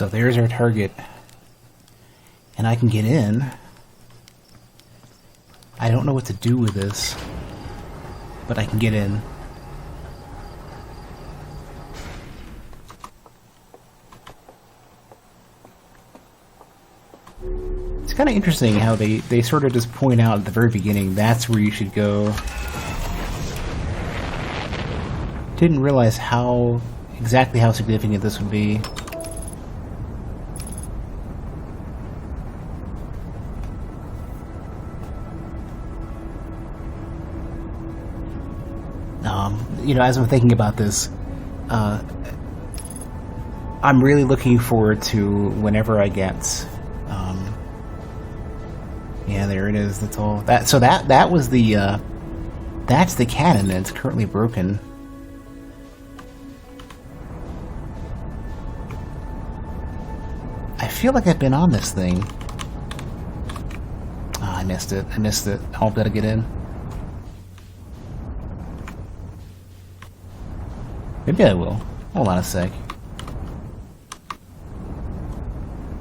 So there's our target. And I can get in. I don't know what to do with this, but I can get in. It's kind of interesting how they sort of just point out at the very beginning, that's where you should go. Didn't realize exactly how significant this would be. You know, as I'm thinking about this, I'm really looking forward to whenever I get. Yeah, there it is. That's all. That was the. That's the cannon, and it's currently broken. I feel like I've been on this thing. Oh, I missed it. I hope that'll get in. Maybe I will. Hold on a sec.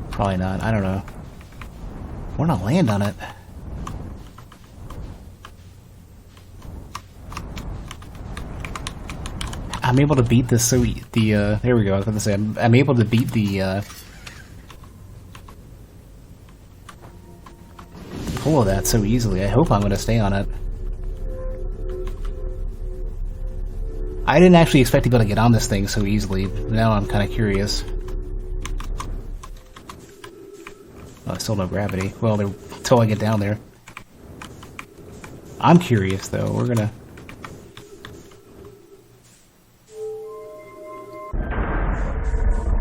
Probably not. I don't know. I want to land on it. I'm able to beat this there we go. I was going to say, I'm able to beat the pull of that so easily. I hope I'm going to stay on it. I didn't actually expect to be able to get on this thing so easily. Now I'm kind of curious. Oh, still no gravity. Well, until I get down there. I'm curious, though. We're gonna...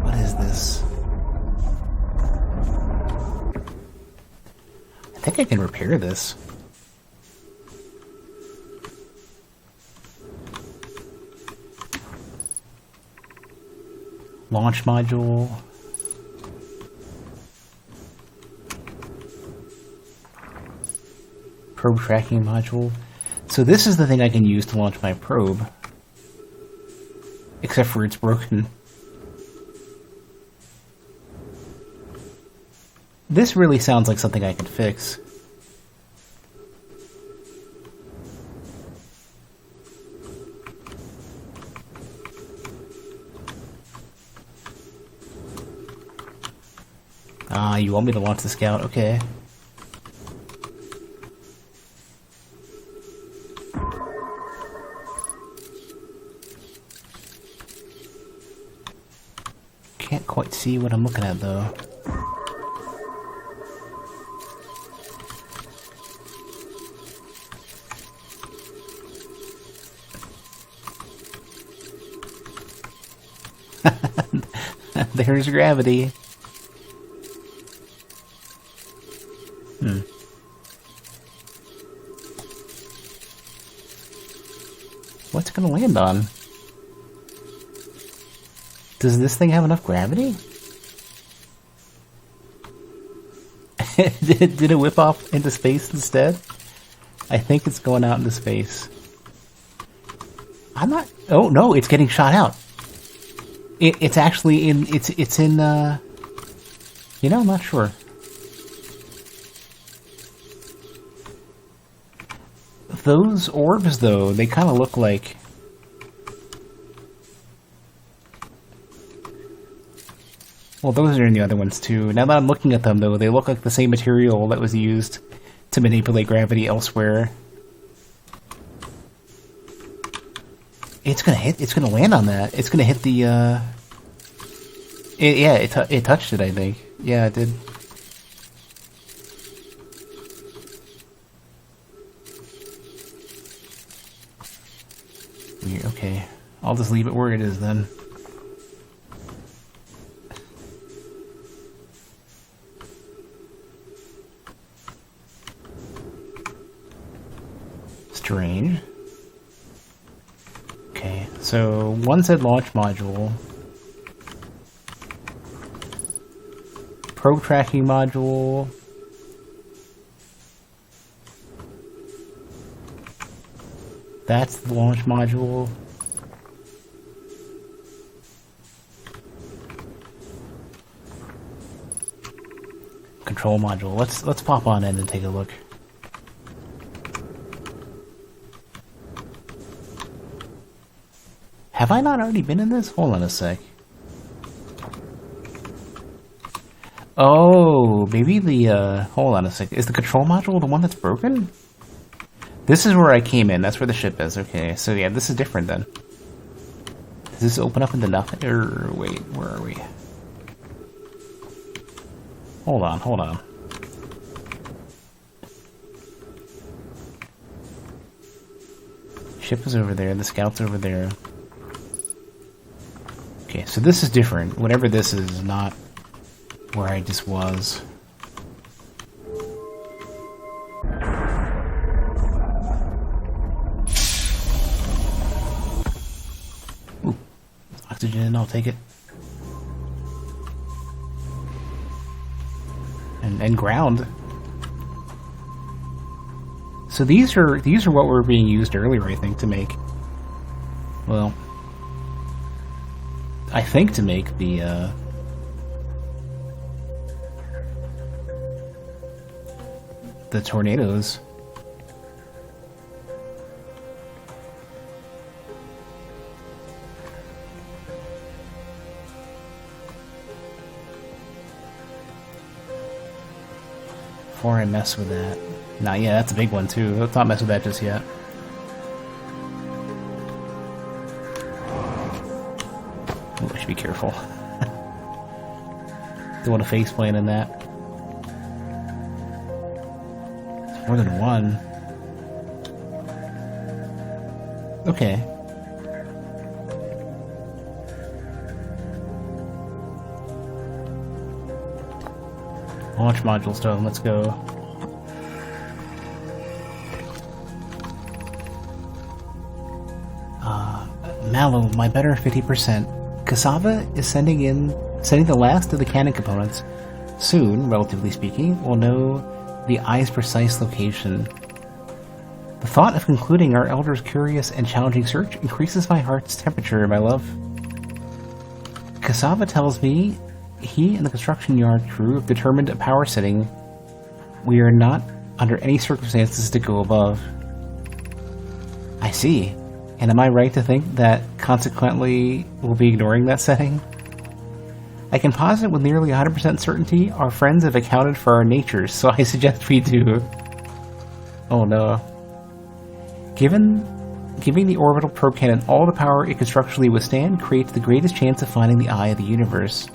What is this? I think I can repair this. Launch module. Probe tracking module. So this is the thing I can use to launch my probe. Except for it's broken. This really sounds like something I can fix. Ah, you want me to launch the scout? Okay. Can't quite see what I'm looking at, though. There's gravity. What's it gonna land on? Does this thing have enough gravity? Did it whip off into space instead? I think it's going out into space. I'm not... Oh, no, it's getting shot out. It's actually in... It's in, You know, I'm not sure. Those orbs, though, they kind of look like... Well, those are in the other ones, too. Now that I'm looking at them, though, they look like the same material that was used to manipulate gravity elsewhere. It's gonna land on that. It's gonna hit the, it touched it, I think. Yeah, it did. Okay, I'll just leave it where it is then. Strange. Okay, so one said launch module. Probe tracking module. That's the launch module. control module. Let's pop on in and take a look. Have I not already been in this? Hold on a sec. Oh, maybe the, hold on a sec. Is the control module the one that's broken? This is where I came in. That's where the ship is. Okay, so yeah, this is different then. Does this open up into nothing? Or, wait, where are we? Hold on, hold on. Ship is over there, the scout's over there. Okay, so this is different. Whatever this is not where I just was. Ooh, oxygen, I'll take it. And ground. So these are what were being used earlier, I think, to make. Well, I think to make the tornadoes. Before I mess with that. Nah, yeah, that's a big one too. Let's not mess with that just yet. Ooh, I should be careful. Don't want to face plant in that. It's more than one. Okay. Launch module stone, let's go. Mallow, my better 50%. Cassava is sending the last of the cannon components. Soon, relatively speaking, we'll know the eye's precise location. The thought of concluding our elder's curious and challenging search increases my heart's temperature, my love. Cassava tells me he and the construction yard crew have determined a power setting we are not under any circumstances to go above. I see. And am I right to think that, consequently, we'll be ignoring that setting? I can posit with nearly 100% certainty our friends have accounted for our natures, so I suggest we do. Oh no. Giving the orbital probe cannon all the power it can structurally withstand creates the greatest chance of finding the eye of the universe.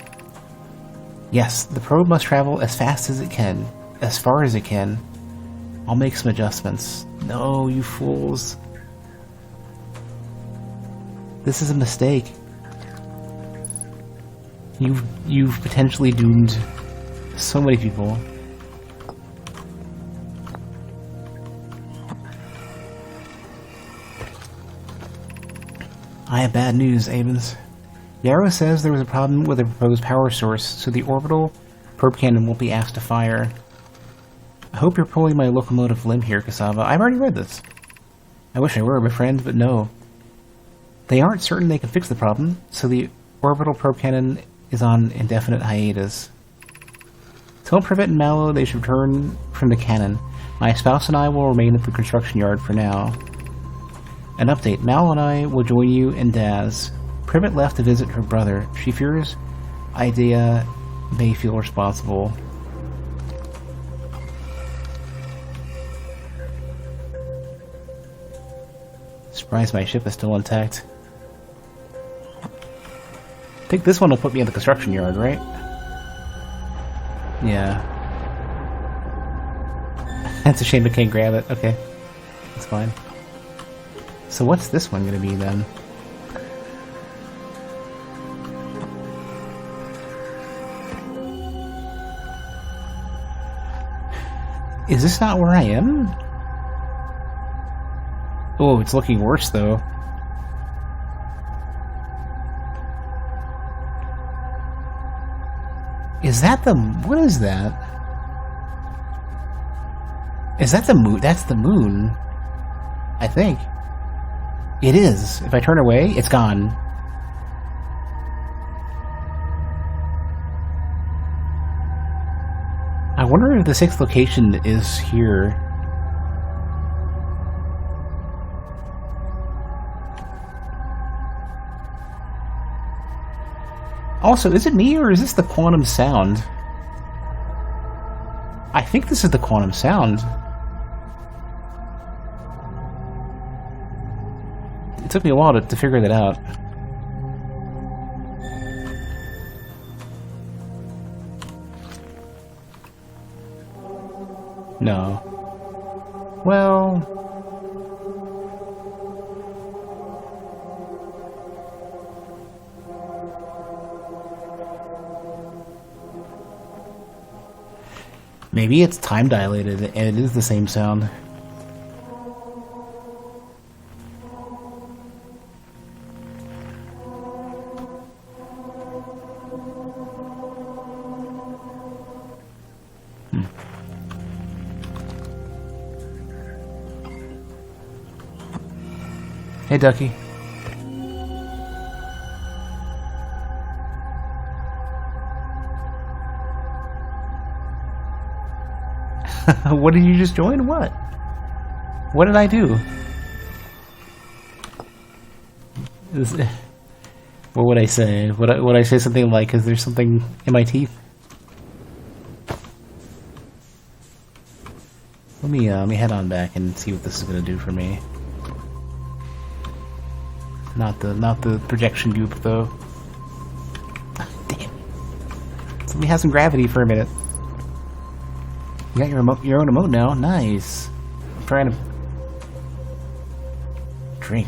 Yes, the probe must travel as fast as it can, as far as it can. I'll make some adjustments. No, you fools. This is a mistake. You've potentially doomed so many people. I have bad news, Avens. Yarrow says there was a problem with the proposed power source, so the orbital probe cannon won't be asked to fire. I hope you're pulling my locomotive limb here, Cassava. I've already read this. I wish I were, my friend, but no. They aren't certain they can fix the problem, so the orbital probe cannon is on indefinite hiatus. Tell Privet and Mallow they should return from the cannon. My spouse and I will remain at the construction yard for now. An update. Mallow and I will join you and Daz. Privet left to visit her brother. She fears Idea may feel responsible. Surprised my ship is still intact. I think this one will put me in the construction yard, right? Yeah. That's a shame I can't grab it. Okay. That's fine. So what's this one gonna be then? Is this not where I am? Oh, it's looking worse though. Is that the... what is that? Is that the moon? That's the moon. I think. It is. If I turn away, it's gone. I wonder if the 6th location is here. Also, is it me or is this the quantum sound? I think this is the quantum sound. It took me a while to figure that out. No. Well... maybe it's time dilated and it is the same sound. Hey, Ducky. What did you just join? What? What did I do? What would I say? Would I say something like, is there something in my teeth? Let me head on back and see what this is gonna do for me. Not the projection goop though. Damn. So let me have some gravity for a minute. You got your own emote now. Nice. I'm trying to drink.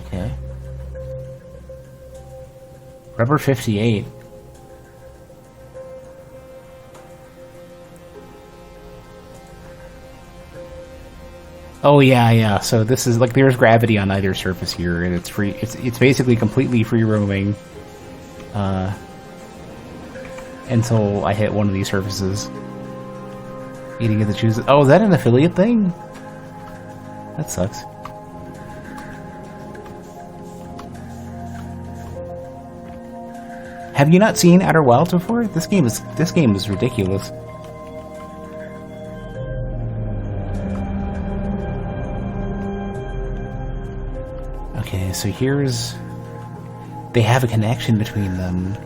Okay. Rubber 58. Oh yeah. So this is like there's gravity on either surface here, and it's free. It's basically completely free roaming until I hit one of these surfaces. You didn't get to choose it. Oh, is that an affiliate thing? That sucks. Have you not seen Outer Wilds before? This game is ridiculous. Okay, so here's... they have a connection between them.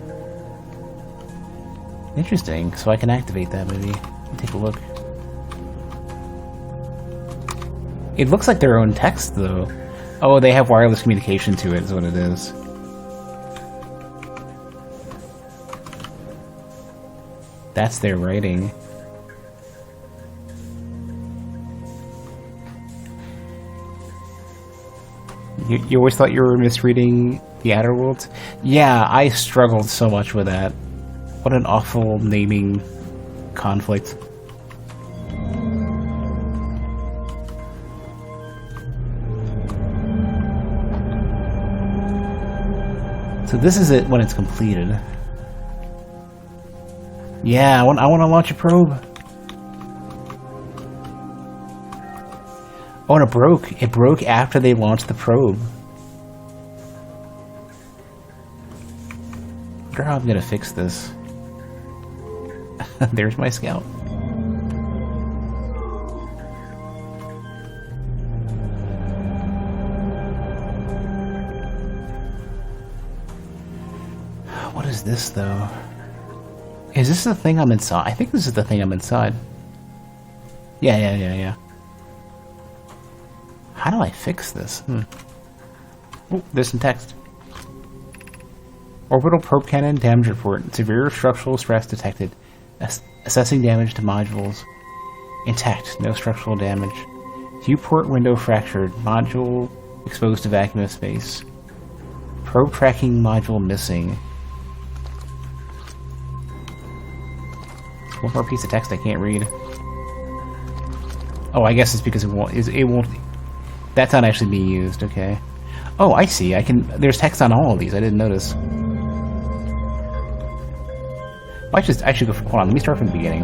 Interesting, so I can activate that maybe. Let me take a look. It looks like their own text, though. Oh, they have wireless communication to it, is what it is. That's their writing. You always thought you were misreading the Outer Worlds? Yeah, I struggled so much with that. What an awful naming conflict. So this is it when it's completed. Yeah, I want to launch a probe. Oh, and it broke. It broke after they launched the probe. I wonder how I'm gonna fix this. There's my scout. What is this, though? Is this the thing I'm inside? I think this is the thing I'm inside. Yeah. How do I fix this? Oh, there's some text. Orbital probe cannon damage report. Severe structural stress detected. Assessing damage to modules. Intact. No structural damage. Viewport window fractured. Module exposed to vacuum of space. Probe tracking module missing. One more piece of text I can't read. Oh, I guess it's because it won't. That's not actually being used. Okay. Oh, I see. There's text on all of these. I didn't notice. Well, I should go. Hold on. Let me start from the beginning.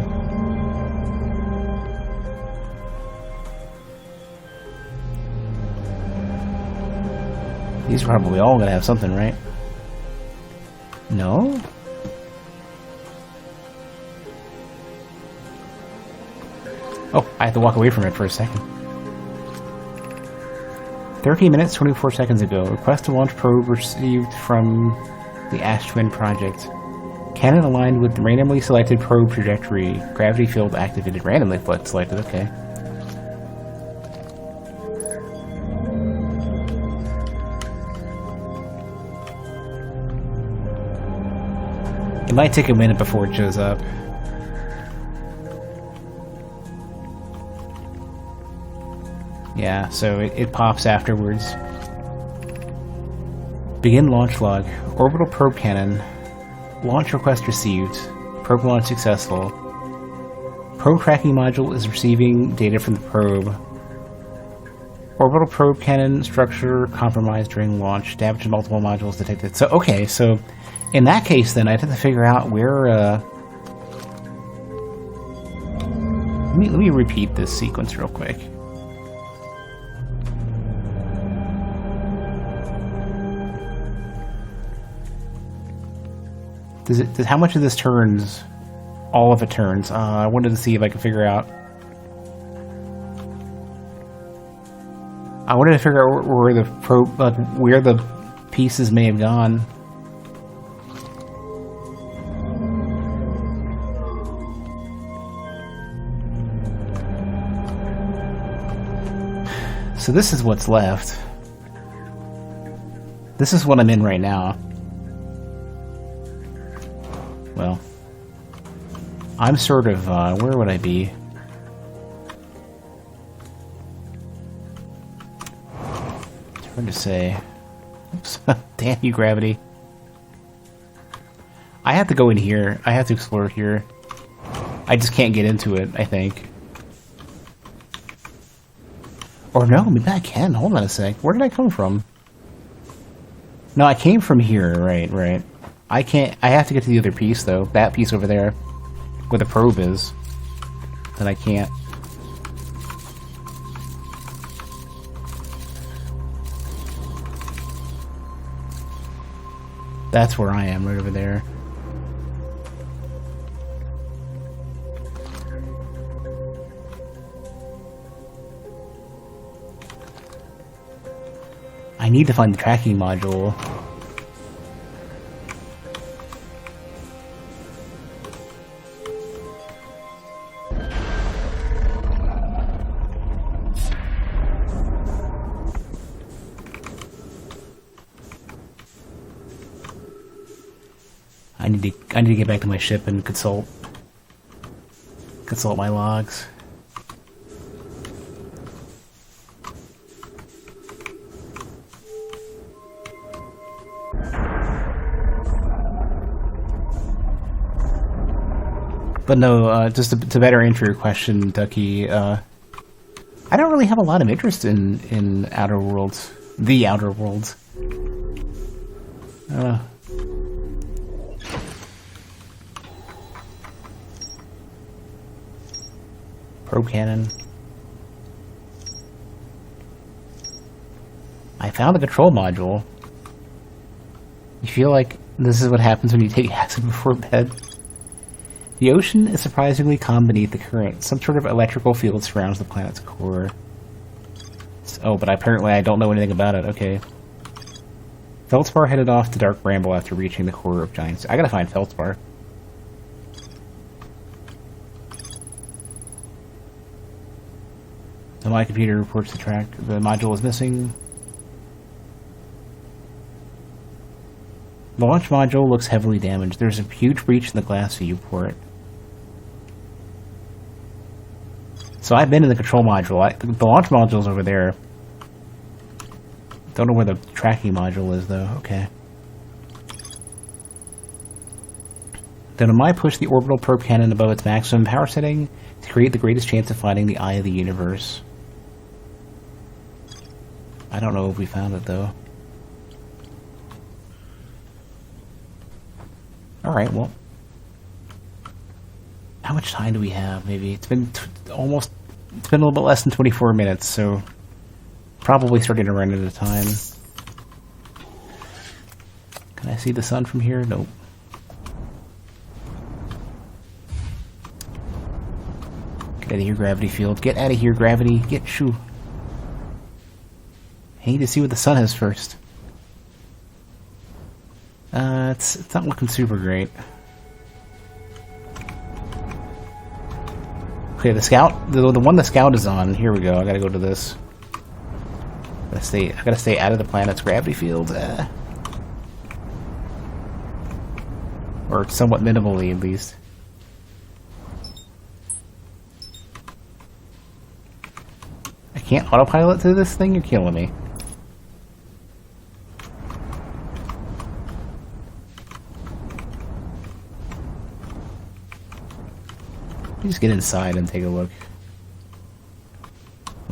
These are probably all gonna have something, right? No. Oh, I have to walk away from it for a second. 13 minutes, 24 seconds ago. Request to launch probe received from the Ash Twin project. Cannon aligned with the randomly selected probe trajectory. Gravity field activated. Randomly selected, okay. It might take a minute before it shows up. Yeah, so it pops afterwards. Begin launch log. Orbital probe cannon. Launch request received. Probe launch successful. Probe tracking module is receiving data from the probe. Orbital probe cannon structure compromised during launch. Damage to multiple modules detected. So, okay, so in that case then I'd have to figure out where, let me repeat this sequence real quick. How much of this turns? All of it turns. I wanted to see if I could figure out. I wanted to figure out where the where the pieces may have gone. So this is what's left. This is what I'm in right now. Well, I'm sort of, where would I be? It's hard to say. Oops. Damn you, gravity. I have to go in here. I have to explore here. I just can't get into it, I think. Or no, maybe I can. Hold on a sec. Where did I come from? No, I came from here. Right. I can't... I have to get to the other piece, though. That piece over there. Where the probe is. Then I can't. That's where I am, right over there. I need to find the tracking module. I need to get back to my ship and consult my logs. But no, just to better answer your question, Ducky, I don't really have a lot of interest in Outer Worlds. The Outer Worlds. Probe cannon. I found the control module. You feel like this is what happens when you take acid before bed? The ocean is surprisingly calm beneath the current. Some sort of electrical field surrounds the planet's core. Oh, but apparently I don't know anything about it. Okay. Feldspar headed off to Dark Bramble after reaching the core of Giants. I gotta find Feldspar. My computer reports the module is missing. The launch module looks heavily damaged. There's a huge breach in the glass viewport. So I've been in the control module. The launch module's over there. Don't know where the tracking module is, though. Okay. Then I might push the orbital probe cannon above its maximum power setting to create the greatest chance of finding the eye of the universe. I don't know if we found it, though. Alright, well. How much time do we have, maybe? It's been almost... It's been a little bit less than 24 minutes, so... Probably starting to run out of time. Can I see the sun from here? Nope. Get out of here, gravity field. Get out of here, gravity. Get shoo. I need to see what the sun has first. It's not looking super great. Okay, the scout, the one the scout is on. Here we go. I gotta go to this. I gotta stay out of the planet's gravity field. Or somewhat minimally, at least. I can't autopilot to this thing? You're killing me. Let me just get inside and take a look.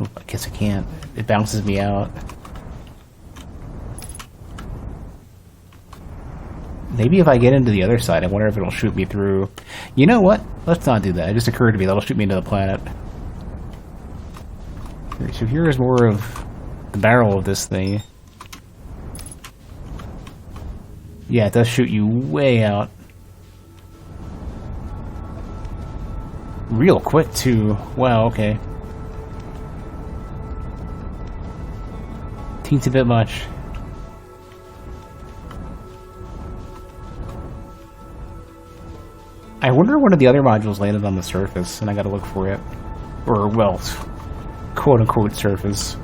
Oh, I guess I can't. It bounces me out. Maybe if I get into the other side, I wonder if it'll shoot me through. You know what? Let's not do that. It just occurred to me that'll shoot me into the planet. So here is more of the barrel of this thing. Yeah, it does shoot you way out. Real quick, too. Wow, okay. Teens a bit much. I wonder one of the other modules landed on the surface, and I gotta look for it. Or, well, quote-unquote surface.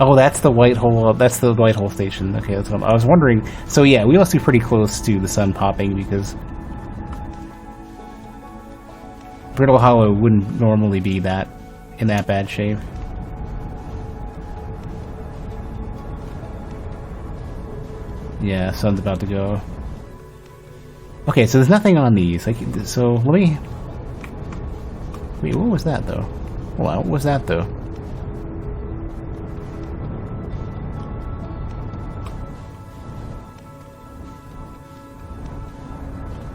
Oh, that's the white hole. That's the white hole station. Okay, that's what I was wondering. So yeah, we must be pretty close to the sun popping because Brittle Hollow wouldn't normally be that in that bad shape. Yeah, sun's about to go. Okay, so there's nothing on these. So let me. Wait, what was that though? Well, what was that though?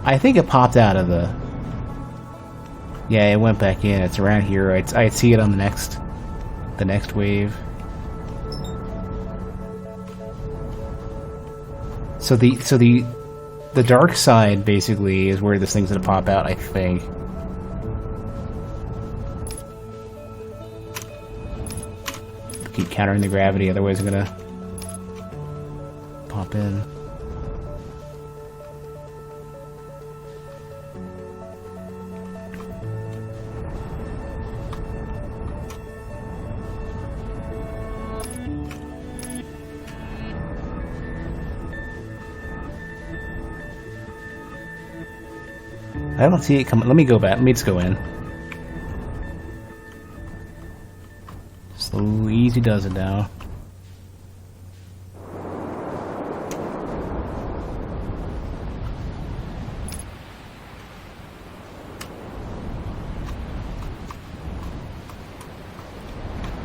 I think it popped out of the... Yeah, it went back in. It's around here. I'd see it on the next wave. So the dark side basically is where this thing's gonna pop out, I think. Keep countering the gravity, otherwise it's gonna pop in. I don't see it coming. Let me go back. Let me just go in. So easy does it now.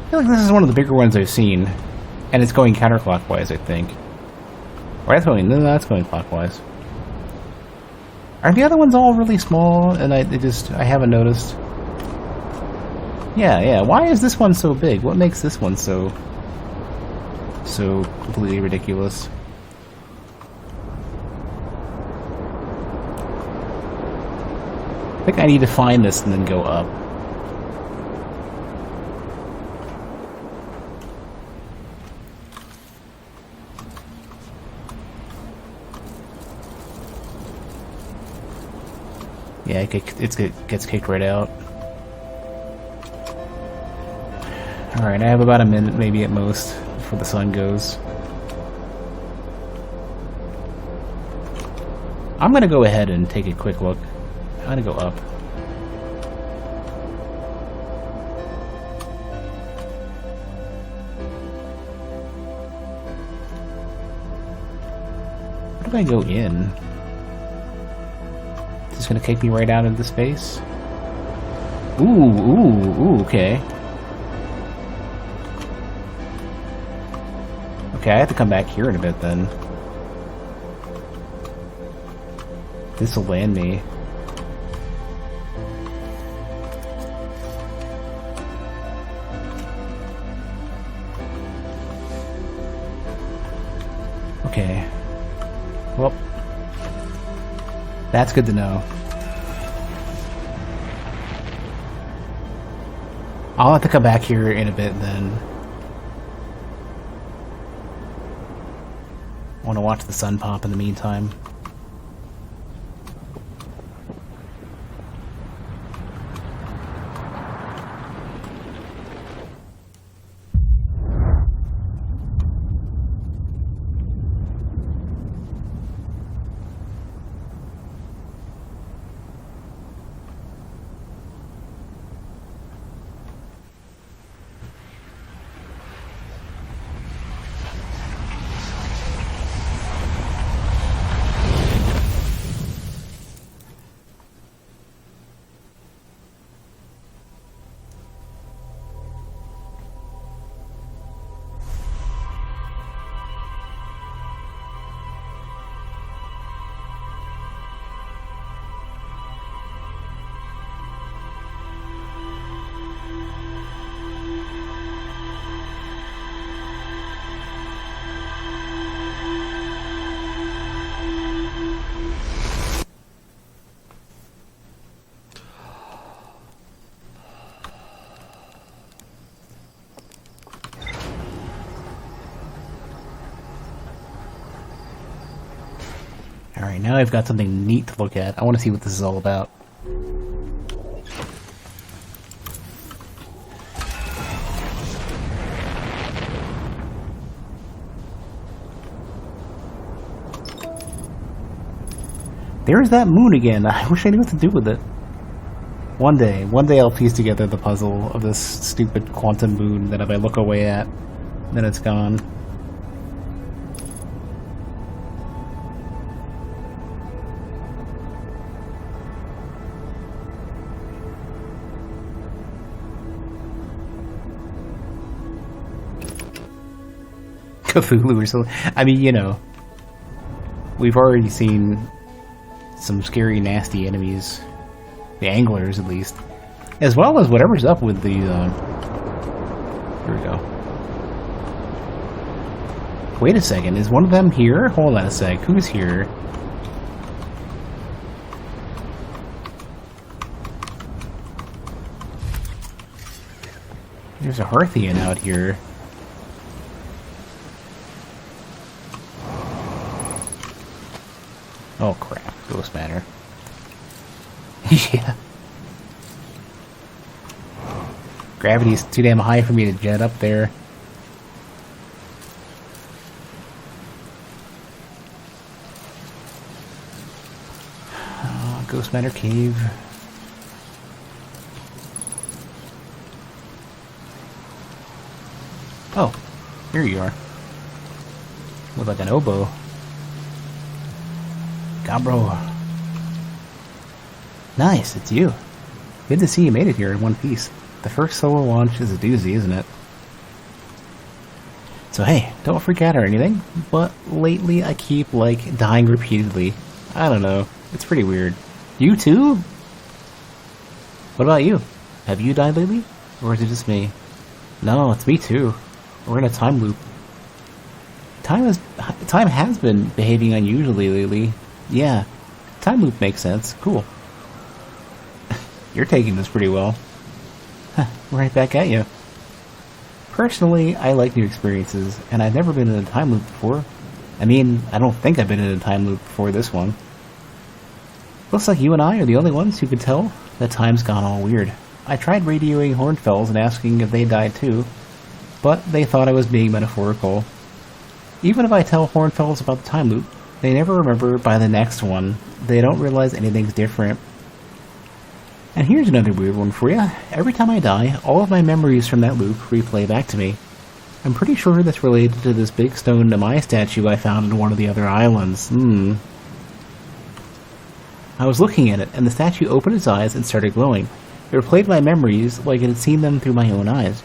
I feel like this is one of the bigger ones I've seen, and it's going counterclockwise, I think. Or that's going. No, that's going clockwise. Are the other ones all really small? And I haven't noticed. Yeah. Why is this one so big? What makes this one so completely ridiculous? I think I need to find this and then go up. Yeah, it gets kicked right out. Alright, I have about a minute, maybe at most, before the sun goes. I'm gonna go ahead and take a quick look. I'm gonna go up. Where do I go in? It's gonna kick me right out into space. Ooh, okay. Okay, I have to come back here in a bit then. This'll land me. Okay. Well, that's good to know. I'll have to come back here in a bit then. I want to watch the sun pop in the meantime. Alright, now I've got something neat to look at. I want to see what this is all about. There's that moon again. I wish I knew what to do with it. One day I'll piece together the puzzle of this stupid quantum moon that if I look away at, then it's gone. Cthulhu or something. I mean, you know, we've already seen some scary, nasty enemies. The anglers, at least. As well as whatever's up with the, here we go. Wait a second, is one of them here? Hold on a sec, who's here? There's a Hearthian out here. Oh crap, ghost matter. Yeah. Gravity's too damn high for me to jet up there. Ghost matter cave. Oh, here you are. Look like an oboe. Gabro. Nice, it's you. Good to see you made it here in one piece. The first solo launch is a doozy, isn't it? So hey, don't freak out or anything, but lately I keep, like, dying repeatedly. I don't know, it's pretty weird. You too? What about you? Have you died lately? Or is it just me? No, it's me too. We're in a time loop. Time has been behaving unusually lately. Yeah, time loop makes sense. Cool. You're taking this pretty well. Huh, right back at you. Personally, I like new experiences, and I've never been in a time loop before. I mean, I don't think I've been in a time loop before this one. Looks like you and I are the only ones who could tell that time's gone all weird. I tried radioing Hornfells and asking if they died too, but they thought I was being metaphorical. Even if I tell Hornfells about the time loop, they never remember by the next one. They don't realize anything's different. And here's another weird one for you. Every time I die, all of my memories from that loop replay back to me. I'm pretty sure that's related to this big stone Namai statue I found in one of the other islands. I was looking at it, and the statue opened its eyes and started glowing. It replayed my memories like it had seen them through my own eyes.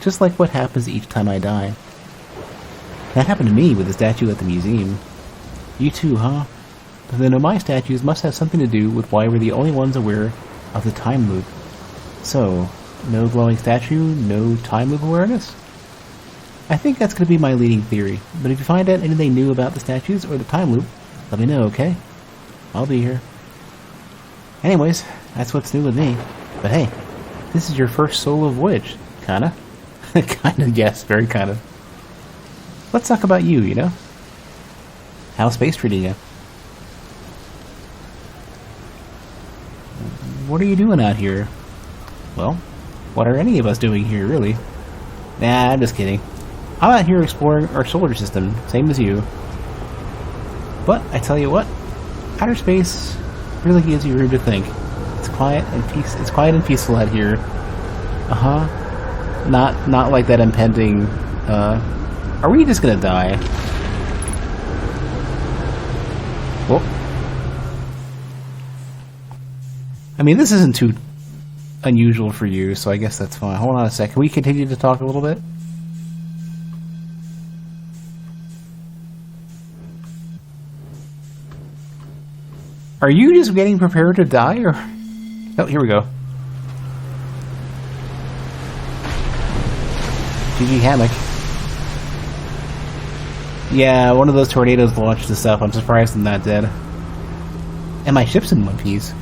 Just like what happens each time I die. That happened to me with the statue at the museum. You too, huh? The Nomai statues must have something to do with why we're the only ones aware of the time loop. So, no glowing statue, no time loop awareness? I think that's going to be my leading theory, but if you find out anything new about the statues or the time loop, let me know, okay? I'll be here. Anyways, that's what's new with me. But hey, this is your first solo voyage. Kinda. Kinda, yes, very kinda. Let's talk about you, you know? How's space treating you? What are you doing out here? Well, what are any of us doing here, really? Nah, I'm just kidding. I'm out here exploring our solar system, same as you. But, I tell you what, outer space really gives you room to think. It's quiet and peaceful out here. Uh-huh. Not like that impending, are we just gonna die? Well, I mean, this isn't too unusual for you, so I guess that's fine. Hold on a sec. Can we continue to talk a little bit? Are you just getting prepared to die, or... Oh, here we go. GG Hammock. Yeah, one of those tornadoes launched the stuff. I'm surprised I'm not dead. And my ship's in one piece.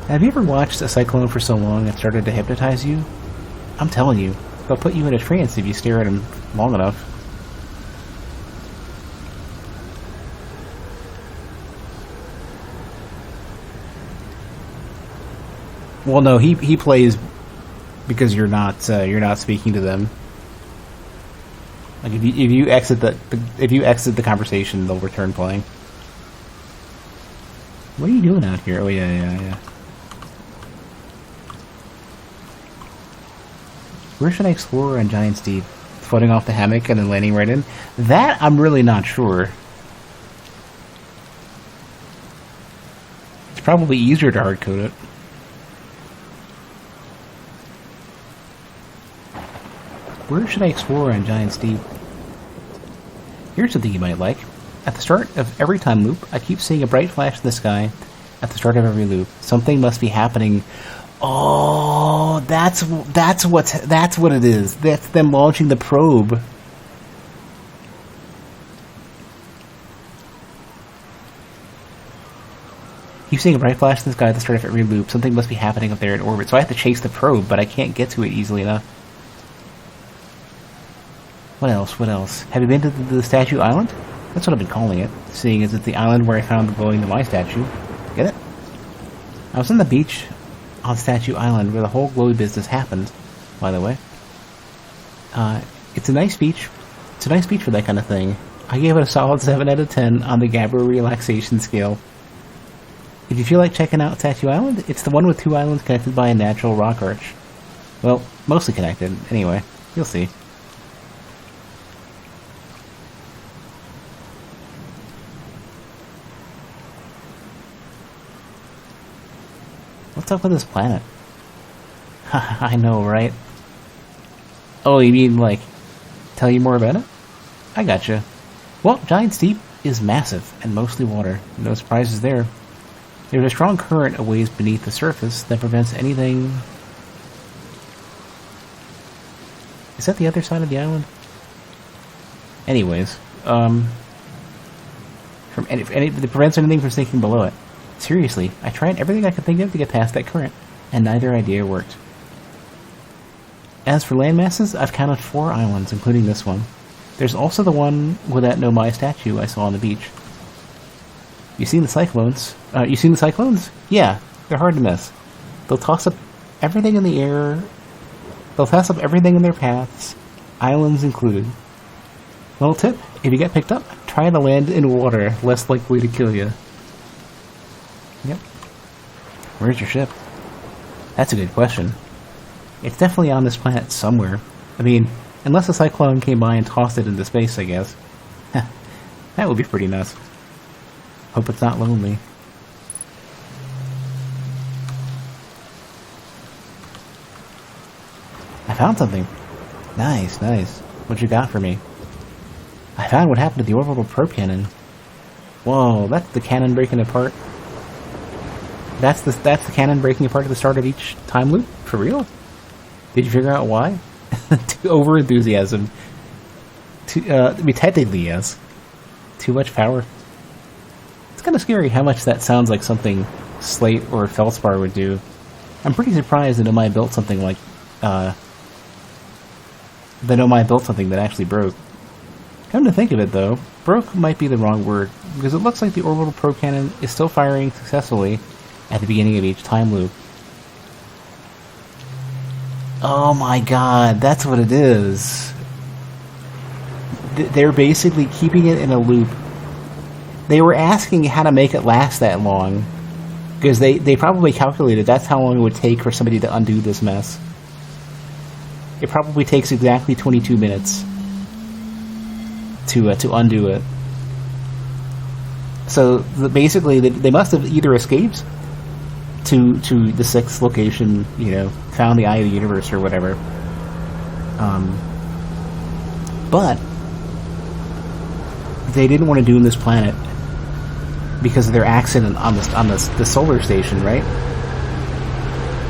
Have you ever watched a cyclone for so long it started to hypnotize you? I'm telling you, they'll put you in a trance if you stare at them long enough. Well, no, he plays because you're not speaking to them. Like if you exit the conversation, they'll return playing. What are you doing out here? Oh yeah. Where should I explore on Giant's Deep? Floating off the hammock and then landing right in? That I'm really not sure. It's probably easier to hardcode it. Where should I explore on Giant's Deep? Here's something you might like. At the start of every time loop, I keep seeing a bright flash in the sky at the start of every loop. Something must be happening. Oh, that's what it is. That's them launching the probe. Keep seeing a bright flash in the sky at the start of every loop. Something must be happening up there in orbit. So I have to chase the probe, but I can't get to it easily enough. What else? Have you been to the Statue Island? That's what I've been calling it, seeing as it's the island where I found the glowing Demise statue. Get it? I was on the beach on Statue Island where the whole glowy business happened, by the way. It's a nice beach. It's a nice beach for that kind of thing. I gave it a solid 7 out of 10 on the Gabbro relaxation scale. If you feel like checking out Statue Island, it's the one with 2 islands connected by a natural rock arch. Well, mostly connected, anyway. You'll see. What's up with this planet? I know, right? Oh, you mean, like, tell you more about it? I gotcha. Well, Giant's Deep is massive and mostly water. No surprises there. There's a strong current a ways beneath the surface that prevents anything... Is that the other side of the island? Anyways, it prevents anything from sinking below it. Seriously, I tried everything I could think of to get past that current, and neither idea worked. As for landmasses, I've counted 4 islands, including this one. There's also the one with that Nomai statue I saw on the beach. You seen the cyclones? Yeah, they're hard to miss. They'll toss up everything in the air. They'll toss up everything in their paths, islands included. Little tip, if you get picked up, try to land in water, less likely to kill you. Yep. Where's your ship? That's a good question. It's definitely on this planet somewhere. I mean, unless a cyclone came by and tossed it into space, I guess. That would be pretty nuts. Hope it's not lonely. I found something. Nice. What you got for me? I found what happened to the orbital probe cannon. Whoa, that's the cannon breaking apart. That's the cannon breaking apart at the start of each time loop? For real? Did you figure out why? Over enthusiasm. I mean, technically, yes. Too much power. It's kind of scary how much that sounds like something slate or feldspar would do. I'm pretty surprised that Nomai built something like that Nomai built something that actually broke. Come to think of it, though, broke might be the wrong word, because it looks like the orbital probe cannon is still firing successfully at the beginning of each time loop. Oh my god, that's what it is. They're basically keeping it in a loop. They were asking how to make it last that long, because they probably calculated that's how long it would take for somebody to undo this mess. It probably takes exactly 22 minutes to undo it. So basically, they must have either escaped to the sixth location, you know, found the eye of the universe or whatever. But they didn't want to doom this planet because of their accident on the solar station, right?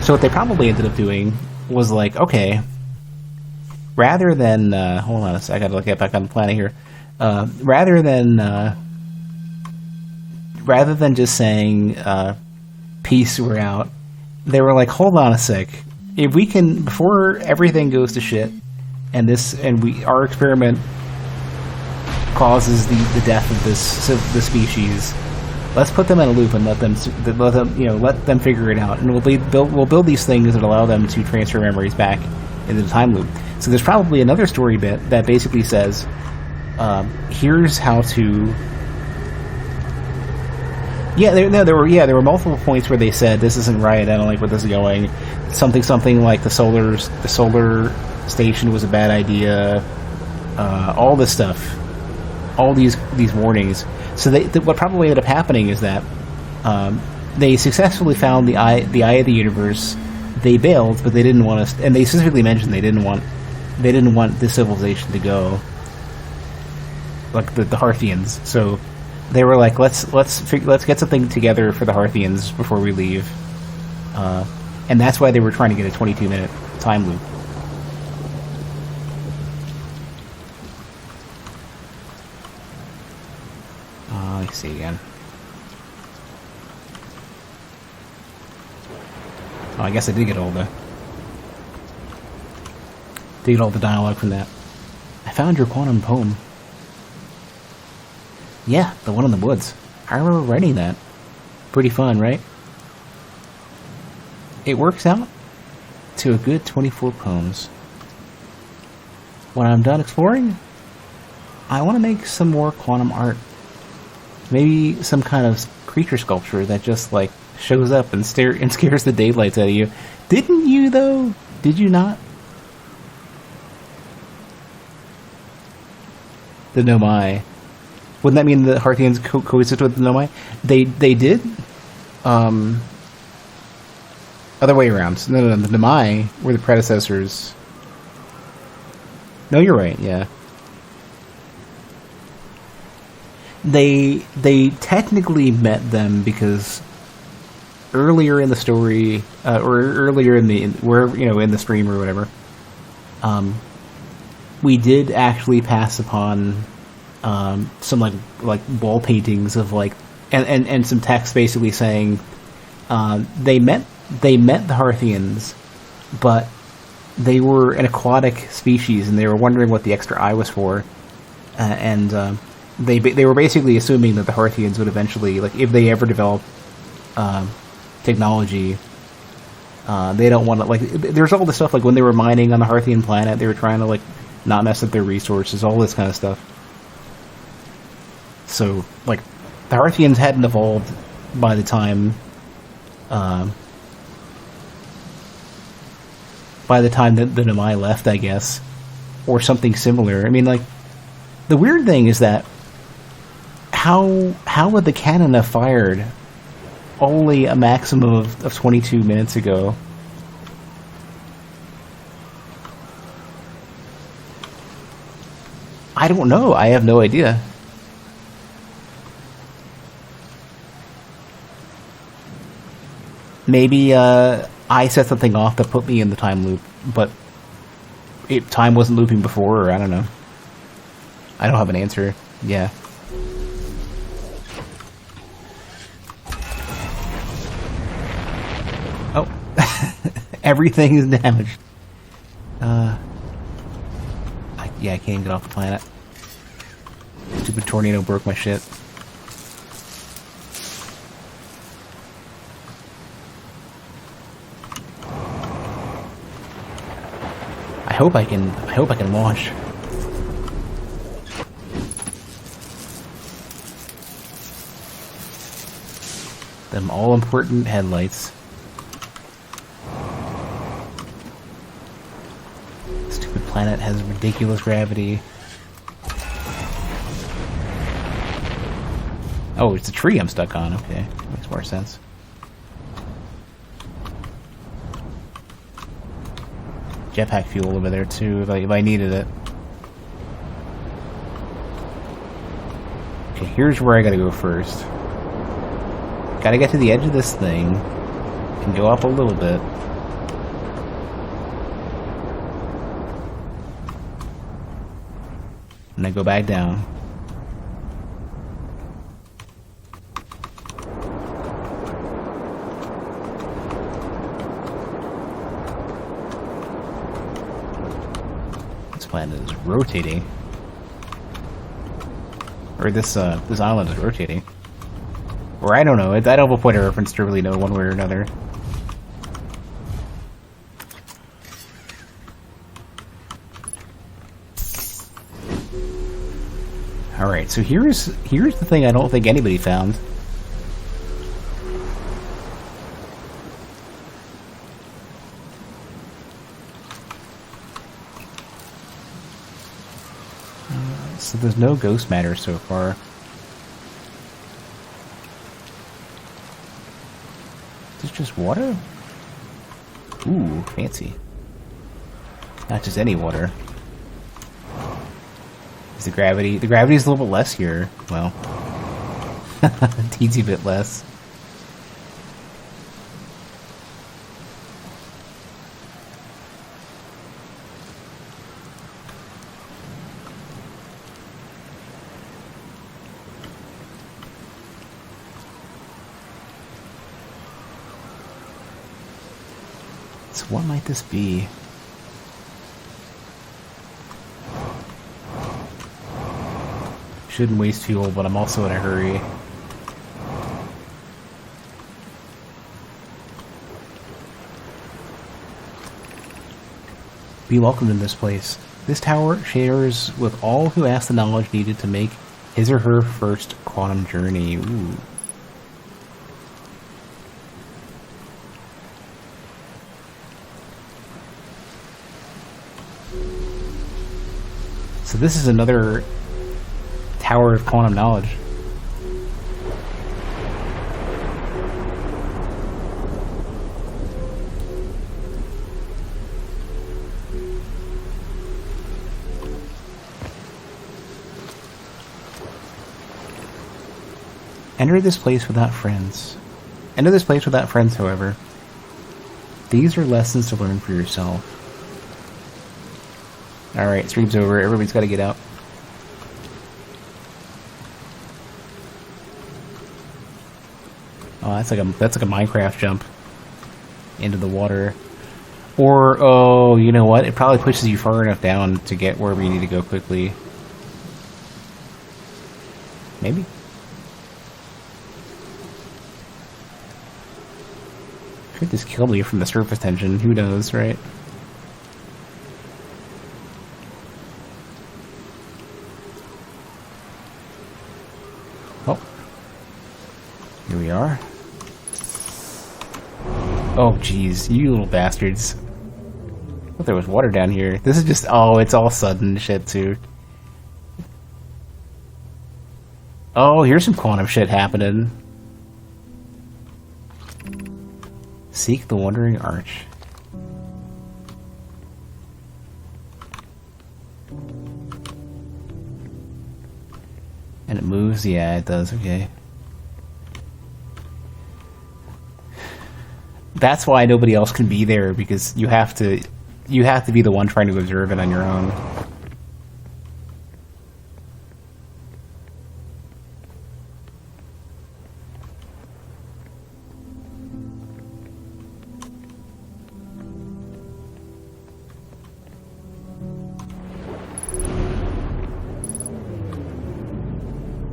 So what they probably ended up doing was like, okay, rather than hold on a sec, I gotta get back on the planet here. Rather than just saying peace, we're out, they were like, hold on a sec, if we can, before everything goes to shit and our experiment causes the death of the species, let's put them in a loop and let them figure it out, and we'll build these things that allow them to transfer memories back into the time loop. So there's probably another story bit that basically says, here's how to. There were multiple points where they said this isn't right. I don't like where this is going. Something like the solar station was a bad idea. All this stuff, all these warnings. So what probably ended up happening is that they successfully found the eye of the universe. They bailed, but they didn't want us. And they specifically mentioned they didn't want this civilization to go, like the Harthians. So they were like, let's get something together for the Harthians before we leave, and that's why they were trying to get a 22-minute time loop. Let's see again. Oh, I guess I did get all the dialogue from that. I found your quantum poem. Yeah, the one in the woods. I remember writing that. Pretty fun, right? It works out to a good 24 poems. When I'm done exploring, I want to make some more quantum art. Maybe some kind of creature sculpture that just, like, shows up and scares the daylights out of you. Didn't you, though? Did you not? The Nomai. Wouldn't that mean the Harthians coexist with the Nomai? They did. Other way around. No, the Nomai were the predecessors. No, you're right, yeah. They technically met them because earlier in the story, or earlier in the stream or whatever, we did actually pass upon some like wall paintings of like and some text basically saying they met the Harthians, but they were an aquatic species and they were wondering what the extra eye was for, and they were basically assuming that the Harthians would eventually, like, if they ever develop technology, they don't want to, like, there's all this stuff, like when they were mining on the Harthian planet, they were trying to, like, not mess up their resources, all this kind of stuff. So, like, the Harthians hadn't evolved by the time that the Nomai left, I guess, or something similar. I mean, like, the weird thing is that how would the cannon have fired only a maximum of 22 minutes ago? I don't know. I have no idea. Maybe I set something off that put me in the time loop, but time wasn't looping before, or I don't know. I don't have an answer. Yeah. Oh. Everything is damaged. Yeah, I can't even get off the planet. Stupid tornado broke my shit. I hope I can launch. Them all-important headlights. Stupid planet has ridiculous gravity. Oh, it's a tree I'm stuck on. Okay, makes more sense. Jetpack fuel over there too, if I needed it. Okay, here's where I gotta go first. Gotta get to the edge of this thing and go up a little bit. And then go back down. This planet is rotating. Or this island is rotating. Or I don't know. I don't have a point of reference to really know one way or another. Alright, so here's the thing I don't think anybody found. So there's no ghost matter so far. Is this just water? Ooh, fancy. Not just any water. Is the gravity is a little bit less here. Well, a teensy bit less. So what might this be? Shouldn't waste fuel, but I'm also in a hurry. Be welcomed in this place. This tower shares with all who ask the knowledge needed to make his or her first quantum journey. Ooh. So this is another tower of quantum knowledge. Enter this place without friends. Enter this place without friends, however. These are lessons to learn for yourself. Alright, stream's over. Everybody's got to get out. Oh, that's like a Minecraft jump into the water. Or, oh, you know what? It probably pushes you far enough down to get wherever you need to go quickly. Maybe. Could this kill me from the surface tension? Who knows, right? Oh. Here we are. Oh, jeez, you little bastards. I thought there was water down here. This is just, oh, it's all sudden shit, too. Oh, here's some quantum shit happening. Seek the Wandering Arch. And it moves? Yeah, it does, okay. That's why nobody else can be there, because you have to you have to be the one trying to observe it on your own.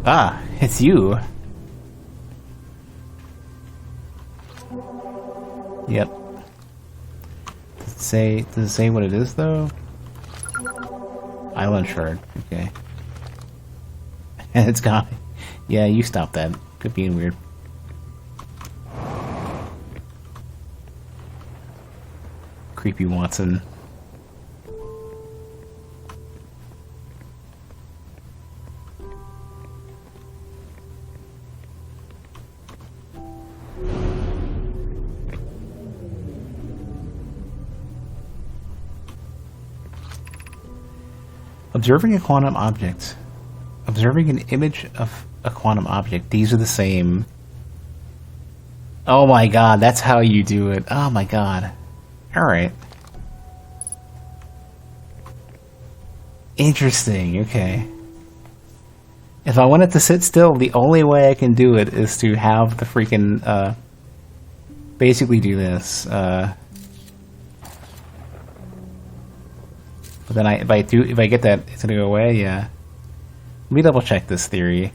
Ah, it's you. Yep. Does it say what it is though? Island shard. Okay. And it's gone. Yeah, you stop that. Quit being weird. Creepy Watson. Observing a quantum object. Observing an image of a quantum object. These are the same. Oh my god, that's how you do it. Oh my god. Alright. Interesting, okay. If I want it to sit still, the only way I can do it is to have the freaking, basically do this, But then if I get that, it's gonna go away. Yeah. Let me double check this theory.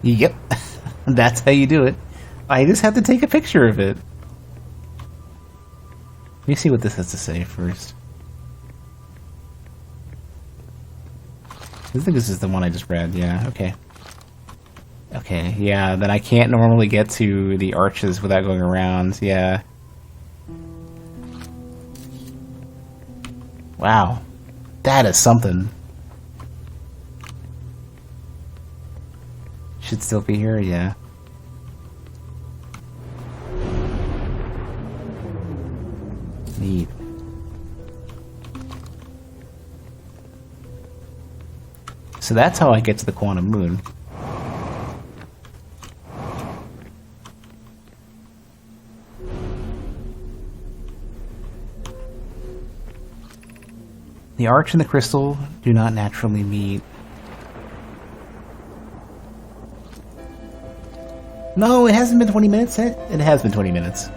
Yep, that's how you do it. I just have to take a picture of it. Let me see what this has to say first. I think this is the one I just read. Yeah. Okay. Okay. Yeah. Then I can't normally get to the arches without going around. Yeah. Wow, that is something. Should still be here, yeah. Neat. So that's how I get to the quantum moon. The arch and the crystal do not naturally meet. No, it hasn't been 20 minutes yet. It has been 20 minutes.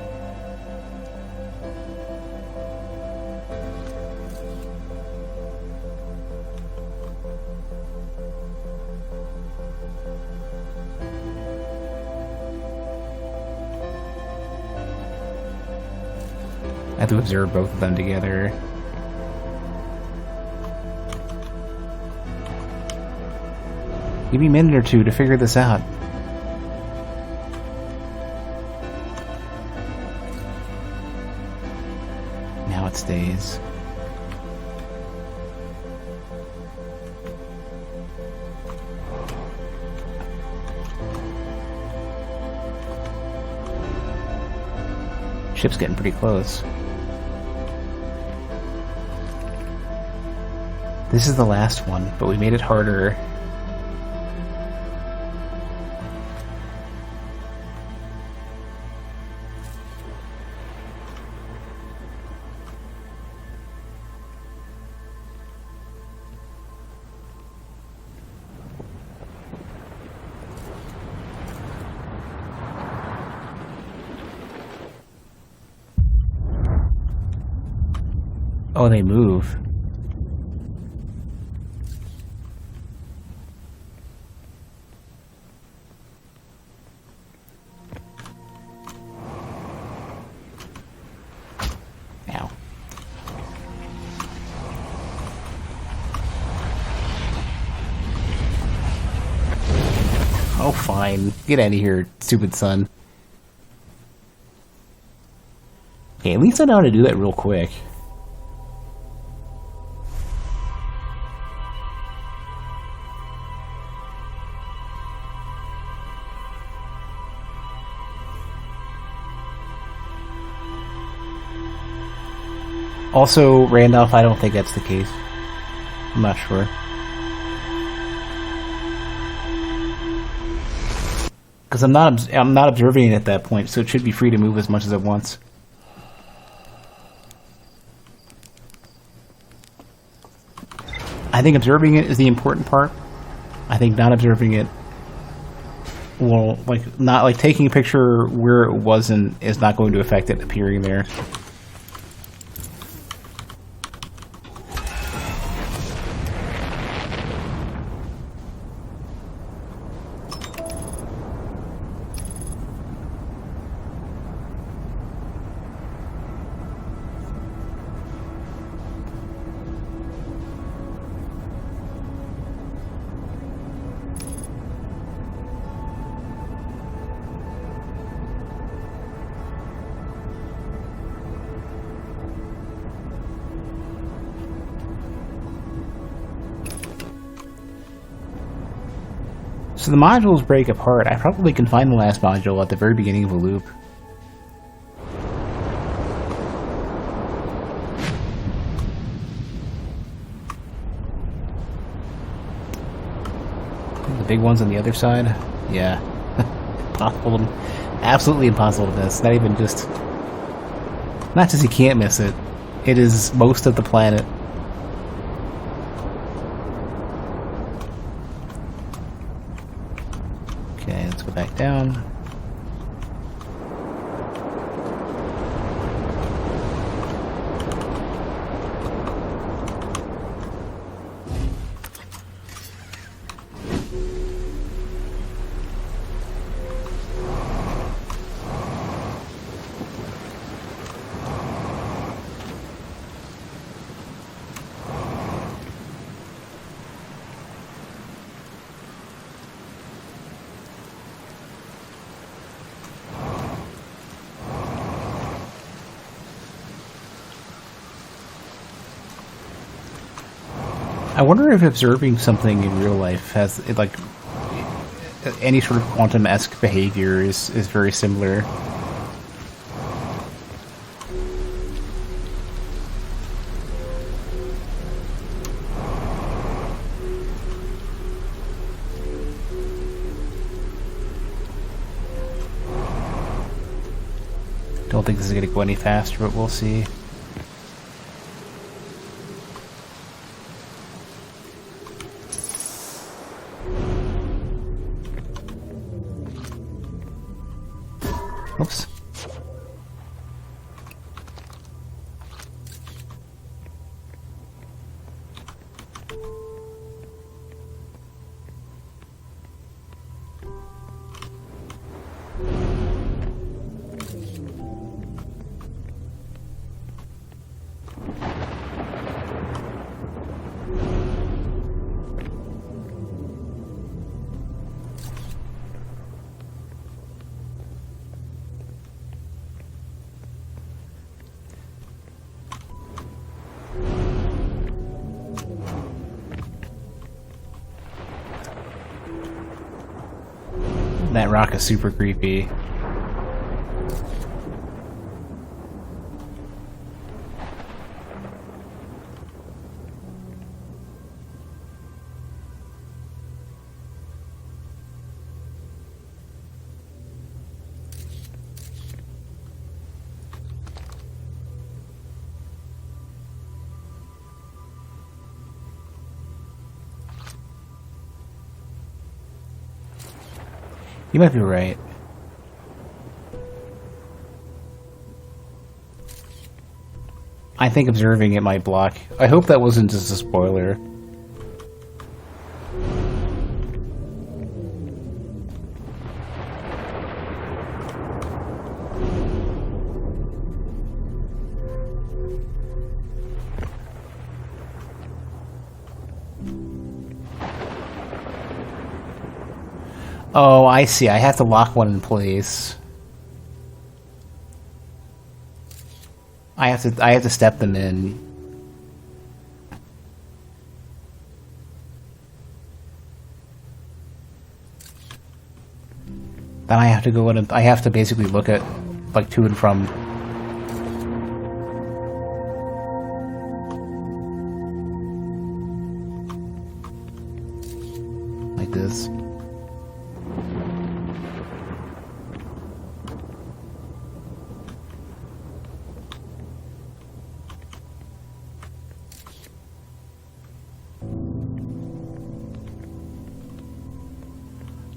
I have to observe both of them together. Give me a minute or two to figure this out. Now it stays. Ship's getting pretty close. This is the last one, but we made it harder. Oh, they move. Ow. Oh, fine. Get out of here, stupid son. Okay, at least I know how to do that real quick. Also, Randolph, I don't think that's the case. I'm not sure. Because I'm not observing it at that point, so it should be free to move as much as it wants. I think observing it is the important part. I think not observing it will, like, not like taking a picture where it wasn't is not going to affect it appearing there. So the modules break apart. I probably can find the last module at the very beginning of a loop. The big ones on the other side? Yeah. Impossible to, absolutely impossible to miss. Not even just... Not just you can't miss it. It is most of the planet. Okay, let's go back down. I wonder if observing something in real life has, like, any sort of quantum-esque behavior is very similar. Don't think this is going to go any faster, but we'll see. Oops. That rock is super creepy. You might be right. I think observing it might block. I hope that wasn't just a spoiler. Oh, I see. I have to lock one in place. I have to step them in. Then I have to go in and I have to basically look at, like, to and from. Like this.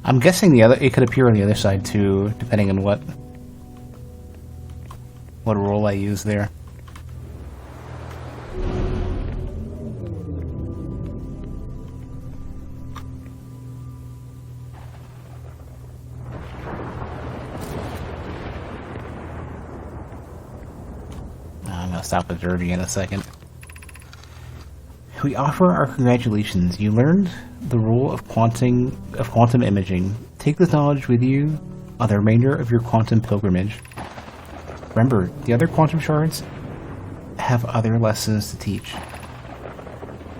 I'm guessing it could appear on the other side too, depending on what role I use there. I'm gonna stop with Derby in a second. We offer our congratulations. You learned the role of quantum imaging. Take this knowledge with you on the remainder of your quantum pilgrimage. Remember, the other quantum shards have other lessons to teach.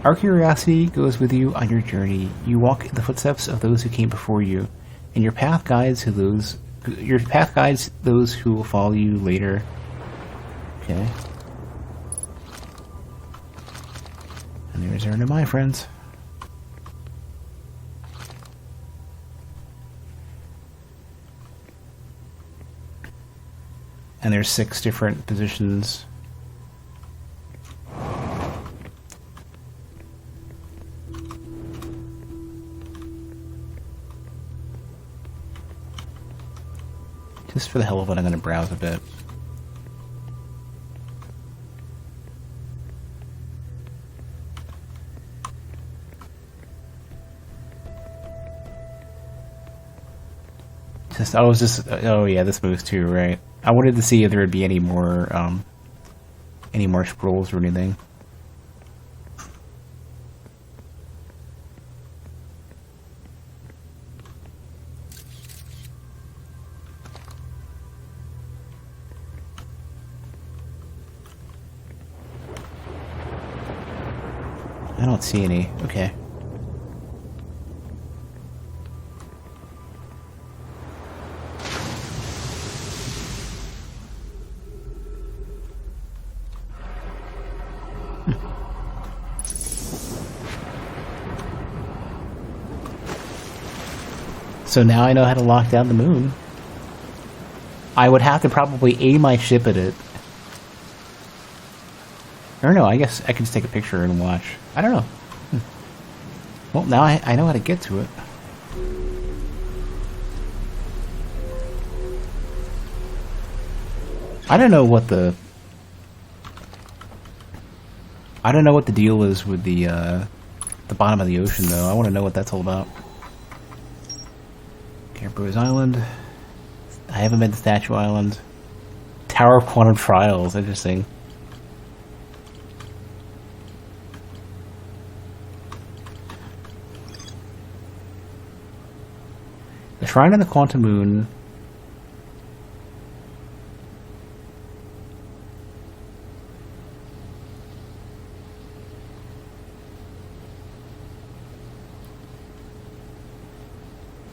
Our curiosity goes with you on your journey. You walk in the footsteps of those who came before you, and your path guides those who will follow you later. Okay. And there's Erna, my friends. And there's 6 different positions. Just for the hell of it, I'm going to browse a bit. Oh yeah, this moves too, right? I wanted to see if there would be any more scrolls or anything. I don't see any. Okay. So now I know how to lock down the moon. I would have to probably aim my ship at it. Or no, I guess I can just take a picture and watch. I don't know. Well, now I know how to get to it. I don't know what the deal is with the bottom of the ocean, though. I want to know what that's all about. Jerp Island. I haven't been to Statue Island. Tower of Quantum Trials. Interesting. The Shrine of the Quantum Moon.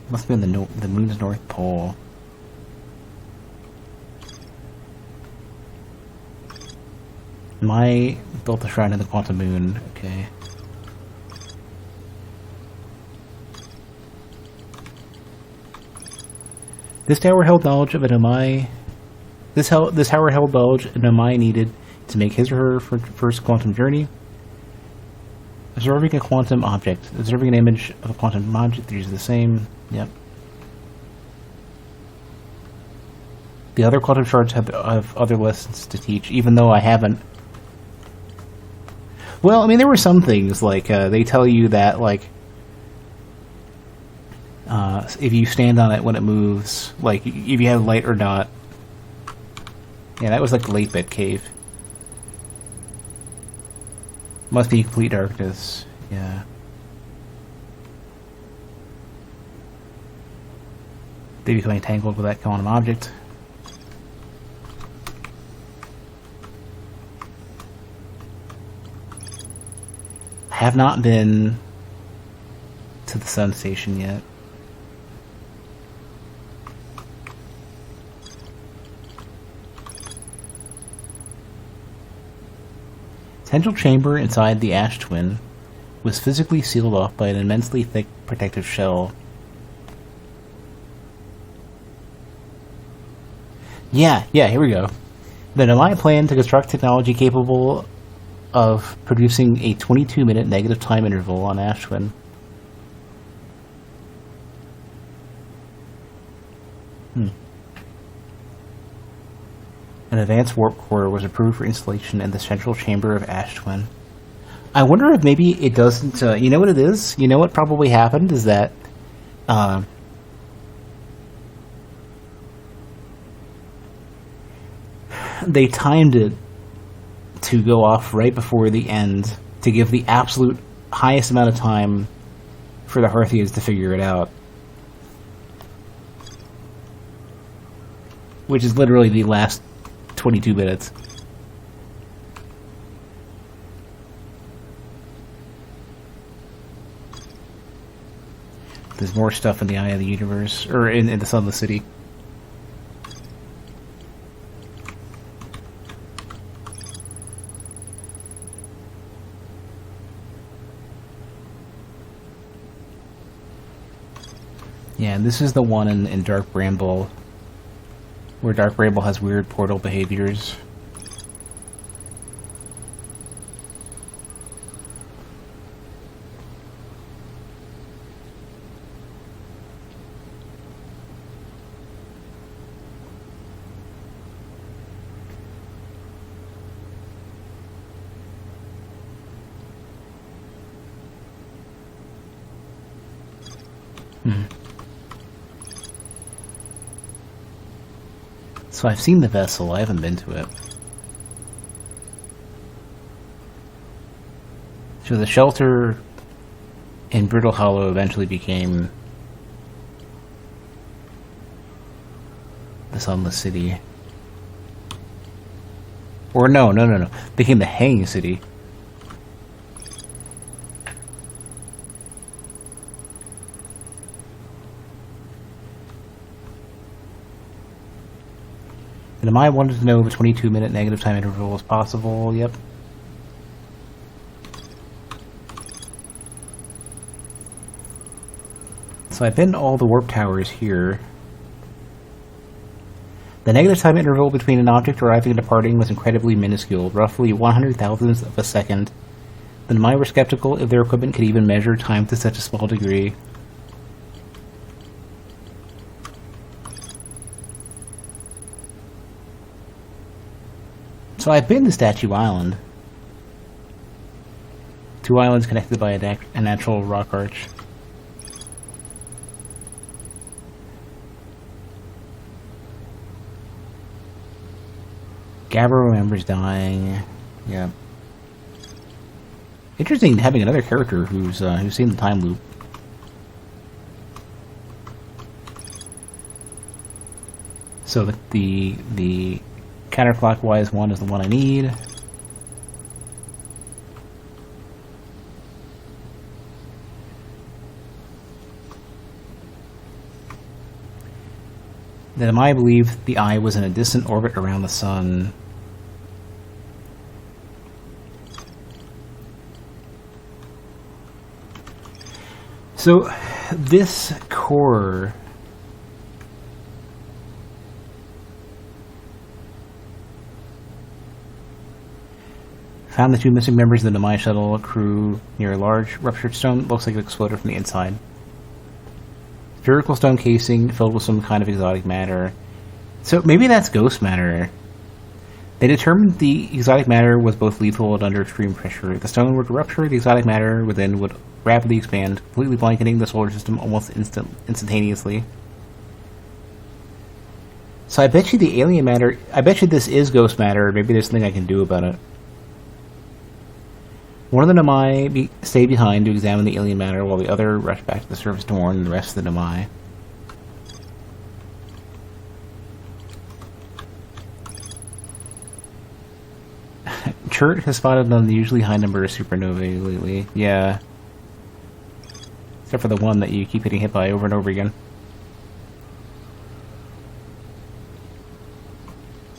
Must be on the moon's north pole. Built the Shrine of the Quantum Moon. Okay. This tower held knowledge of an Omai. This tower held knowledge an Omai needed to make his or her first quantum journey. Observing a quantum object. Observing an image of a quantum object. These are the same. Yep. The other quantum shards have other lessons to teach, even though I haven't. Well, I mean, there were some things, like, they tell you that, like, if you stand on it when it moves, like, if you have light or not. Yeah, that was like the late bit cave. Must be complete darkness. Yeah. They become entangled with that quantum object. I have not been to the sun station yet. Central chamber inside the ash twin was physically sealed off by an immensely thick protective shell. Yeah, here we go. The Nomai plan to construct technology capable of producing a 22-minute negative time interval on ash twin. An advanced warp core was approved for installation in the central chamber of Ash Twin. I wonder if maybe it doesn't... you know what it is? You know what probably happened is that... they timed it to go off right before the end to give the absolute highest amount of time for the Hearthians to figure it out. Which is literally the last 22 minutes. There's more stuff in the Eye of the Universe, or in the Sunless City. Yeah, and this is the one in Dark Bramble, where Dark Bramble has weird portal behaviors. So I've seen the vessel, I haven't been to it. So the shelter in Brittle Hollow eventually became the Sunless City. Or no. Became the Hanging City. And Amaya wanted to know if a 22-minute negative time interval was possible. Yep. So I've been to all the warp towers here. The negative time interval between an object arriving and departing was incredibly minuscule, roughly 100,000ths of a second. The Amaya were skeptical if their equipment could even measure time to such a small degree. So I've been to Statue Island. 2 islands connected by a natural rock arch. Gabber remembers dying. Yeah. Interesting having another character who's seen the time loop. So the counterclockwise one is the one I need. Then I believe the eye was in a distant orbit around the sun. So this core found the 2 missing members of the Namai shuttle crew near a large ruptured stone. Looks like it exploded from the inside. Spherical stone casing filled with some kind of exotic matter. So maybe that's ghost matter. They determined the exotic matter was both lethal and under extreme pressure. If the stone were to rupture, the exotic matter within would rapidly expand, completely blanketing the solar system almost instantaneously. So I bet you the alien matter... I bet you this is ghost matter. Maybe there's something I can do about it. One of the Namai stayed behind to examine the alien matter, while the other rushed back to the surface to warn the rest of the Namai. Chert has spotted an unusually high number of supernovae lately. Yeah. Except for the one that you keep getting hit by over and over again.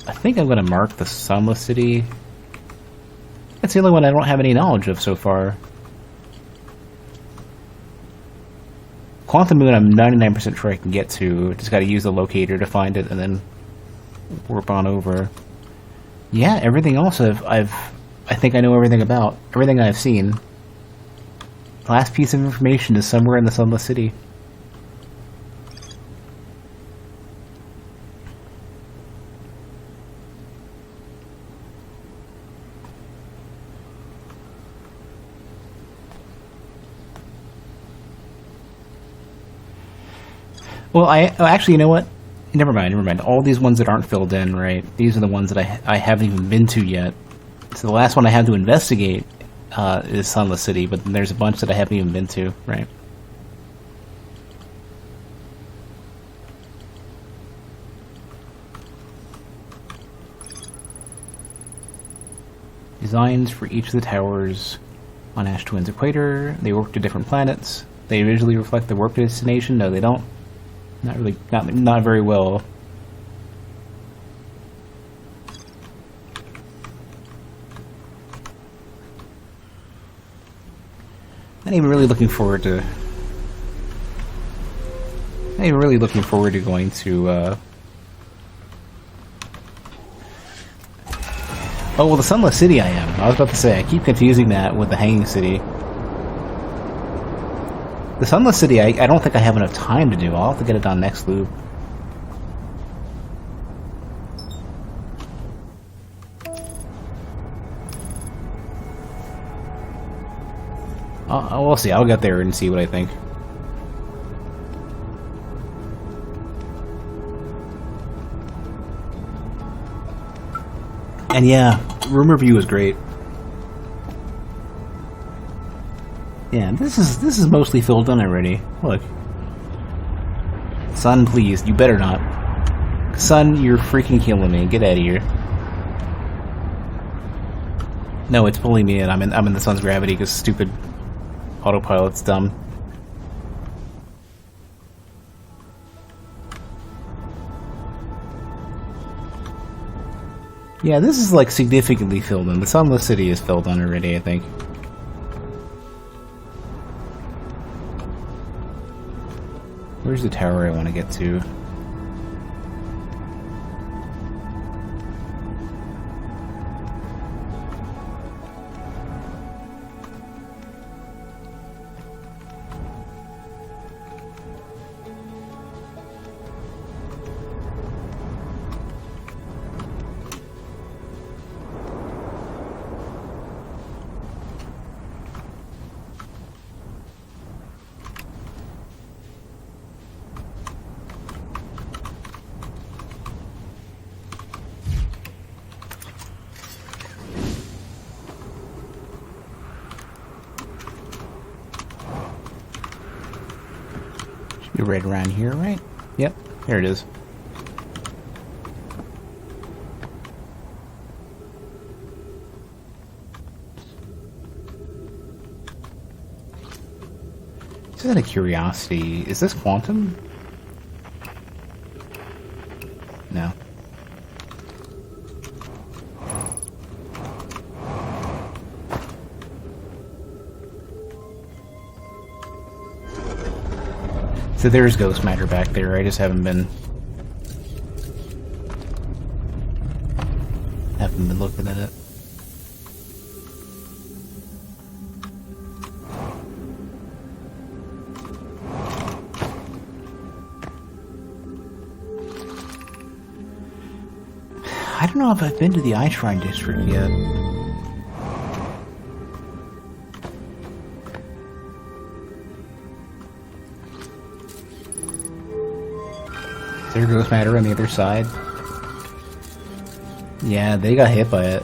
I think I'm going to mark the Sunless City. That's the only one I don't have any knowledge of so far. Quantum Moon I'm 99% sure I can get to. Just got to use the locator to find it and then warp on over. Yeah, everything else I think I know everything about. Everything I've seen. The last piece of information is somewhere in the Sunless City. Well, actually, you know what? Never mind, never mind. All these ones that aren't filled in, right? These are the ones that I haven't even been to yet. So the last one I have to investigate is Sunless City, but there's a bunch that I haven't even been to, right? Designs for each of the towers on Ash Twin's equator. They work to different planets. They visually reflect the warp destination. No, they don't. Not really. Not very well. Not even really looking forward to. Not even really looking forward to going to. Oh, well, the Sunless City I am. I was about to say, I keep confusing that with the Hanging City. The Sunless City, I don't think I have enough time to do. I'll have to get it on next loop. We'll see. I'll get there and see what I think. And yeah, room review is great. Yeah, this is mostly filled in already. Look. Sun, please, you better not. Sun, you're freaking killing me. Get out of here. No, it's pulling me in. I'm in the sun's gravity because stupid autopilot's dumb. Yeah, this is like significantly filled in. The Sunless City is filled in already, I think. Where's the tower I want to get to? You're right around here, right? Yep, here it is. Just out of curiosity, is this quantum? No. So there's ghost matter back there. I just haven't been looking at it. I don't know if I've been to the Eye Shrine District yet. There goes matter on the other side. Yeah, they got hit by it.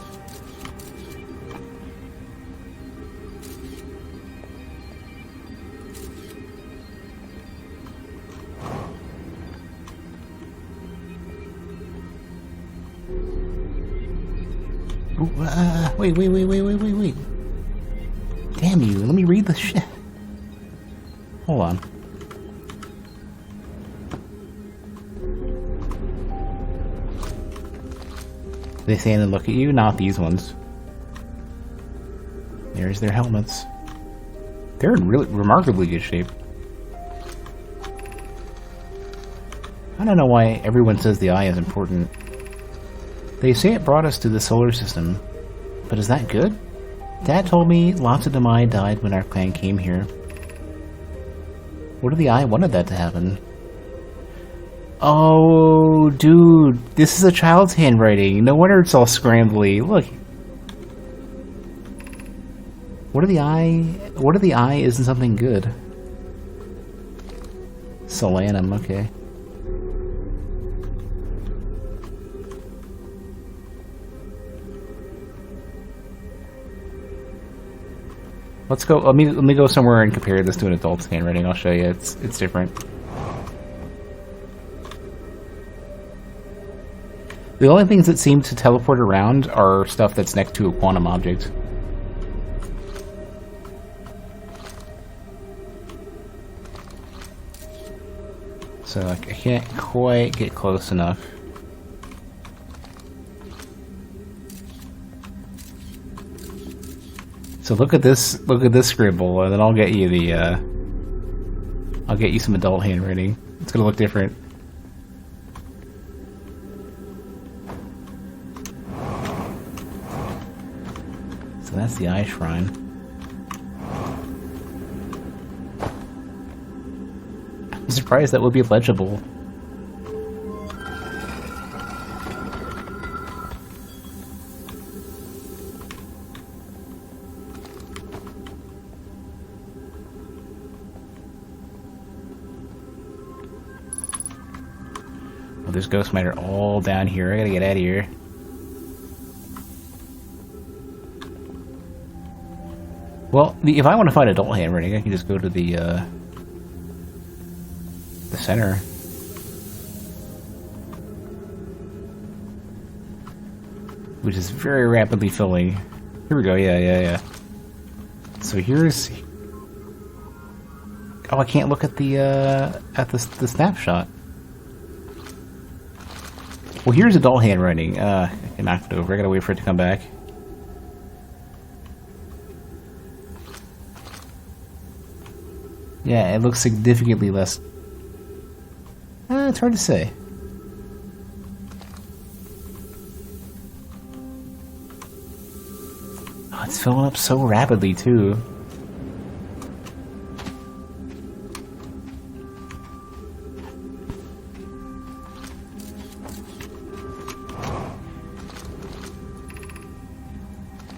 Ooh, wait. Damn you, let me read the shit. Hold on. They stand and look at you? Not these ones. There's their helmets. They're in really remarkably good shape. I don't know why everyone says the eye is important. They say it brought us to the solar system, but is that good? Dad told me lots of Demai died when our clan came here. What if the eye wanted that to happen? Oh, dude, this is a child's handwriting. No wonder it's all scrambly. Look. What if the eye isn't something good? Solanum, okay. Let's go. Let me go somewhere and compare this to an adult's handwriting. I'll show you. It's different. The only things that seem to teleport around are stuff that's next to a quantum object. So I can't quite get close enough. So look at this scribble, and then I'll get you the I'll get you some adult handwriting. It's gonna look different. So that's the eye shrine. I'm surprised that would be legible. Well, there's ghost miner all down here. I gotta get out of here. Well, if I want to find adult handwriting, I can just go to the center. Which is very rapidly filling. Here we go, yeah. So here's... Oh, I can't look at the snapshot. Well, here's adult handwriting. I knocked it over. I gotta wait for it to come back. Yeah, it looks significantly less... it's hard to say. Oh, it's filling up so rapidly, too.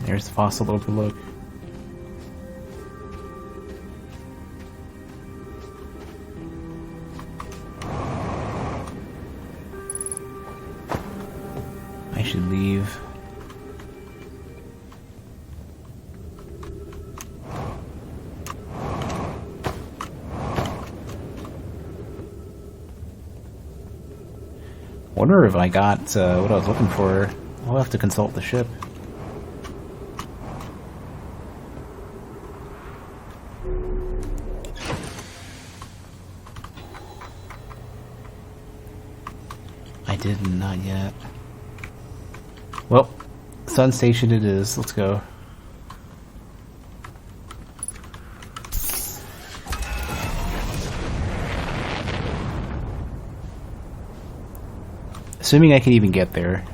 There's the fossil overlook. I should leave. Wonder if I got what I was looking for. I'll have to consult the ship. I did not yet. Well, sun station it is. Let's go. Assuming I can even get there.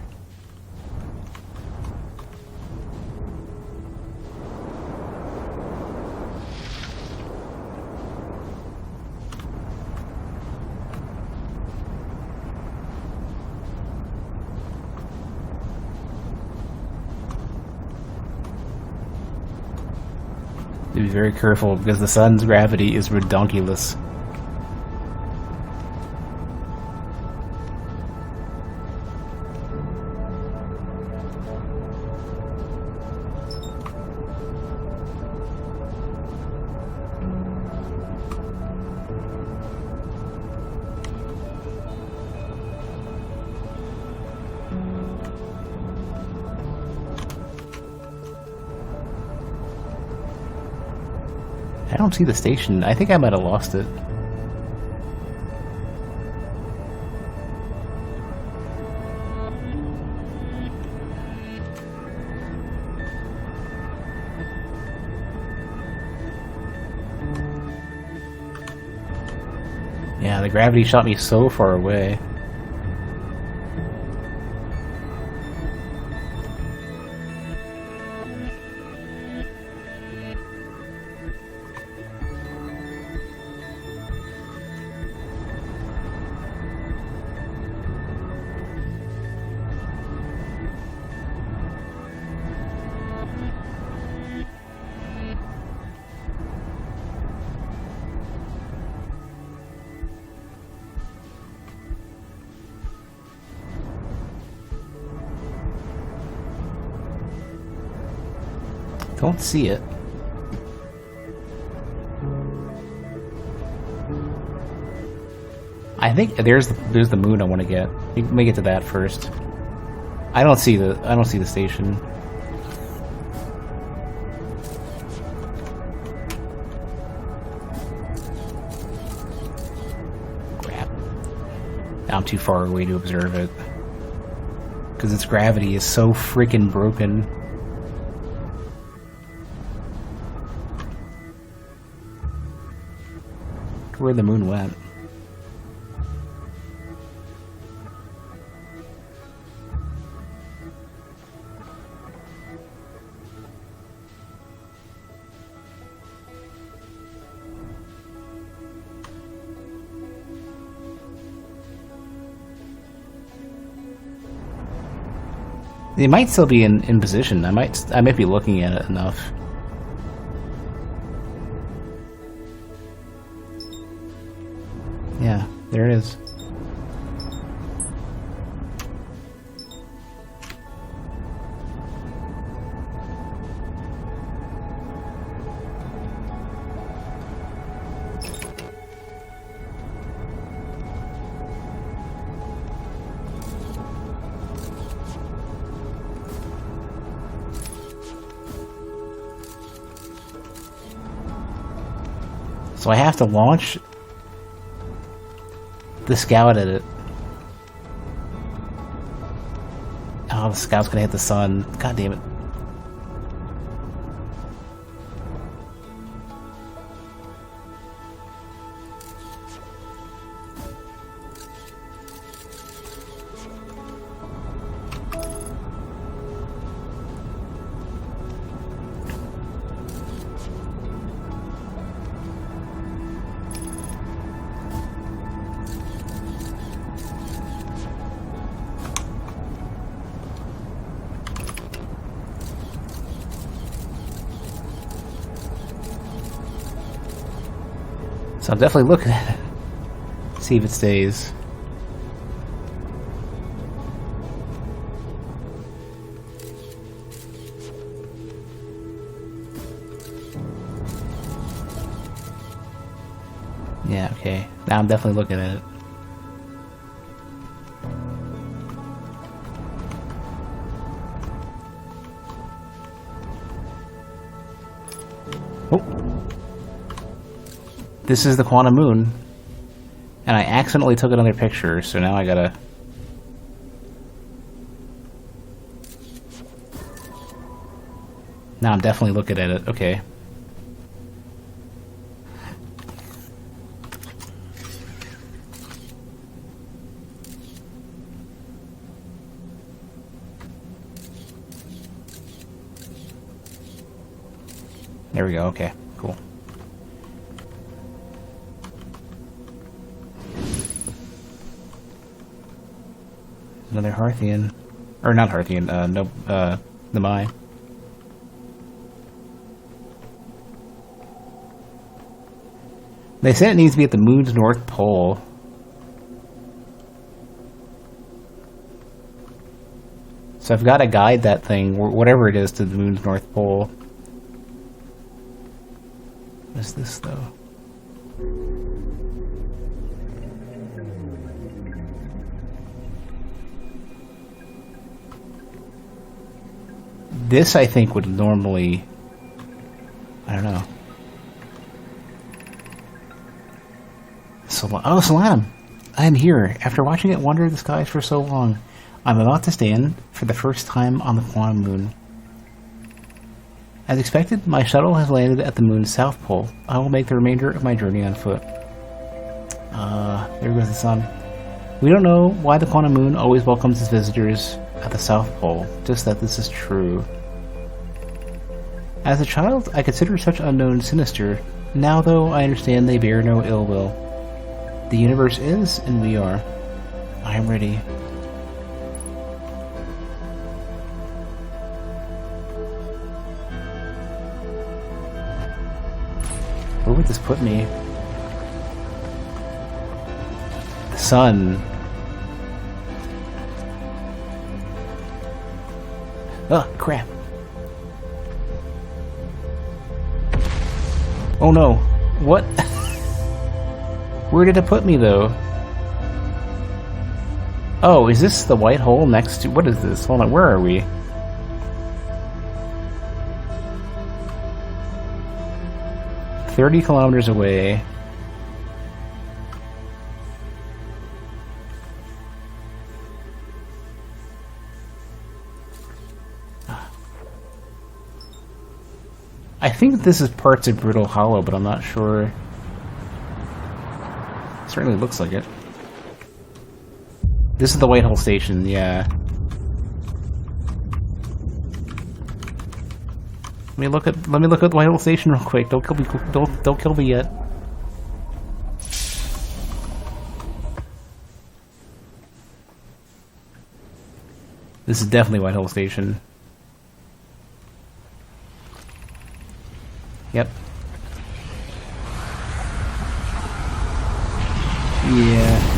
Be very careful because the sun's gravity is redonkulous. I don't see the station. I think I might have lost it. Yeah, the gravity shot me so far away. Don't see it. I think there's the moon I want to get. Let me get to that first. I don't see the station. Crap. I'm too far away to observe it. Because its gravity is so freaking broken. Where the moon went. It might still be in position. I might be looking at it enough. Yeah, there it is. So I have to launch the scout at it. Oh, the scout's gonna hit the sun. God damn it. So I'm definitely looking at it. See if it stays. Yeah, okay. Now I'm definitely looking at it. This is the quantum moon, and I accidentally took another picture, so now I gotta... Now I'm definitely looking at it, okay. There we go, okay, cool. Another Harthian. Or not Harthian, Namai. They said it needs to be at the moon's north pole. So I've got to guide that thing, whatever it is, to the moon's north pole. What is this, though? This, I think, would normally... I don't know. Oh, Solanum! I am here. After watching it wander the skies for so long, I'm about to stand for the first time on the quantum moon. As expected, my shuttle has landed at the moon's south pole. I will make the remainder of my journey on foot. There goes the sun. We don't know why the quantum moon always welcomes its visitors at the south pole, just that this is true. As a child, I considered such unknowns sinister. Now, though, I understand they bear no ill will. The universe is, and we are. I am ready. Where would this put me? The sun. Oh, crap. Oh no. What? Where did it put me, though? Oh, is this the white hole next to... What is this? Hold on, where are we? $30 kilometers away. I think this is parts of Brittle Hollow, but I'm not sure. It certainly looks like it. This is the White Hole Station, yeah. Let me look at the White Hole Station real quick. Don't kill me. Don't kill me yet. This is definitely White Hole Station. Yep. Yeah.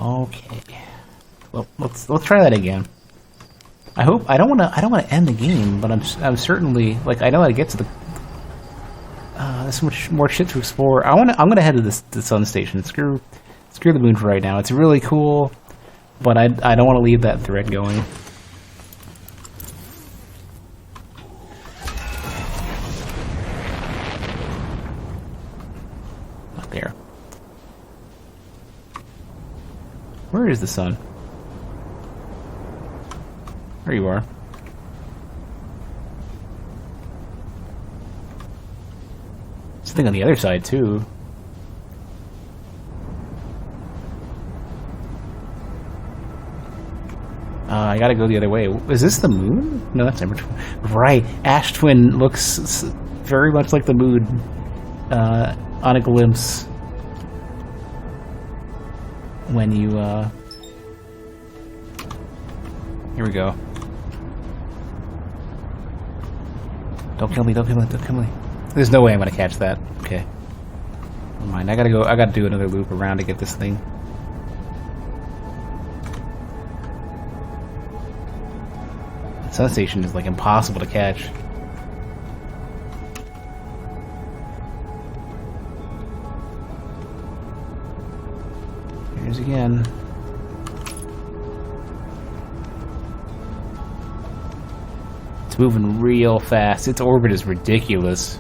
Okay. Well, let's try that again. I don't want to end the game, but I'm certainly, like, I know how to get to the. There's so much more shit to explore. I'm gonna head to the sun station. Screw the moon for right now. It's really cool, but I don't want to leave that thread going. Not there. Where is the sun? There you are. Something on the other side, too. I gotta go the other way. Is this the moon? No, that's number 2. Right. Ash Twin looks very much like the moon on a glimpse. When you, Here we go. Don't kill me, don't kill me, don't kill me. There's no way I'm gonna catch that. Okay. Never mind, I gotta do another loop around to get this thing. The sun station is, like, impossible to catch. Here's again. It's moving real fast. Its orbit is ridiculous.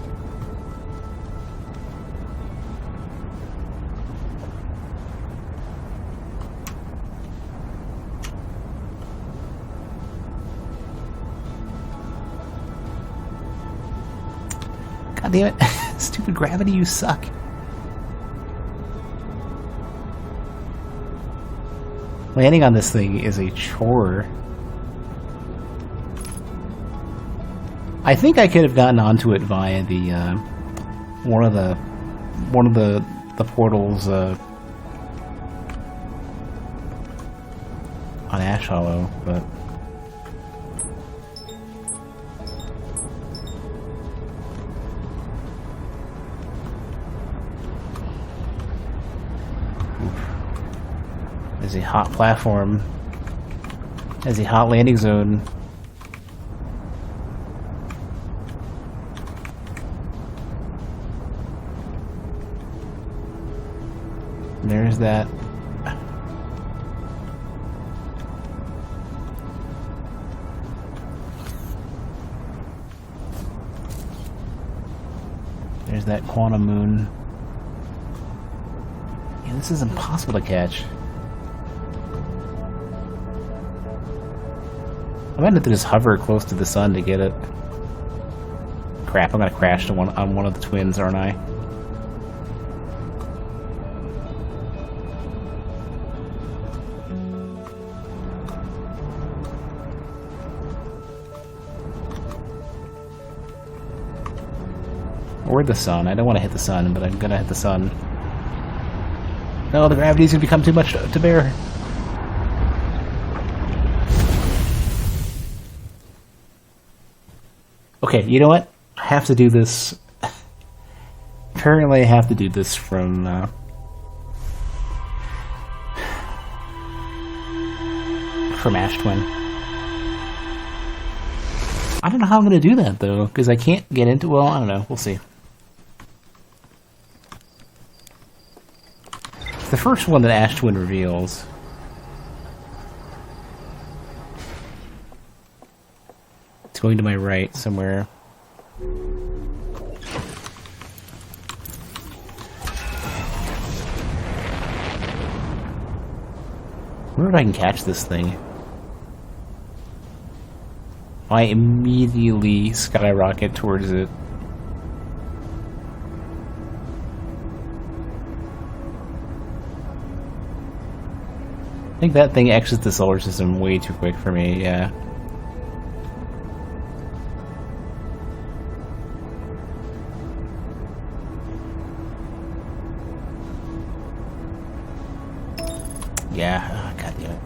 God damn it. Stupid gravity, you suck. Landing on this thing is a chore. I think I could have gotten onto it via the one of the portals on Ash Hollow, but there's a hot platform. There's a hot landing zone. There's that. There's that quantum moon. Yeah, this is impossible to catch. I might have to just hover close to the sun to get it. Crap, I'm gonna crash on one of the twins, aren't I? Or the sun. I don't want to hit the sun, but I'm gonna hit the sun. No, the gravity's gonna become too much to bear. Okay, you know what? I have to do this. Apparently I have to do this from Ash Twin. I don't know how I'm going to do that, though, because I can't get into... Well, I don't know. We'll see. It's the first one that Ash Twin reveals. It's going to my right somewhere. I wonder if I can catch this thing. I immediately skyrocket towards it. I think that thing exits the solar system way too quick for me, yeah. Yeah, oh, god damn it.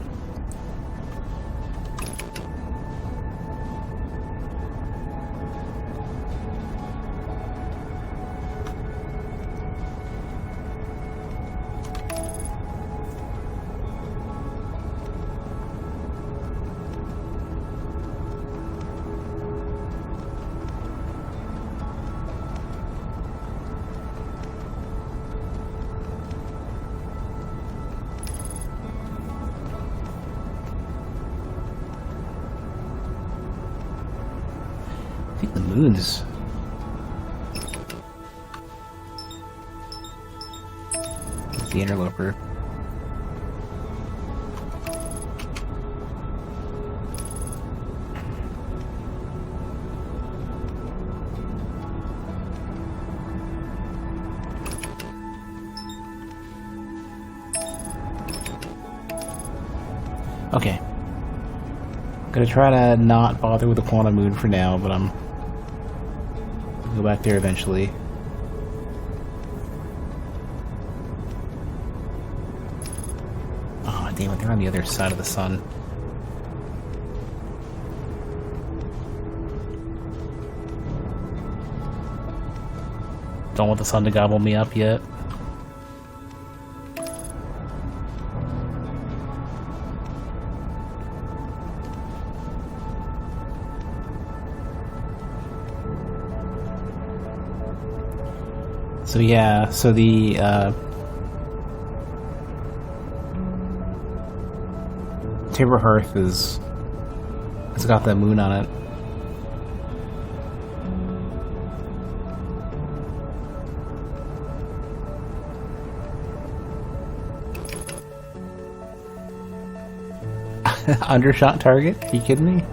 I think the moon's... the interloper. Okay. Gonna try to not bother with the quantum moon for now, but I'm go back there eventually. Oh, damn it, they're on the other side of the sun. Don't want the sun to gobble me up yet. So yeah, so the Tabor Hearth it's got the moon on it. Undershot target? Are you kidding me?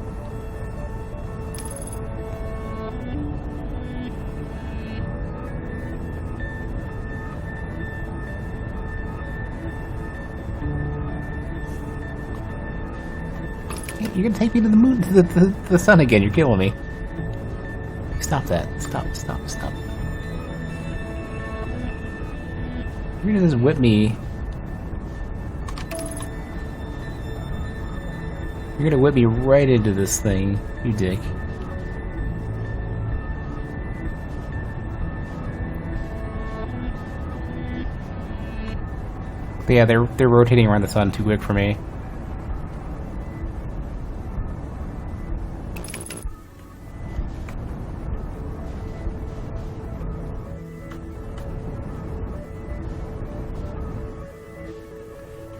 You're gonna take me to the moon, to the sun again. You're killing me. Stop that. Stop. You're gonna just whip me. You're gonna whip me right into this thing, you dick. But yeah, they're rotating around the sun too quick for me.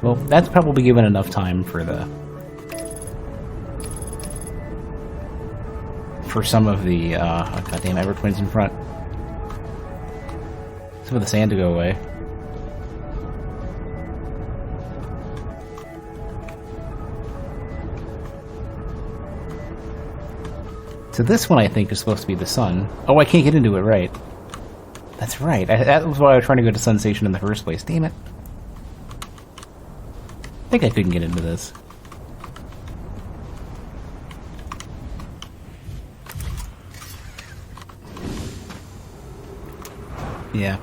Well, that's probably given enough time for some of the oh, goddamn Ever Twins in front. Some of the sand to go away. So this one I think is supposed to be the sun. Oh, I can't get into it, right? That's right. That was why I was trying to go to Sun Station in the first place. Damn it. I think I couldn't get into this. Yeah.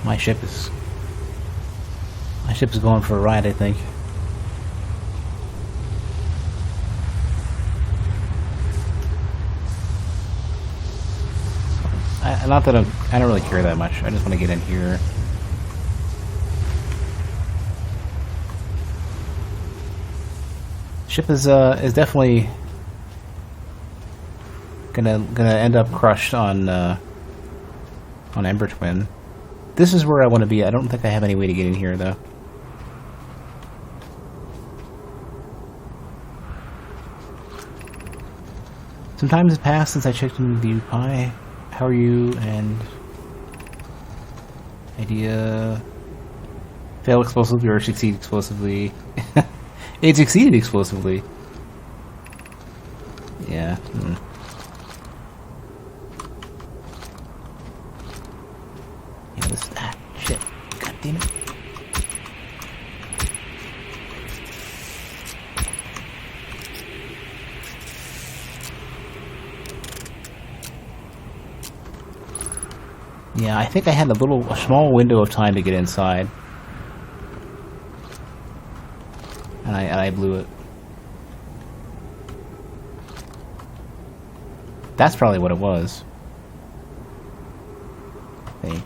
My ship is going for a ride, I think. Not that I don't really care that much. I just want to get in here. Ship is definitely gonna end up crushed on Ember Twin. This is where I want to be. I don't think I have any way to get in here though. Some time has passed since I checked into the Pi. How are you? And idea fail explosively or succeed explosively? It succeeded explosively. Yeah. Yeah, this shit. God damn it. Yeah, I think I had a small window of time to get inside. And I blew it. That's probably what it was. Hey.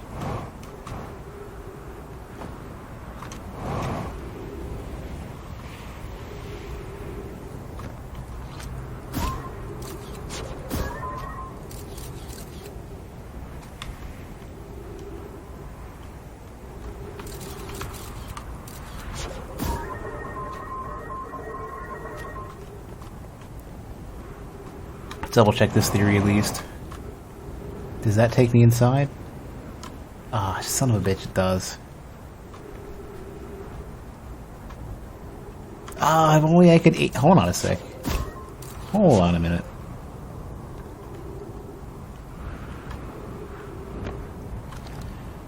Double check this theory at least. Does that take me inside? Ah, son of a bitch, it does. Ah, if only I could eat. Hold on a sec. Hold on a minute.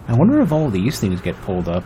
I wonder if all these things get pulled up.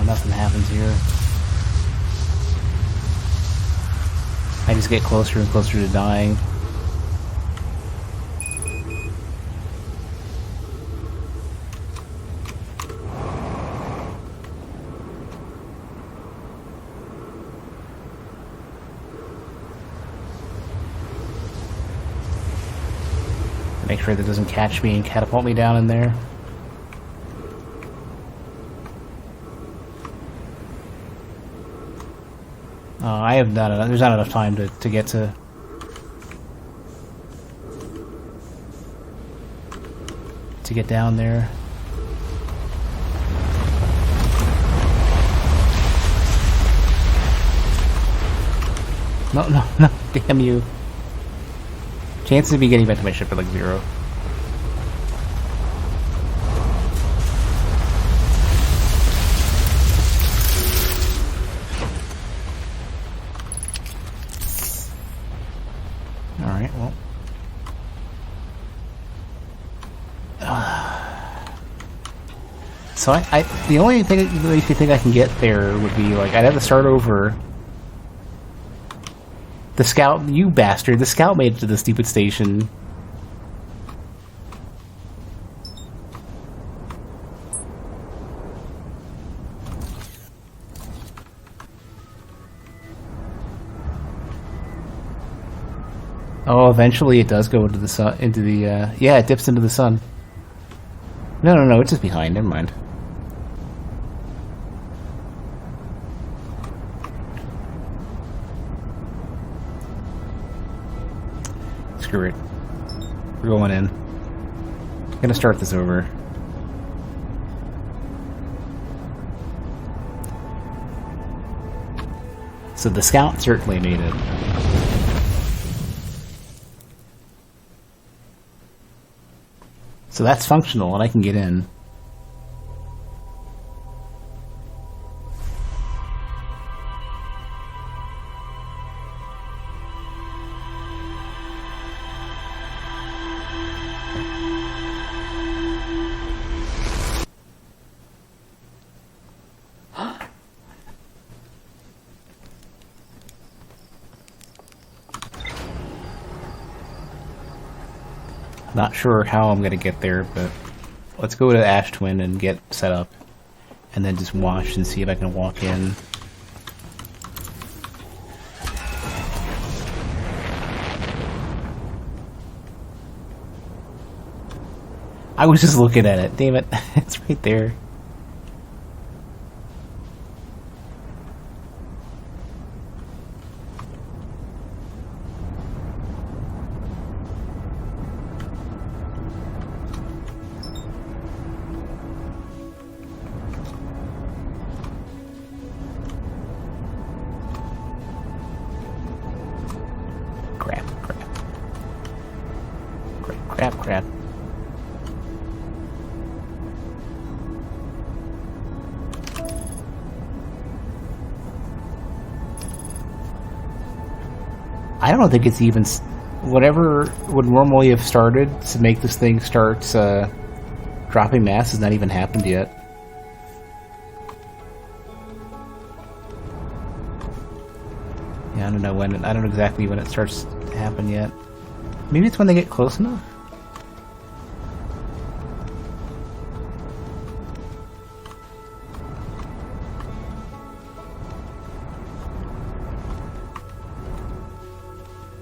Nothing happens here. I just get closer and closer to dying. Make sure that doesn't catch me and catapult me down in there. I have not enough, there's not enough time to get to... to get down there. No, damn you. Chances of me getting back to my ship are like 0. Alright, well. So the only thing that makes me think I can get there would be like I'd have to start over. The scout, you bastard! The scout made it to the stupid station. Oh, eventually it does go into the sun. Into the yeah, it dips into the sun. No, it's just behind. Never mind. screw it. We're going in. Gonna start this over. So the scout certainly made it. So that's functional, and I can get in. Not sure how I'm gonna get there, but let's go to Ash Twin and get set up, and then just watch and see if I can walk in. I was just looking at it. Damn it, it's right there. Crap. I don't think it's even... Whatever would normally have started to make this thing start dropping mass has not even happened yet. Yeah, I don't know when. I don't know exactly when it starts to happen yet. Maybe it's when they get close enough?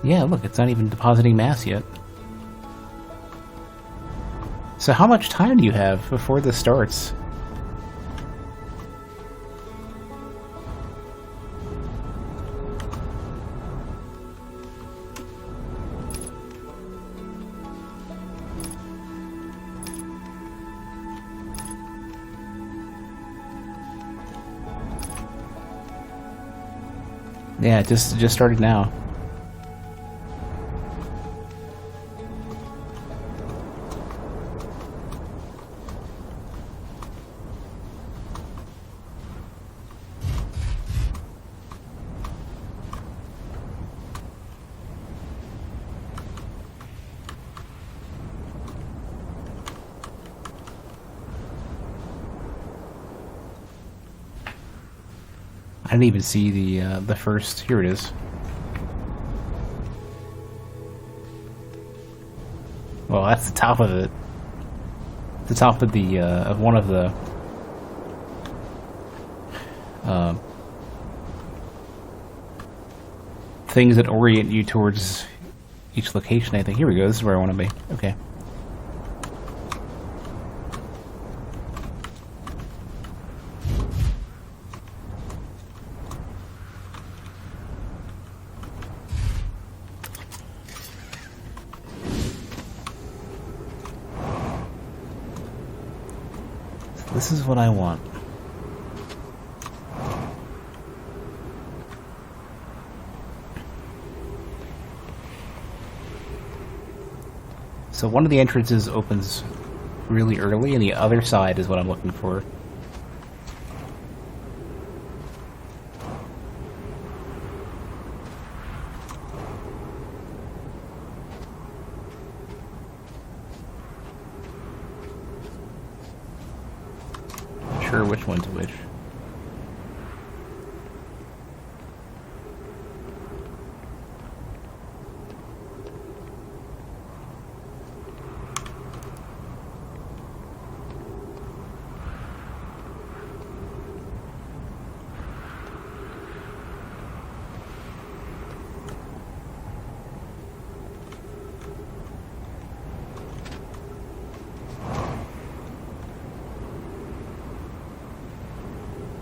Yeah, look, it's not even depositing mass yet. So how much time do you have before this starts? Yeah, it just started now. I didn't even see the first. Here it is. Well, that's the top of it. The top of the of one of the things that orient you towards each location. I think. Here we go. This is where I want to be. Okay. This is what I want. So one of the entrances opens really early, and the other side is what I'm looking for. Sure which one's which.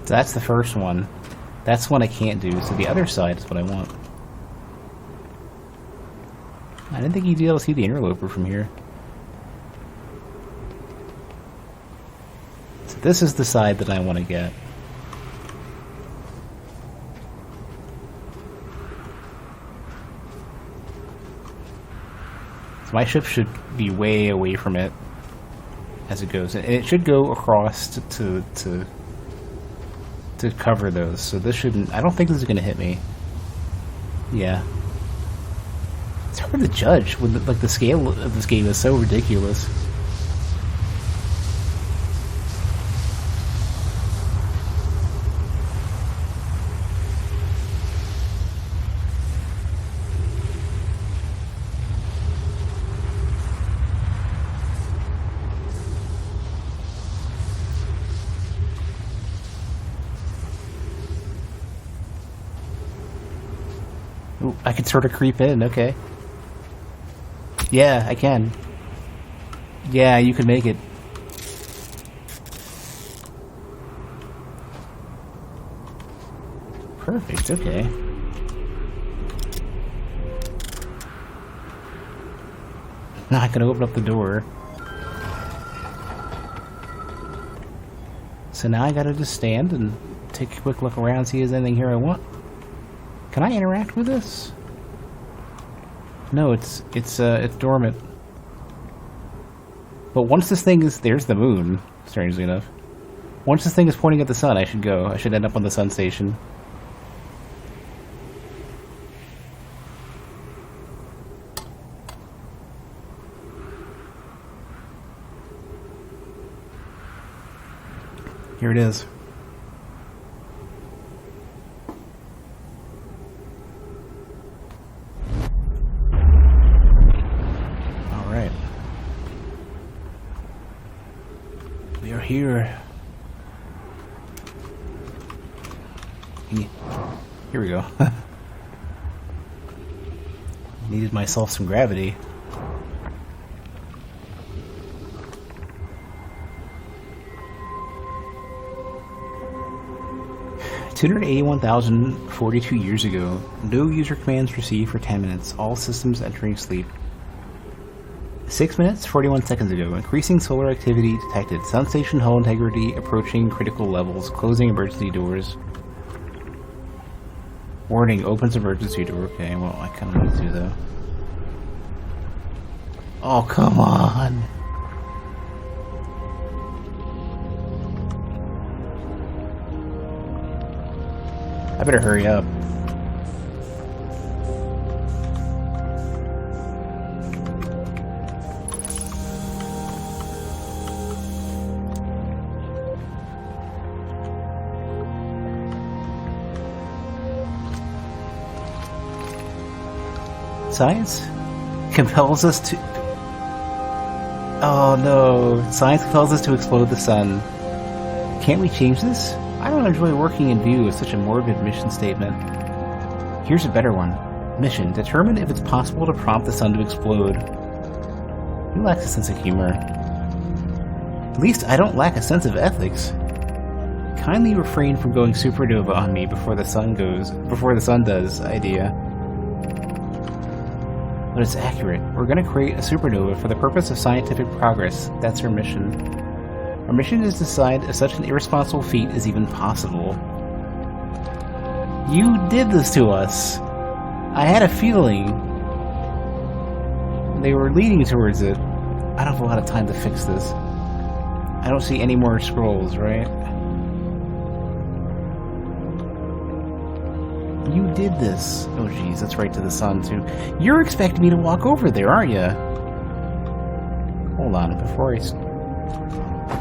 So that's the first one. That's one I can't do, so the other side is what I want. I didn't think you'd be able to see the interloper from here. So this is the side that I want to get. So my ship should be way away from it as it goes. And it should go across to cover those. So this shouldn't... I don't think this is going to hit me. Yeah. It's hard to judge when the scale of this game is so ridiculous. Ooh, I can sort of creep in, okay. Yeah, I can. Yeah, you can make it. Perfect, okay. Not gonna open up the door. So now I gotta just stand and take a quick look around, see if there's anything here I want. Can I interact with this? No, it's dormant. But once this thing is... There's the moon, strangely enough. Once this thing is pointing at the sun, I should go. I should end up on the sun station. Here it is. We are here. Here we go. Needed myself some gravity. $281,042 years ago. No user commands received for 10 minutes. All systems entering sleep. 6 minutes, 41 seconds ago. Increasing solar activity detected. Sun station hull integrity approaching critical levels. Closing emergency doors. Warning, opens emergency door. Okay, well, I kind of need to, though. Oh, come on! I better hurry up. Science compels us to... Oh no, science compels us to explode the sun. Can't we change this? I don't enjoy working in view with such a morbid mission statement. Here's a better one. Mission. Determine if it's possible to prompt the sun to explode. You lack a sense of humor. At least I don't lack a sense of ethics. Kindly refrain from going supernova on me before the sun does, idea. But it's accurate. We're going to create a supernova for the purpose of scientific progress. That's our mission. Our mission is to decide if such an irresponsible feat is even possible. You did this to us. I had a feeling they were leading towards it. I don't have a lot of time to fix this. I don't see any more scrolls, right? You did this. Oh jeez, that's right to the sun too. You're expecting me to walk over there, aren't you? Hold on, before I...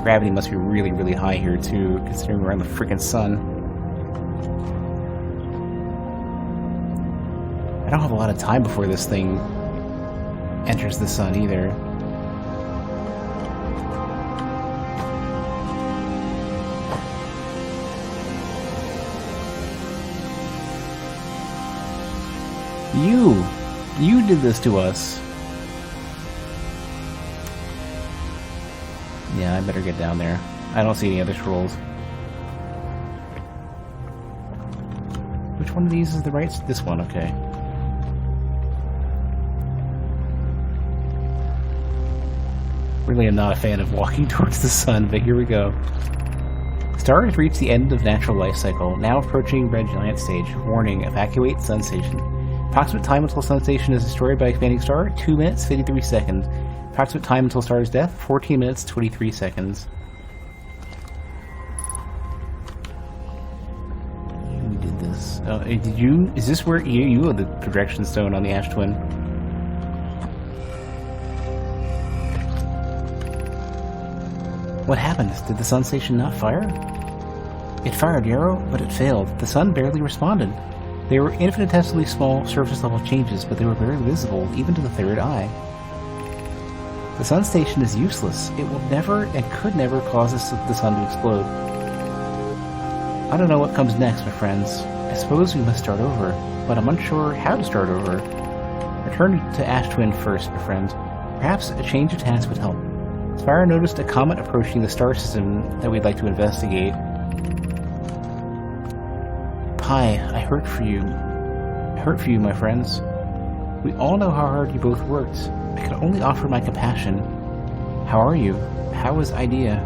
Gravity must be really, really high here too, considering we're on the frickin' sun. I don't have a lot of time before this thing enters the sun either. You did this to us. Yeah, I better get down there. I don't see any other scrolls. Which one of these is the right? This one, okay. Really am not a fan of walking towards the sun, but here we go. Star has reached the end of natural life cycle, now approaching red giant stage. Warning, evacuate sun station. Approximate time until sun station is destroyed by expanding star, 2 minutes, 53 seconds. Approximate time until star's death, 14 minutes, 23 seconds. You did this. Did you? Is this where you had the projection stone on the Ash Twin? What happened? Did the sun station not fire? It fired, Yarrow, but it failed. The sun barely responded. They were infinitesimally small surface-level changes, but they were very visible, even to the third eye. The sun station is useless. It will never and could never cause the sun to explode. I don't know what comes next, my friends. I suppose we must start over, but I'm unsure how to start over. Return to Ash Twin first, my friend. Perhaps a change of task would help. Spire noticed a comet approaching the star system that we'd like to investigate. Pi, I hurt for you. I hurt for you, my friends. We all know how hard you both worked. I can only offer my compassion. How are you? How is Idea?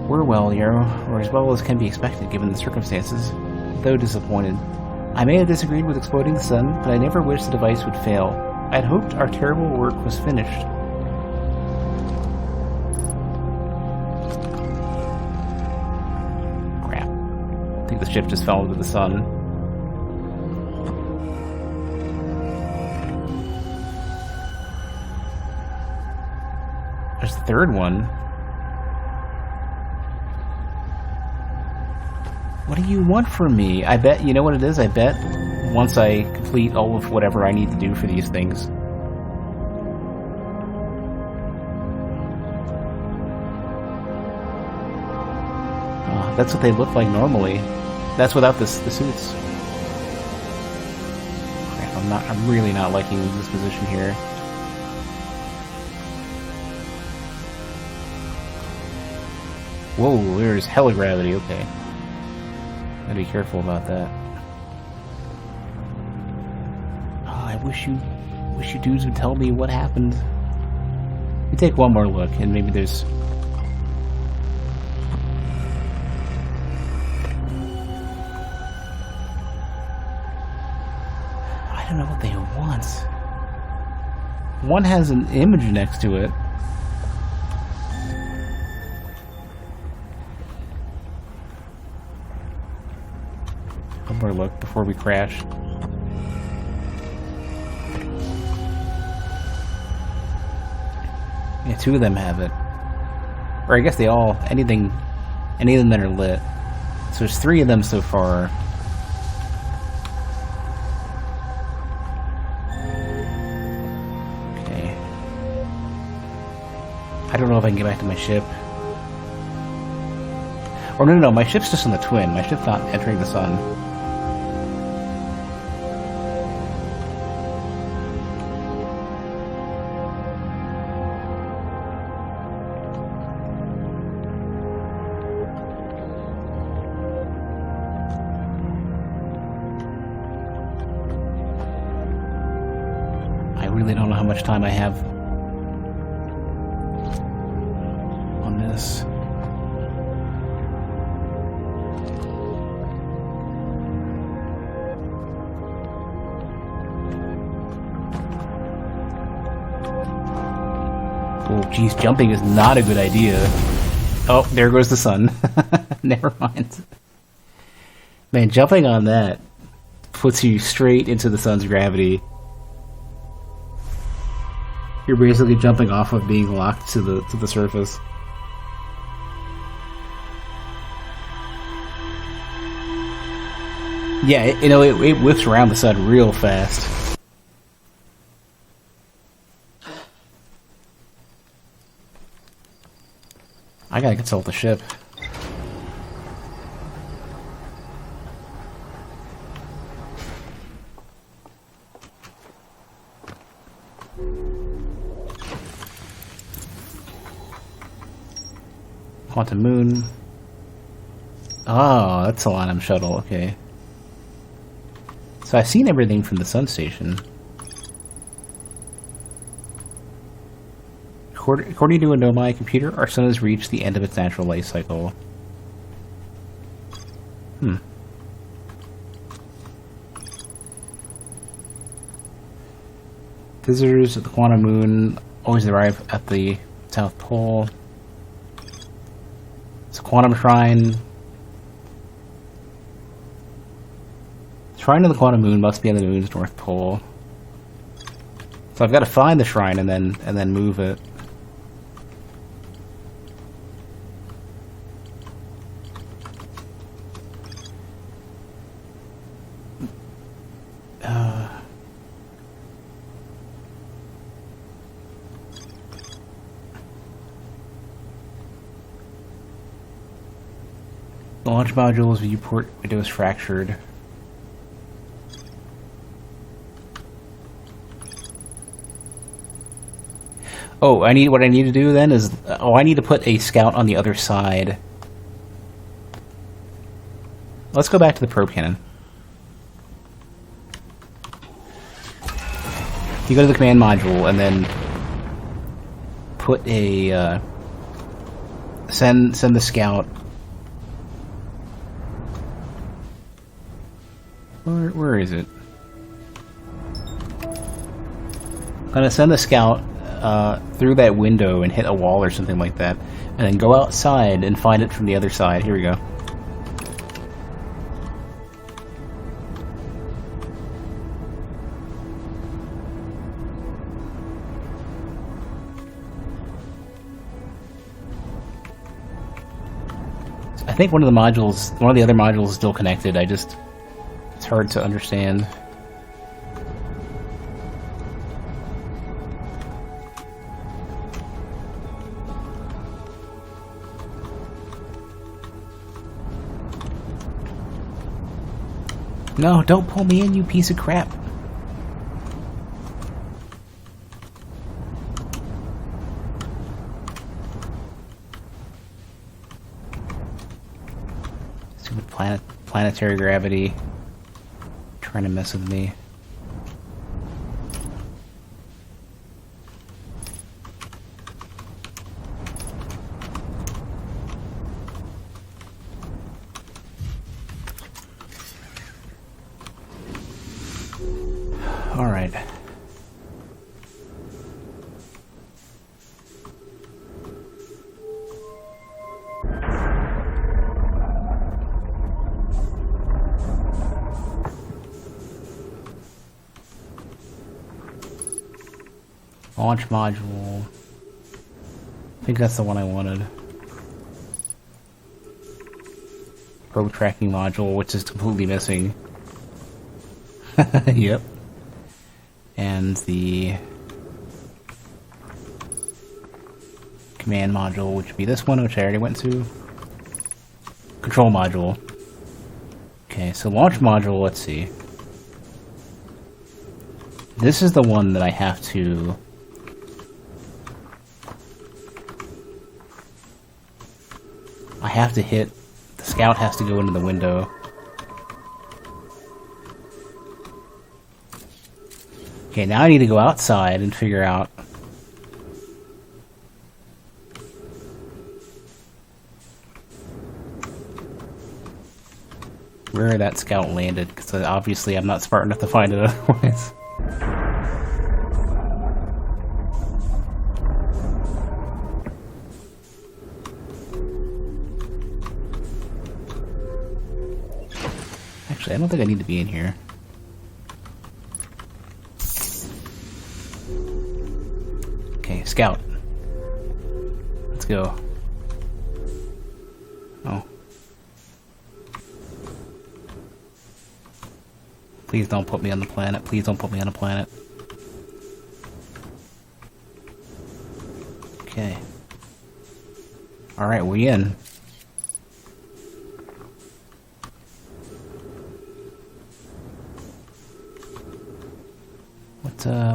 We're well, Yarrow, or as well as can be expected given the circumstances, though disappointed. I may have disagreed with exploding the sun, but I never wished the device would fail. I'd hoped our terrible work was finished. Crap. I think the ship just fell into the sun. There's the third one. What do you want from me? I bet, you know what it is? I bet once I complete all of whatever I need to do for these things. That's what they look like normally. That's without the suits. Crap, I'm really not liking this position here. Whoa, there's hella gravity, okay. Gotta be careful about that. Oh, I wish you dudes would tell me what happened. We take one more look, and maybe there's... I don't know what they want. One has an image next to it. One more look before we crash. Yeah, two of them have it. Or I guess they all, any of them that are lit. So there's 3 of them so far. Okay. I don't know if I can get back to my ship. Or no, my ship's just on the twin. My ship's not entering the sun. I really don't know how much time I have on this. Oh, geez, jumping is not a good idea. Oh, there goes the sun. Never mind. Man, jumping on that puts you straight into the sun's gravity. You're basically jumping off of being locked to the surface. Yeah, it whips around the sun real fast. I gotta consult the ship. Quantum Moon. Oh, that's a Solanum shuttle, okay. So I've seen everything from the sun station. According to a Nomai computer, our sun has reached the end of its natural life cycle. Visitors of the Quantum Moon always arrive at the South Pole. It's a Quantum Shrine. Shrine of the Quantum Moon must be on the Moon's North Pole. So I've got to find the shrine and then move it. The launch module's viewport window is fractured. Oh, what I need to do then is... I need to put a scout on the other side. Let's go back to the probe cannon. You go to the command module and then put a... send the scout... Where is it? I'm gonna send the scout through that window and hit a wall or something like that, and then go outside and find it from the other side. Here we go. I think one of the other modules is still connected. It's hard to understand. No, don't pull me in, you piece of crap. Stupid planetary gravity. Trying to mess with me. All right. Launch module. I think that's the one I wanted. Probe tracking module, which is completely missing. Yep. And the command module, which would be this one, which I already went to. Control module. Okay, so launch module, let's see. This is the one that I have to... hit. The scout has to go into the window. Okay, now I need to go outside and figure out where that scout landed, because obviously I'm not smart enough to find it otherwise. Actually, I don't think I need to be in here. Okay, scout. Let's go. Oh. Please don't put me on the planet. Please don't put me on the planet. Okay. Alright, we in.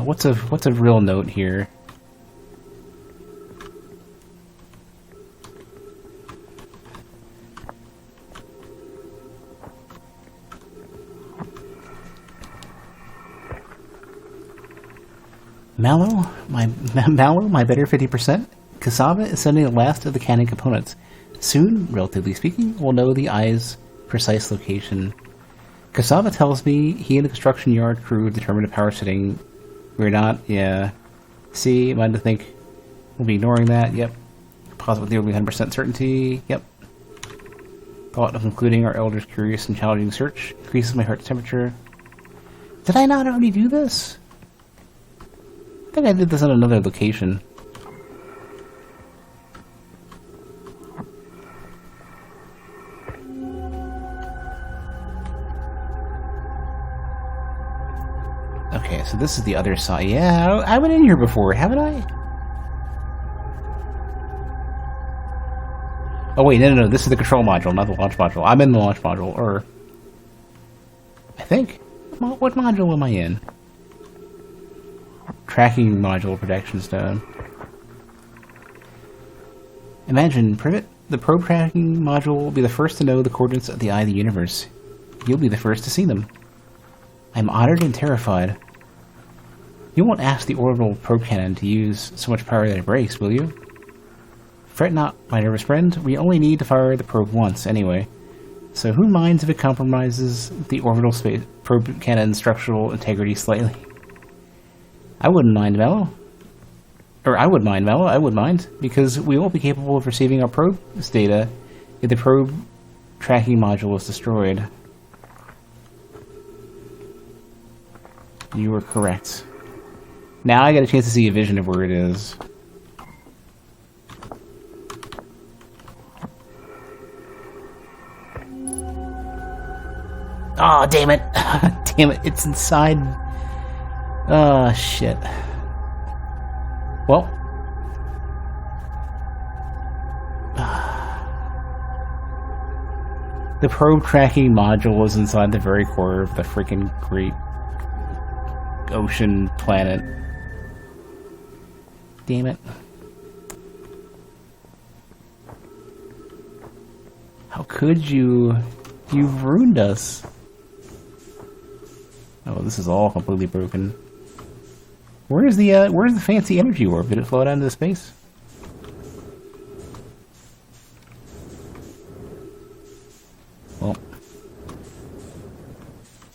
What's a real note here? Mallow, my better 50%. Cassava is sending the last of the cannon components. Soon, relatively speaking, we'll know the eye's precise location. Cassava tells me he and the construction yard crew determined a power setting. We're not, yeah. See, am I to think we'll be ignoring that? Yep. Positive there will be 100% certainty. Yep. Thought of concluding our elder's curious and challenging search increases my heart temperature. Did I not already do this? I think I did this on another location. Okay, so this is the other side. Yeah, I went in here before, haven't I? Oh wait, no, this is the control module, not the launch module. I'm in the launch module, or... I think. What module am I in? Tracking module, protection stone. Imagine, Privet, the probe tracking module will be the first to know the coordinates of the eye of the universe. You'll be the first to see them. I'm honored and terrified. You won't ask the orbital probe cannon to use so much power that it breaks, will you? Fret not, my nervous friend. We only need to fire the probe once, anyway. So who minds if it compromises the orbital space probe cannon's structural integrity slightly? I wouldn't mind, Mello. Or I would mind, Mello. I would mind. Because we won't be capable of receiving our probe's data if the probe tracking module is destroyed. You were correct. Now I get a chance to see a vision of where it is. Oh, damn it. Damn it, it's inside. Oh, shit. Well. The probe tracking module is inside the very core of the freaking great ocean planet. Damn it. How could you? You've ruined us. Oh, this is all completely broken. Where's the fancy energy orb? Did it float out into space? Well,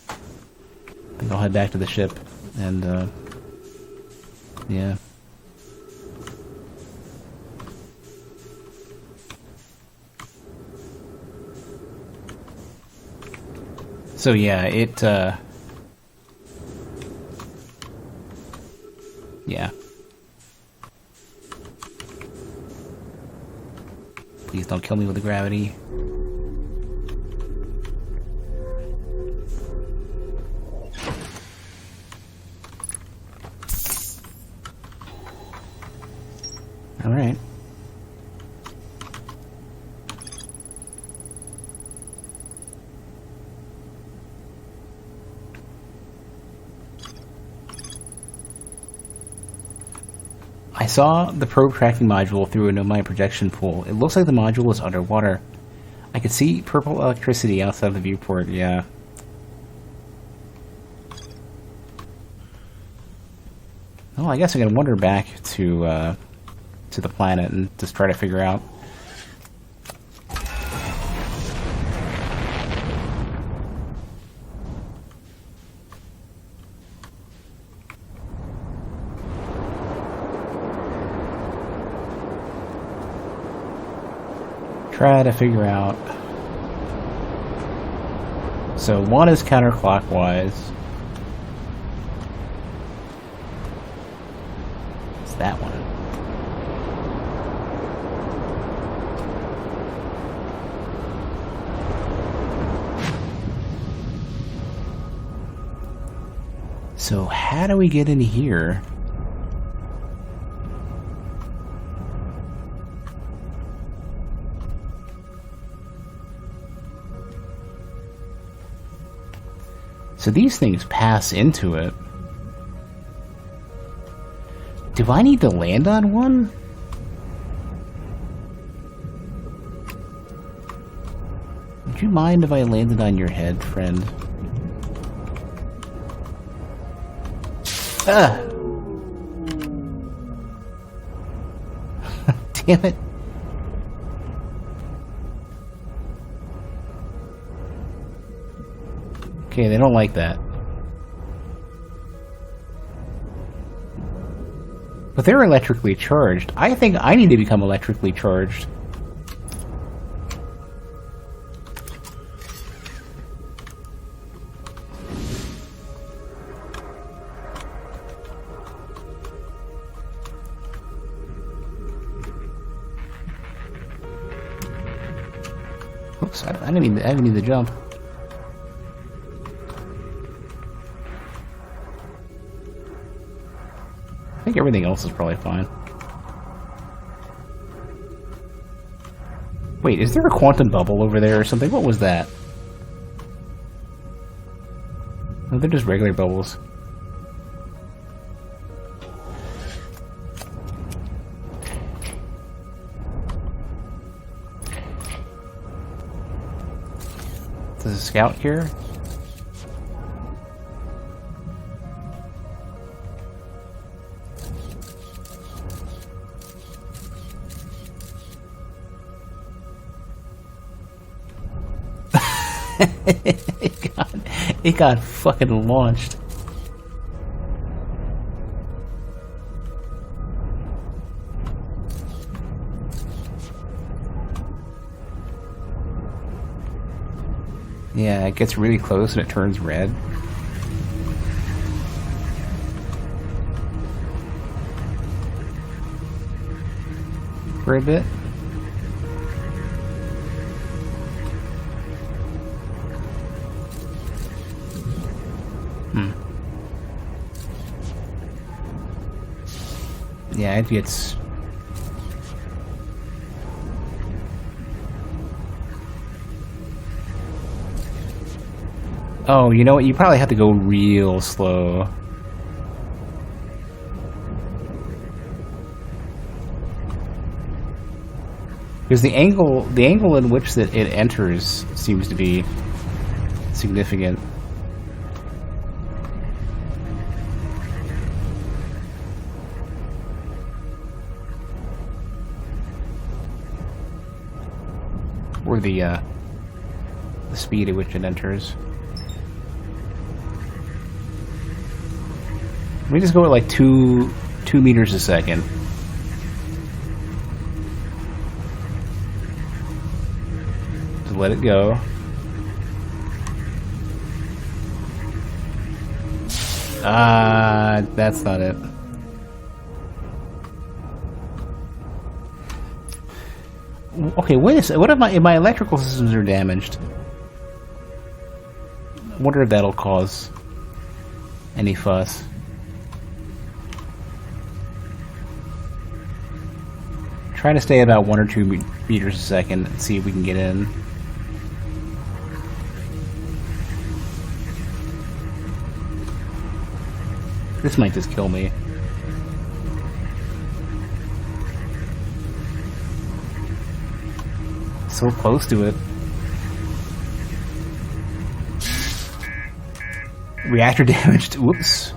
I think I'll head back to the ship and, yeah. So yeah, yeah. Please don't kill me with the gravity. All right. I saw the probe tracking module through a nomai projection pool. It looks like the module is underwater. I could see purple electricity outside the viewport, yeah. Well, I guess I can wander back to the planet and just try to figure out. So one is counterclockwise. It's that one. So how do we get in here? So these things pass into it. Do I need to land on one? Would you mind if I landed on your head, friend? damn it. Okay, they don't like that. But they're electrically charged. I think I need to become electrically charged. Oops, I didn't need the jump. I think everything else is probably fine. Wait, is there a quantum bubble over there or something? What was that? No, they're just regular bubbles. Does a scout here? It got fucking launched. Yeah, it gets really close and it turns red. For a bit. Yeah, it gets... Oh, you know what? You probably have to go real slow. Because the angle in which it enters seems to be significant. Or the speed at which it enters. Let me just go at like 2 meters a second. Just let it go. That's not it. Okay, wait a second. What if my electrical systems are damaged? I wonder if that'll cause any fuss. Try to stay about 1 or 2 meters a second and see if we can get in. This might just kill me. So close to it. Reactor damaged. Whoops.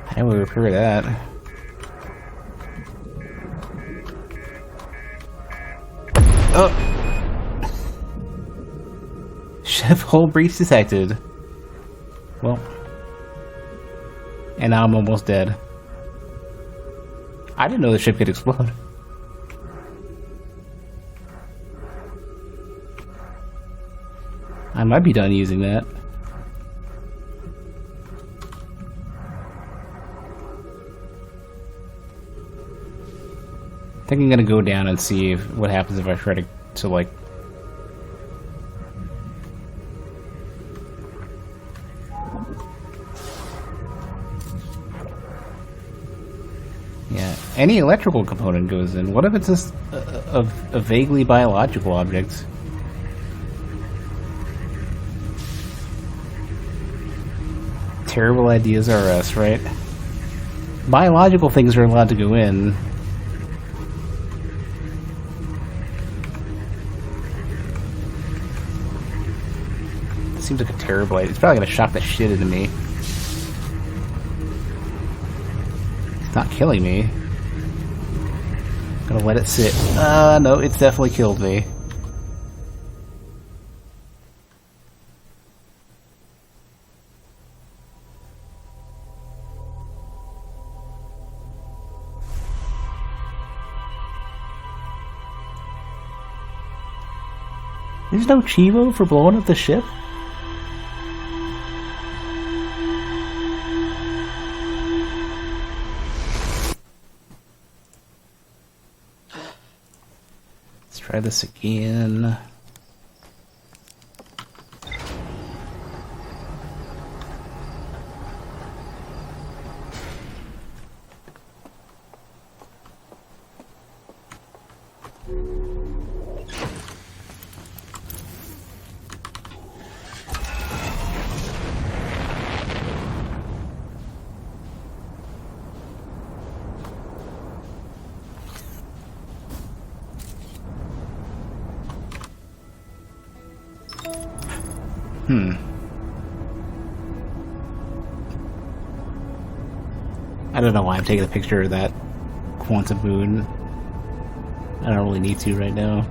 How do we repair that? Oh! Ship hull breach detected. Well. And now I'm almost dead. I didn't know the ship could explode. I might be done using that. I think I'm gonna go down and see what happens if I try to like... Yeah, any electrical component goes in. What if it's just a vaguely biological object? terrible ideas are us, right? Biological things are allowed to go in. This seems like a terrible idea. It's probably gonna shock the shit into me. It's not killing me. Gonna let it sit. No, it's definitely killed me. There's no Chivo for blowing up the ship? Let's try this again. I don't know why I'm taking a picture of that quantum moon. I don't really need to right now.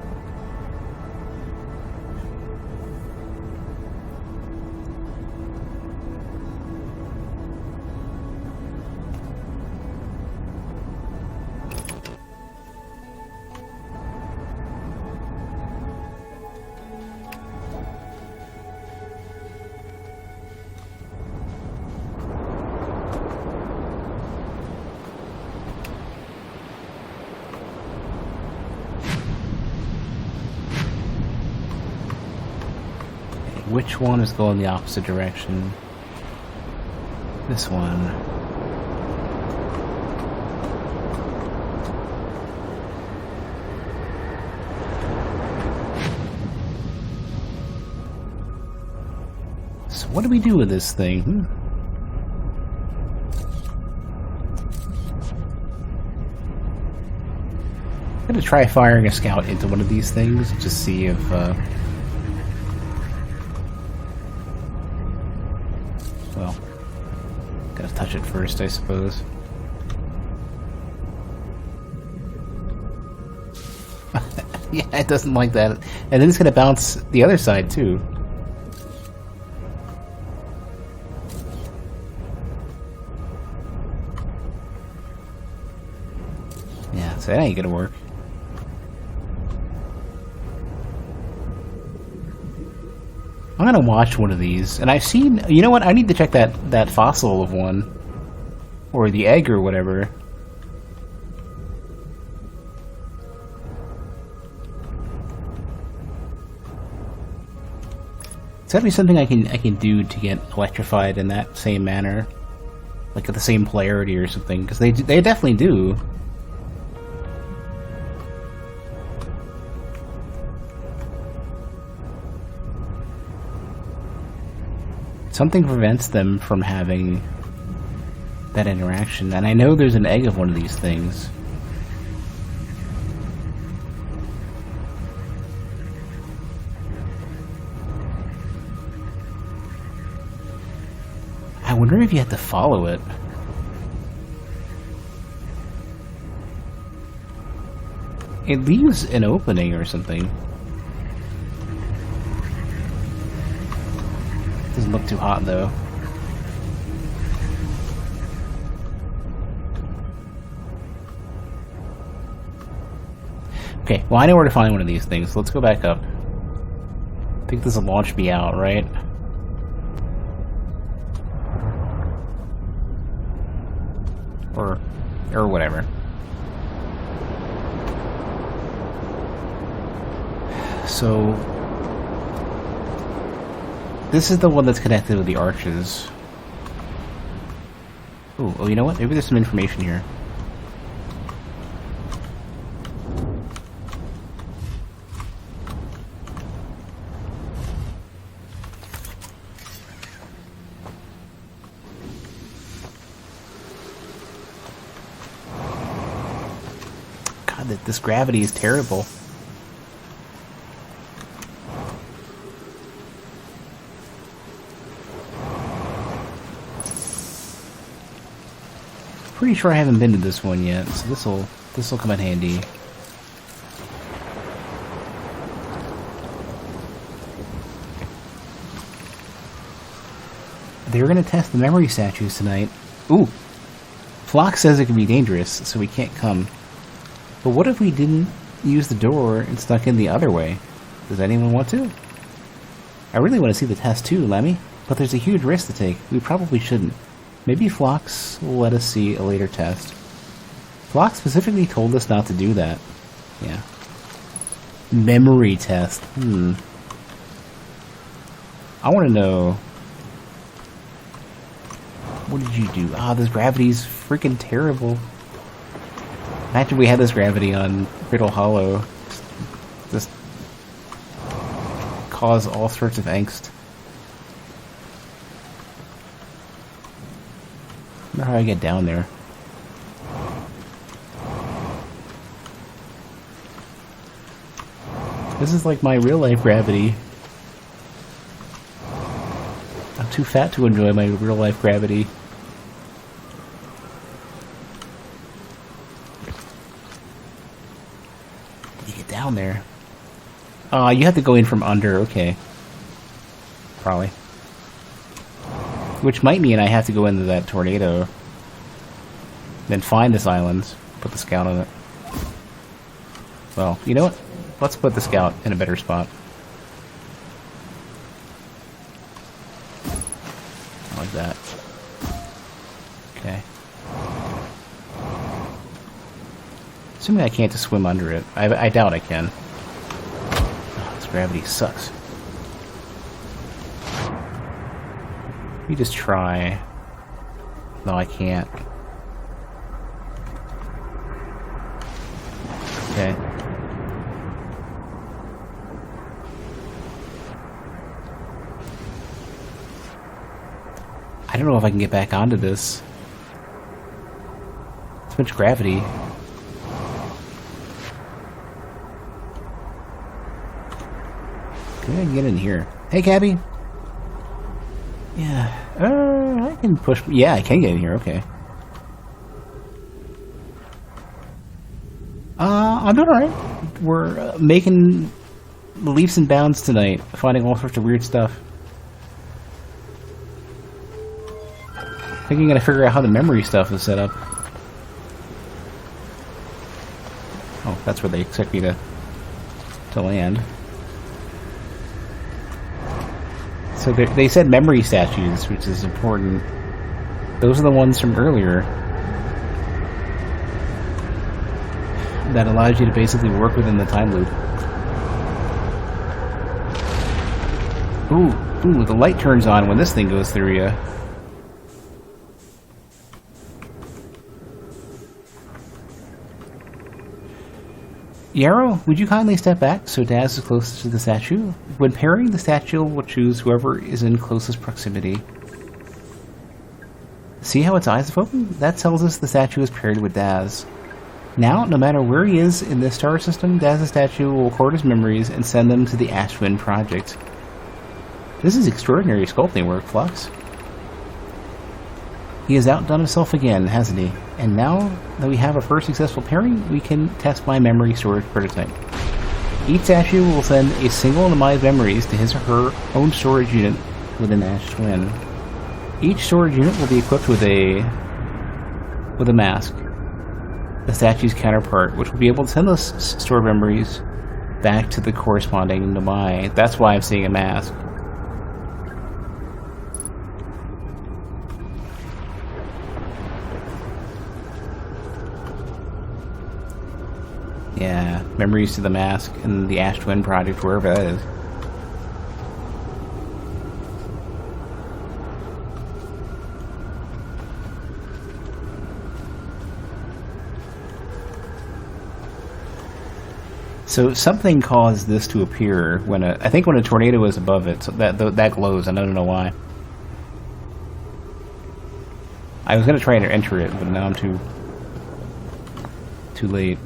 Which one is going the opposite direction? This one. So what do we do with this thing? I'm gonna try firing a scout into one of these things to see if well, gotta touch it first, I suppose. Yeah, it doesn't like that. And then it's gonna bounce the other side, too. Yeah, so that ain't gonna work. I'm gonna watch one of these, and I've seen. You know what? I need to check that fossil of one, or the egg or whatever. It's gotta be something I can do to get electrified in that same manner, like at the same polarity or something, because they definitely do. Something prevents them from having that interaction, and I know there's an egg of one of these things. I wonder if you have to follow it. It leaves an opening or something. Doesn't look too hot, though. Okay, well, I know where to find one of these things. Let's go back up. I think this will launch me out, right? Or whatever. So this is the one that's connected with the arches. Ooh, oh, you know what? Maybe there's some information here. this gravity is terrible. Pretty sure I haven't been to this one yet, so this'll come in handy. They were gonna test the memory statues tonight. Ooh! Flock says it can be dangerous, so we can't come. But what if we didn't use the door and stuck in the other way? Does anyone want to? I really want to see the test too, Lemmy. But there's a huge risk to take. We probably shouldn't. Maybe Phlox will let us see a later test. Phlox specifically told us not to do that. Yeah. Memory test. I want to know... What did you do? Ah, this gravity's freaking terrible. Imagine we had this gravity on Brittle Hollow. Just cause all sorts of angst. I wonder how I get down there. This is like my real life gravity. I'm too fat to enjoy my real life gravity. Did you get down there? Oh, you have to go in from under, okay. Probably. Which might mean I have to go into that tornado. Then find this island. Put the scout on it. Well, you know what? Let's put the scout in a better spot. Like that. Okay. Assuming I can't just swim under it. I doubt I can. Oh, this gravity sucks. Let me just try. No, I can't. Okay. I don't know if I can get back onto this. Too much gravity. Can I get in here? Hey, Cabby! Yeah. I can push... Yeah, I can get in here, okay. I'm doing alright. We're making leaps and bounds tonight, finding all sorts of weird stuff. I think I'm gonna figure out how the memory stuff is set up. Oh, that's where they expect me to land. So they said memory statues, which is important. Those are the ones from earlier. That allows you to basically work within the time loop. Ooh, the light turns on when this thing goes through you. Yarrow, would you kindly step back so Daz is closest to the statue? When pairing, the statue will choose whoever is in closest proximity. See how its eyes have opened? That tells us the statue is paired with Daz. Now, no matter where he is in this star system, Daz's statue will record his memories and send them to the Ashwin Project. This is extraordinary sculpting work, Flux. He has outdone himself again, hasn't he? And now that we have our first successful pairing, we can test my memory storage prototype. Each statue will send a single of my memories to his or her own storage unit within Ashwin. Each storage unit will be equipped with a mask, the statue's counterpart, which will be able to send those stored memories back to the corresponding Namai. That's why I'm seeing a mask. Yeah, memories to the mask and the Ash Twin Project, wherever that is. So something caused this to appear when I think when a tornado was above it, so that glows, and I don't know why. I was gonna try to enter it, but now I'm too late.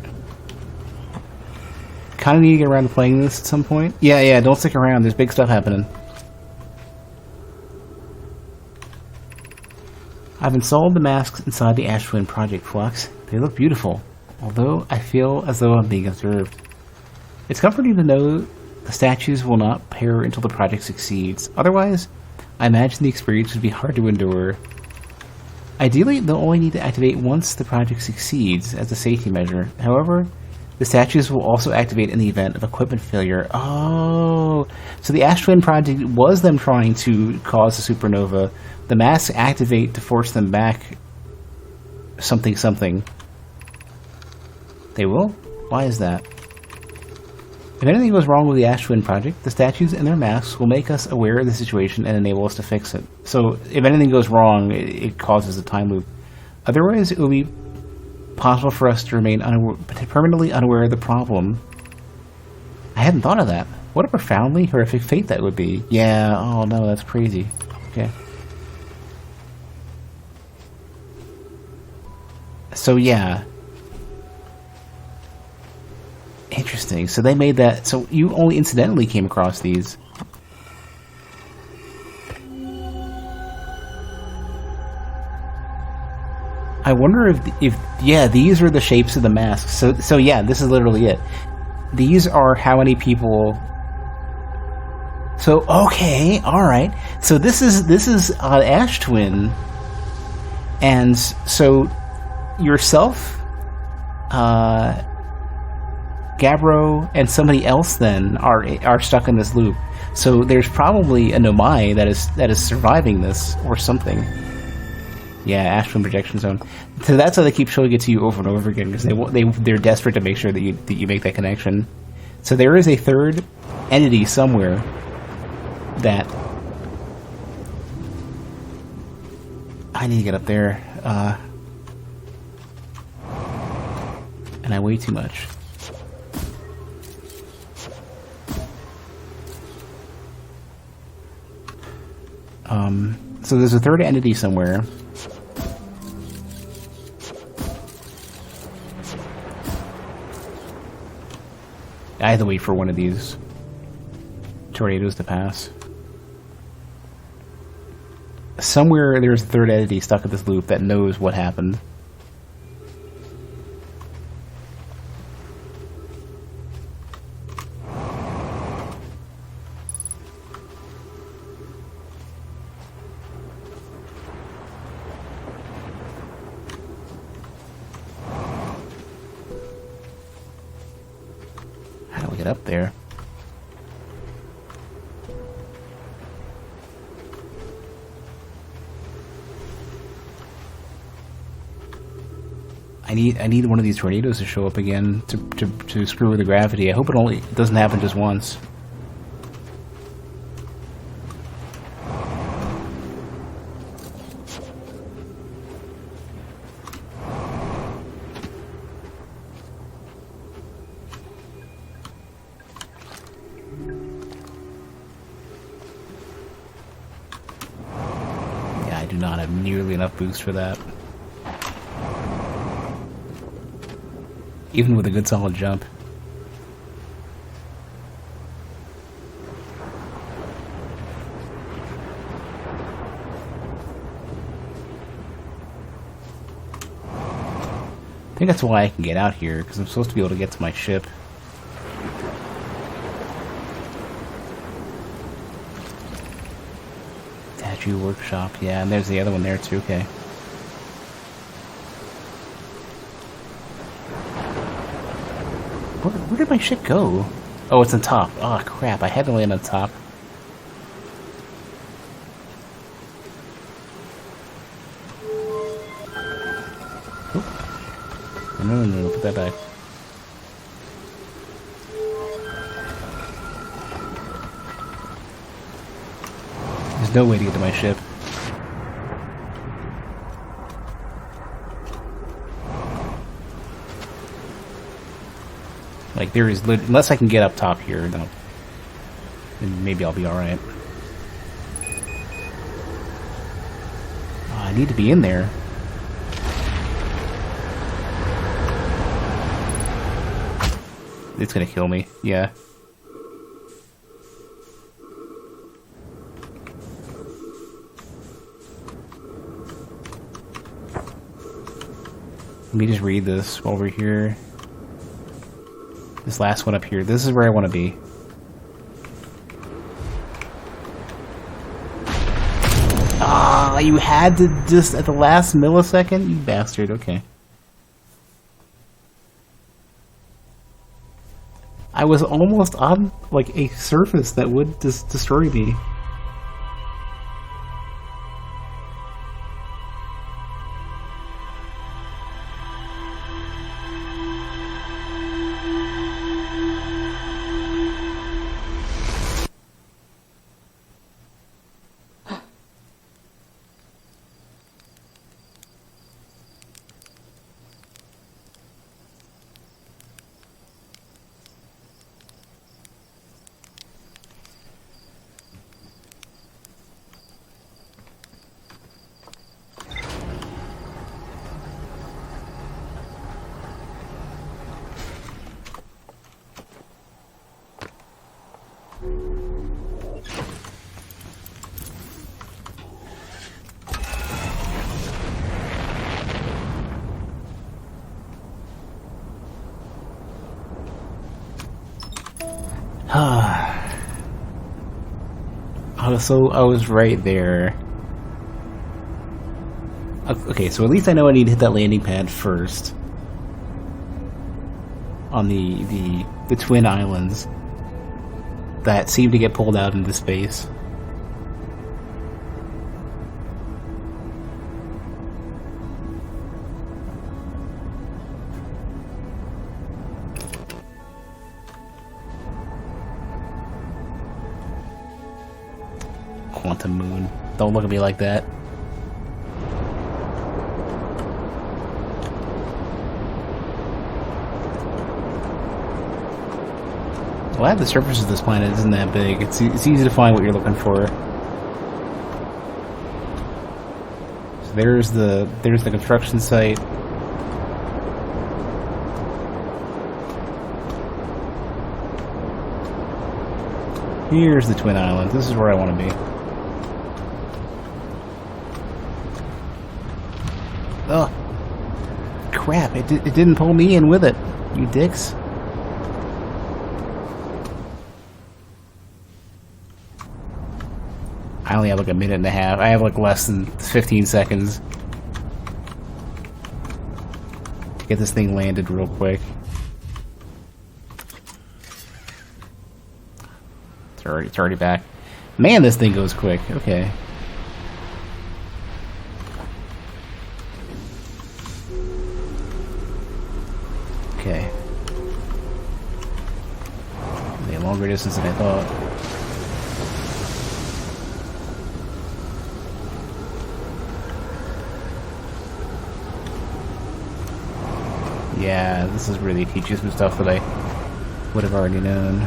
kind of need to get around to playing this at some point. Yeah, don't stick around. There's big stuff happening. I've installed the masks inside the Ash Twin Project Flux. They look beautiful, although I feel as though I'm being observed. It's comforting to know the statues will not pair until the project succeeds. Otherwise, I imagine the experience would be hard to endure. Ideally, they'll only need to activate once the project succeeds as a safety measure. However, the statues will also activate in the event of equipment failure. Oh, so the Ash Twin Project was them trying to cause a supernova. The masks activate to force them back something. They will? Why is that? If anything goes wrong with the Ash Twin Project, the statues and their masks will make us aware of the situation and enable us to fix it. So, if anything goes wrong, it causes a time loop. Otherwise, it will be possible for us to remain permanently unaware of the problem. I hadn't thought of that. What a profoundly horrific fate that would be. Yeah, oh no, that's crazy. Okay. So, yeah. Interesting. So they made that... So you only incidentally came across these. I wonder if yeah, these are the shapes of the masks. So yeah, this is literally it. These are how many people... So, okay, alright. So this is Ash Twin. And so yourself, Gabbro, and somebody else then are stuck in this loop. So there's probably a Nomai that is surviving this or something. Yeah, Ash Twin projection zone. So that's how they keep showing it to you over and over again, because they're desperate to make sure that you make that connection. So there is a third entity somewhere that I need to get up there, and I weigh too much. So there's a third entity somewhere. I had to wait for one of these tornadoes to pass. Somewhere there's a third entity stuck at this loop that knows what happened. Up there. I need one of these tornadoes to show up again to screw with the gravity. I hope it doesn't happen just once. I do not have nearly enough boost for that. Even with a good solid jump. I think that's why I can get out here, because I'm supposed to be able to get to my ship. Workshop, yeah, and there's the other one there too. Okay. Where did my ship go? Oh, it's on top. Oh crap! I had to land on top. Oop. No, put that back. There's no way to get to my ship. Like, there is... Unless I can get up top here, then maybe I'll be alright. Oh, I need to be in there. It's gonna kill me. Yeah. Let me just read this while we're here. This last one up here. This is where I want to be. Ah, you had to just at the last millisecond? You bastard. Okay. I was almost on, like, a surface that would just destroy me. So I was right there. Okay, so at least I know I need to hit that landing pad first on the twin islands that seem to get pulled out into space. Quantum moon. Don't look at me like that. Glad the surface of this planet isn't that big. It's easy to find what you're looking for. So there's the construction site. Here's the Twin Islands. This is where I want to be. Ugh. Crap, it didn't pull me in with it, you dicks. I only have like a minute and a half. I have like less than 15 seconds to get this thing landed real quick. It's already back. Man, this thing goes quick. Okay. Okay. A longer distance than I thought. Yeah, this is really teaching some stuff that I would have already known.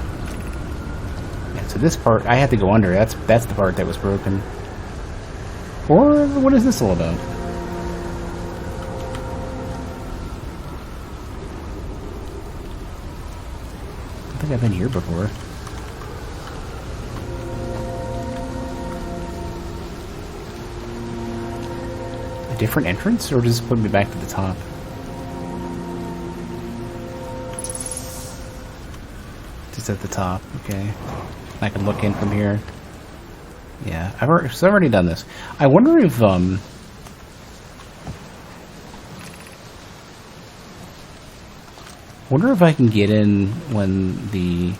Yeah, so this part, I had to go under. That's the part that was broken. Or, what is this all about? I think I've been here before. A different entrance, or does this put me back to the top? Just at the top, okay. I can look in from here. Yeah, I've already done this. I wonder if, I can get in when these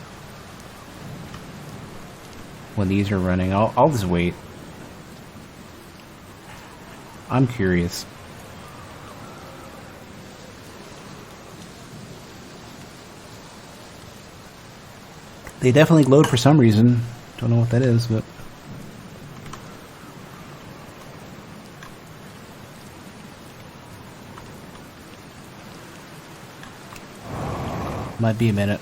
are running. I'll just wait. I'm curious. They definitely glowed for some reason. Don't know what that is, but... might be a minute.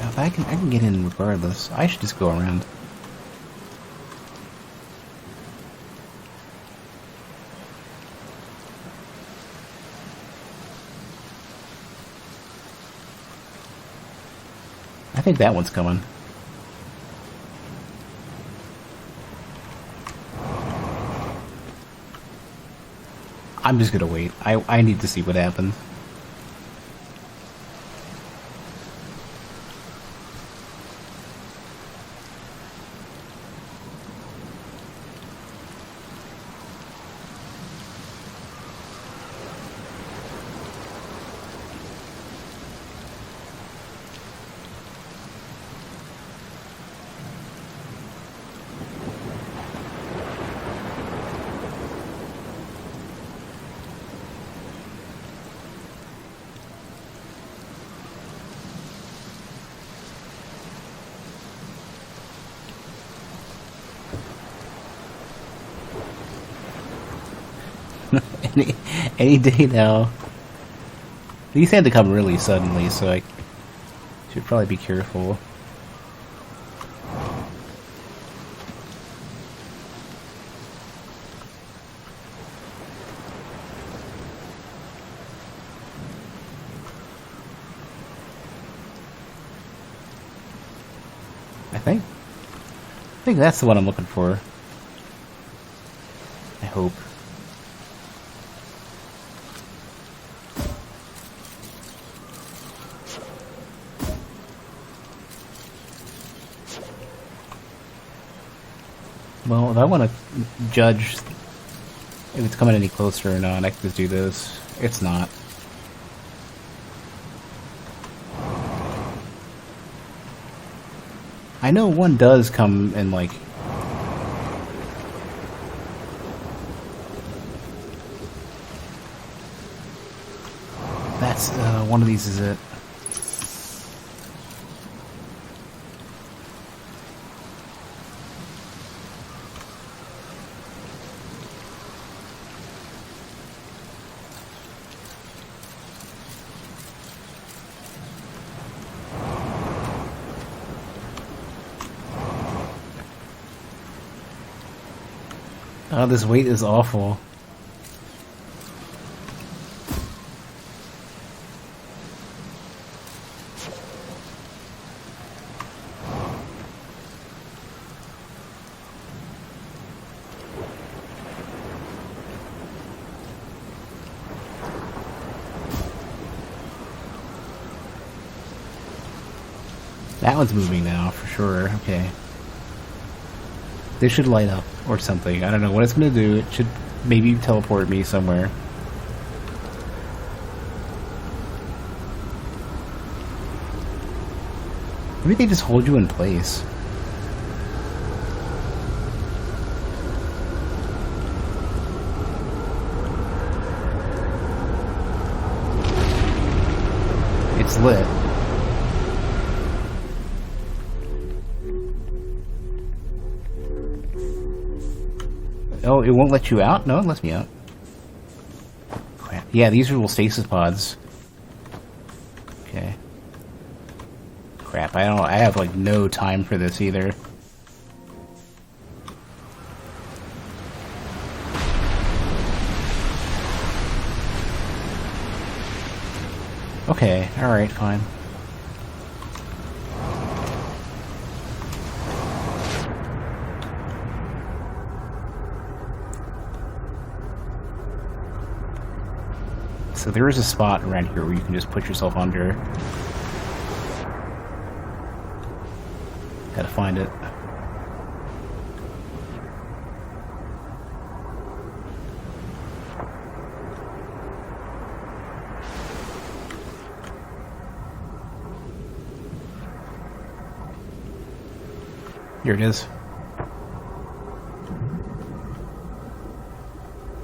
If I can get in regardless. I should just go around. I think that one's coming. I'm just gonna wait. I need to see what happens. any day now. These had to come really suddenly, so I should probably be careful. I think that's the one I'm looking for. I hope. Well, if I want to judge if it's coming any closer or not, I can just do this. It's not. I know one does come in, like... That's, one of these is it. Oh, this weight is awful. That one's moving now, for sure. Okay. This should light up or something. I don't know what it's going to do. It should maybe teleport me somewhere. Maybe they just hold you in place. It's lit. Oh, it won't let you out? No, it lets me out. Crap. Yeah, these are little stasis pods. Okay. Crap, I have like no time for this either. Okay, alright, fine. So there is a spot around here where you can just put yourself under. Gotta find it. Here it is.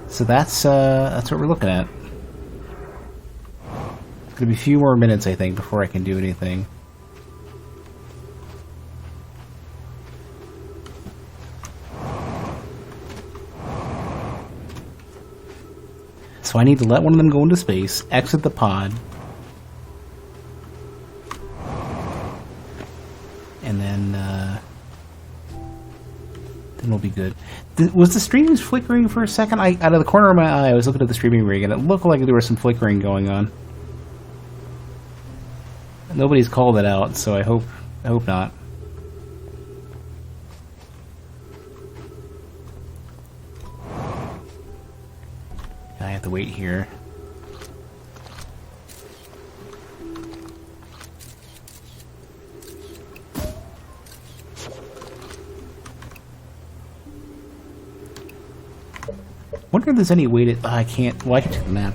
So that's what we're looking at. It's gonna be a few more minutes, I think, before I can do anything. So I need to let one of them go into space, exit the pod, and then we'll be good. Was the streaming flickering for a second? Out of the corner of my eye, I was looking at the streaming rig, and it looked like there was some flickering going on. Nobody's called it out, so I hope I hope not. I have to wait here. Wonder if there's any way to... I can't... Well, I can check the map.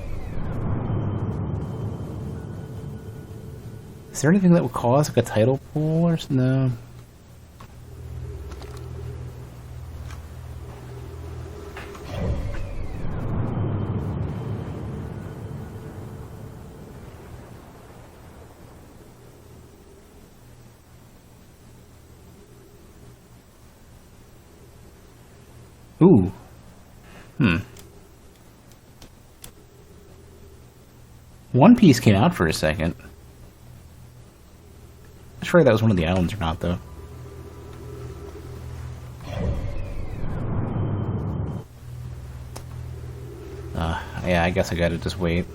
Is there anything that would cause like a tidal pool or something? No. Ooh. One Piece came out for a second. I'm sure that was one of the islands or not, though. Yeah, I guess I gotta just wait.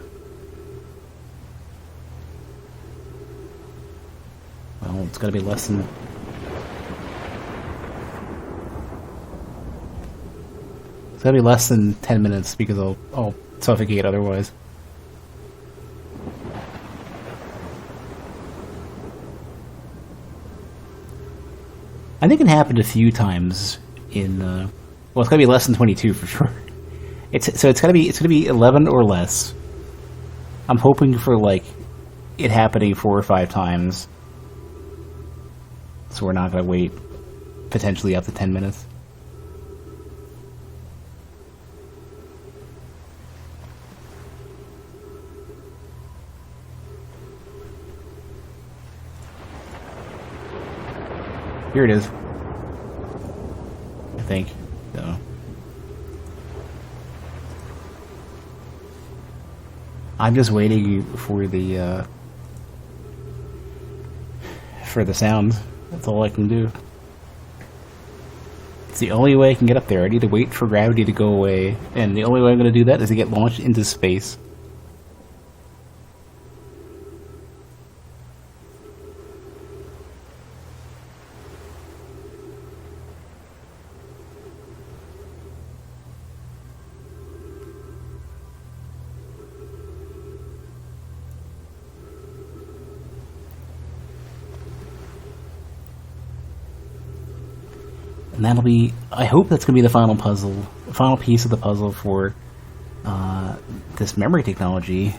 Well, it's gotta be less than... It's gotta be less than 10 minutes because I'll suffocate otherwise. I think it happened a few times in, well, it's gotta be less than 22 for sure. It's gonna be 11 or less. I'm hoping for, like, it happening 4 or 5 times. So we're not gonna wait potentially up to 10 minutes. Here it is. I think. So. I'm just waiting for the sound. That's all I can do. It's the only way I can get up there. I need to wait for gravity to go away, and the only way I'm going to do that is to get launched into space. And that'll be, I hope that's going to be the final puzzle, the final piece of the puzzle for this memory technology,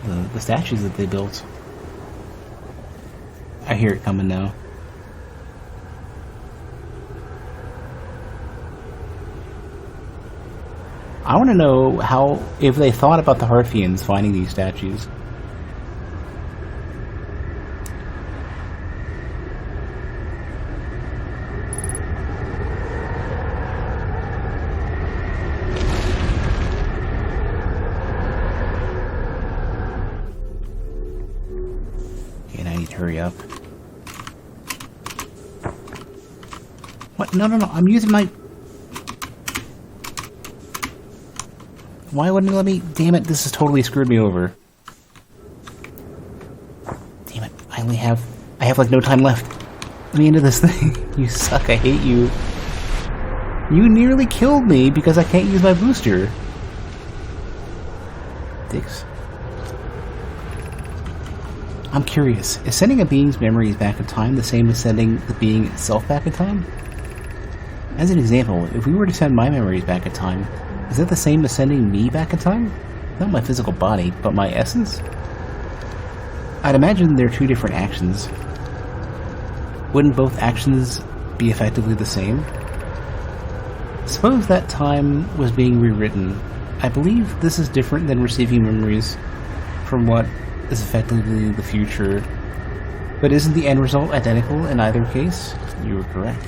the statues that they built. I hear it coming now. I want to know how, if they thought about the Harthians finding these statues. Hurry up. What? No, I'm using my... Why wouldn't it let me... Damn it, this has totally screwed me over. Damn it, I have like no time left. Let me into this thing. You suck, I hate you. You nearly killed me because I can't use my booster. Dicks. I'm curious, is sending a being's memories back in time the same as sending the being itself back in time? As an example, if we were to send my memories back in time, is that the same as sending me back in time? Not my physical body, but my essence? I'd imagine they're two different actions. Wouldn't both actions be effectively the same? Suppose that time was being rewritten. I believe this is different than receiving memories from what is effectively the future, but isn't the end result identical in either case? You were correct.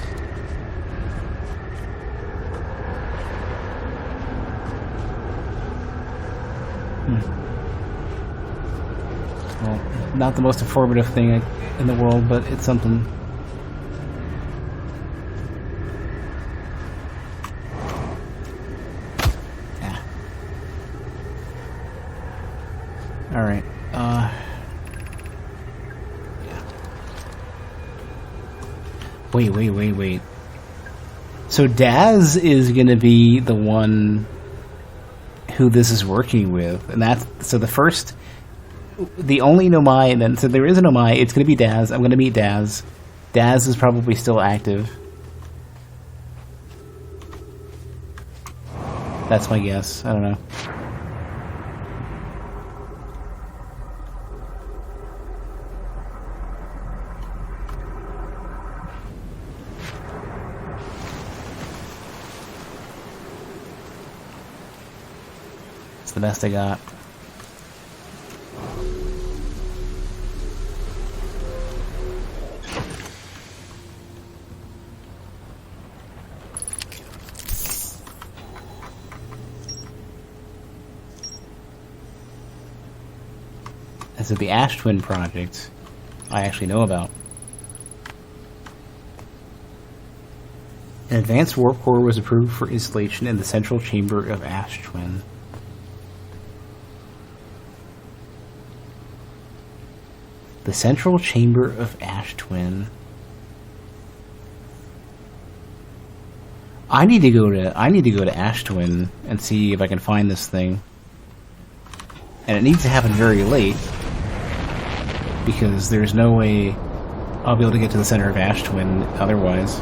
Well, not the most informative thing in the world, but it's something. Yeah. Alright. Yeah. Wait. So Daz is going to be the one who this is working with, and that's so the only Nomai, and then so there is a Nomai. It's going to be Daz. I'm going to meet Daz. Daz is probably still active. That's my guess. I don't know. It's the best I got. So the Ash Twin project, I actually know about. An advanced warp core was approved for installation in the central chamber of Ash Twin. The central chamber of Ash Twin. I need to go to Ash Twin and see if I can find this thing. And it needs to happen very late, because there's no way I'll be able to get to the center of Ash Twin otherwise.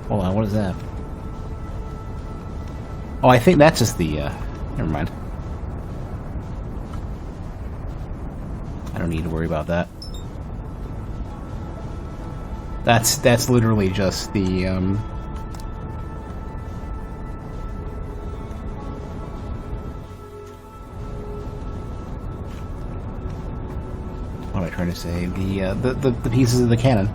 Hold on, what is that? Oh, I think that's just the, never mind. I don't need to worry about that. That's literally just the, what am I trying to say? The pieces of the cannon.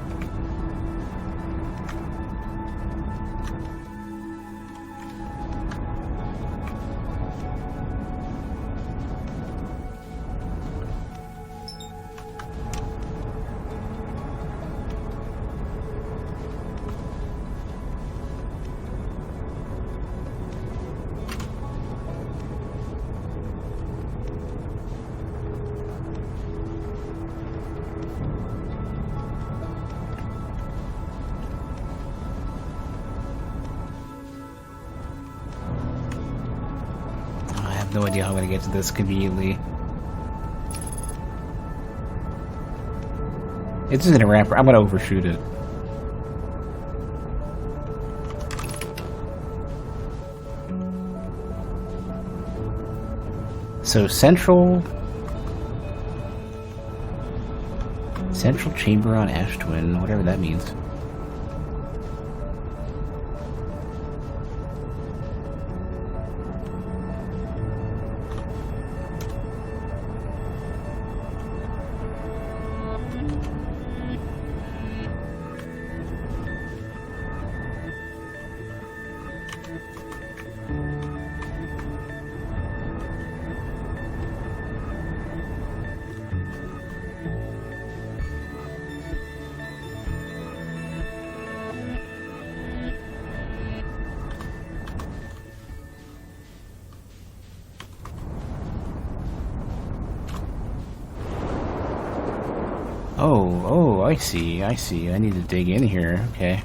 No idea how I'm going to get to this conveniently. It's just in a ramp. I'm going to overshoot it. So central chamber on Ash Twin, whatever that means. Oh, I see. I need to dig in here. Okay.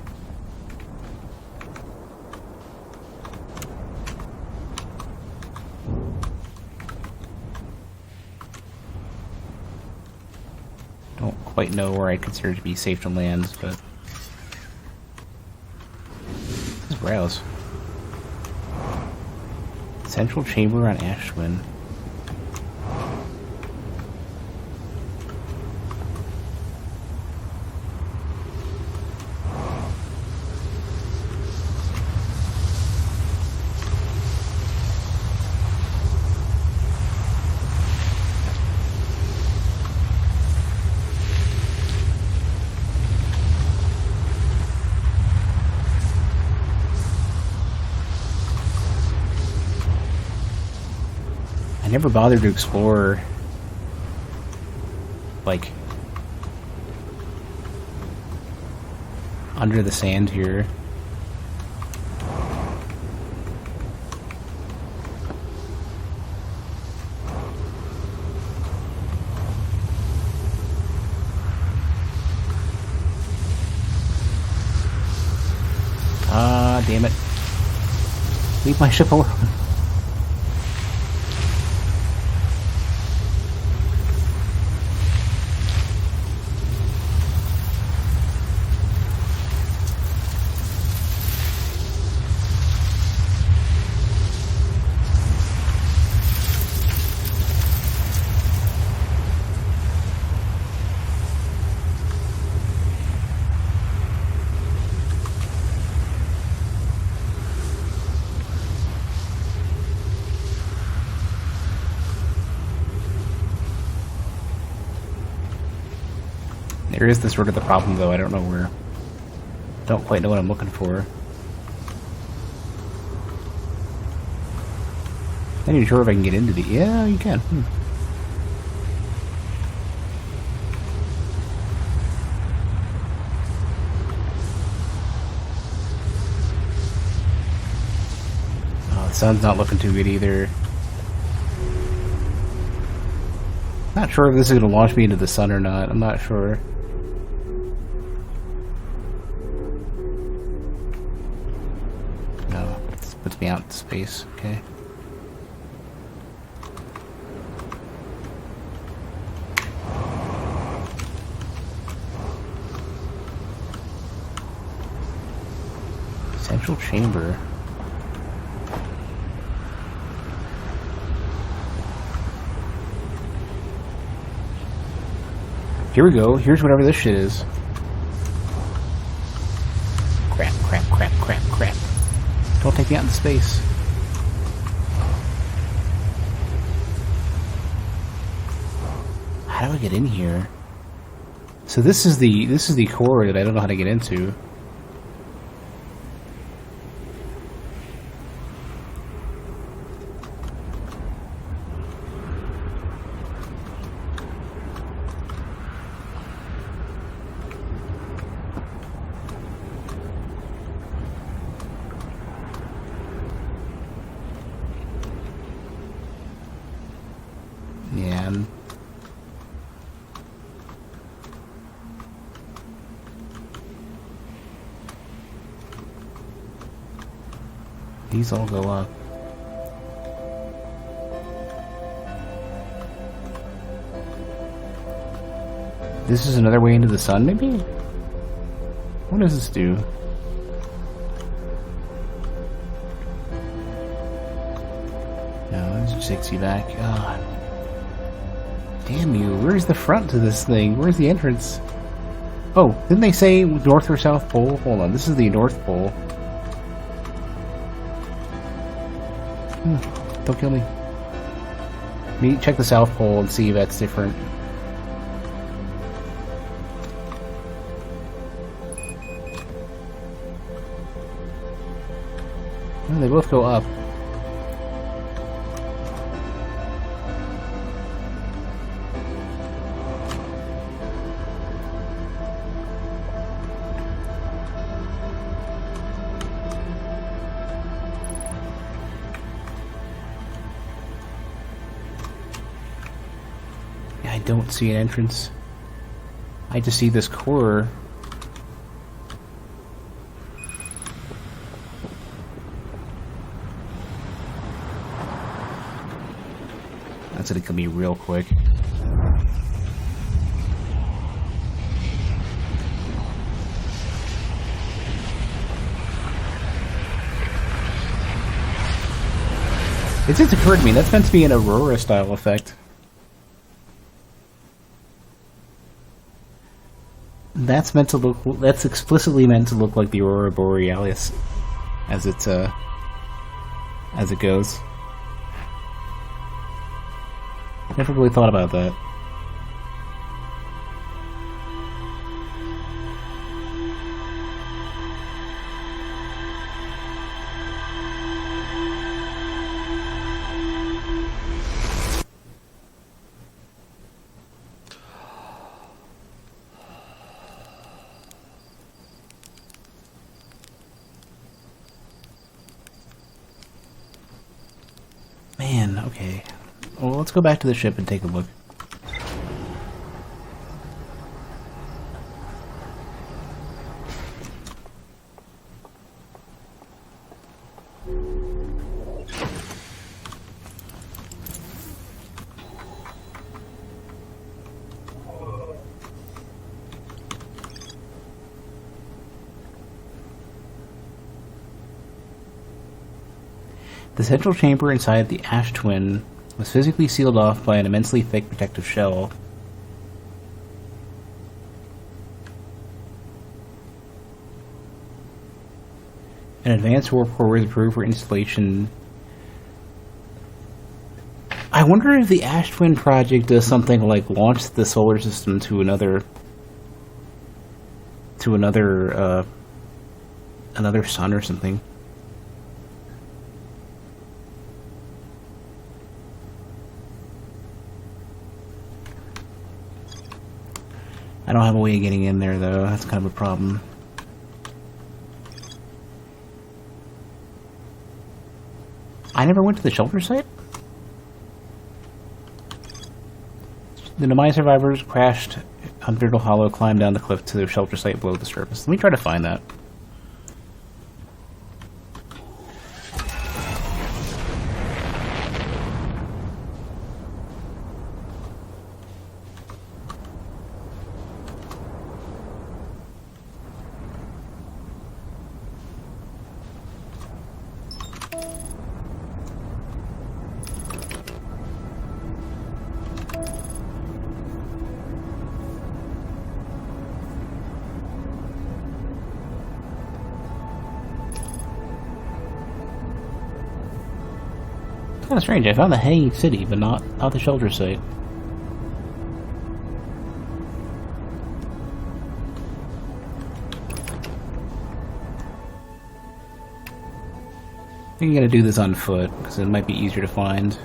Don't quite know where I consider to be safe to land, but let's browse. Central chamber on Ash Twin. I never bothered to explore, like, under the sand here. God damn it. Leave my ship alone. There is this sort of the problem, though. I don't know where. Don't quite know what I'm looking for. I'm not even sure if I can get into the. Yeah, you can. Oh, the sun's not looking too good either. Not sure if this is going to launch me into the sun or not. I'm not sure. No, this puts me out in space. Okay. Central chamber. Here we go. Here's whatever this shit is. Crap, crap, crap, crap, crap. Don't take me out into space. How do I get in here? So this is the core that I don't know how to get into. Yeah. These all go up. This is another way into the sun, maybe? What does this do? No, this just takes you back. God. Damn you, where's the front to this thing? Where's the entrance? Oh, didn't they say North or South Pole? Hold on, this is the North Pole. Don't kill me. Let me check the South Pole and see if that's different. Oh, they both go up. I don't see an entrance. I just see this core. That's gonna kill me real quick. It just occurred to me, that's meant to be an Aurora style effect. That's meant to look. That's explicitly meant to look like the Aurora Borealis, as it goes. Never really thought about that. Man, okay. Well, let's go back to the ship and take a look. The central chamber inside the Ash Twin was physically sealed off by an immensely thick protective shell. An advanced warp core was approved for installation. I wonder if the Ash Twin project does something like launch the solar system to another sun or something. I don't have a way of getting in there though, that's kind of a problem. I never went to the shelter site? The Nomai survivors crashed on Brittle Hollow, climbed down the cliff to the shelter site below the surface. Let me try to find that. Kind of strange. I found the hanging city, but not the shelter site. I think I'm gonna do this on foot because it might be easier to find.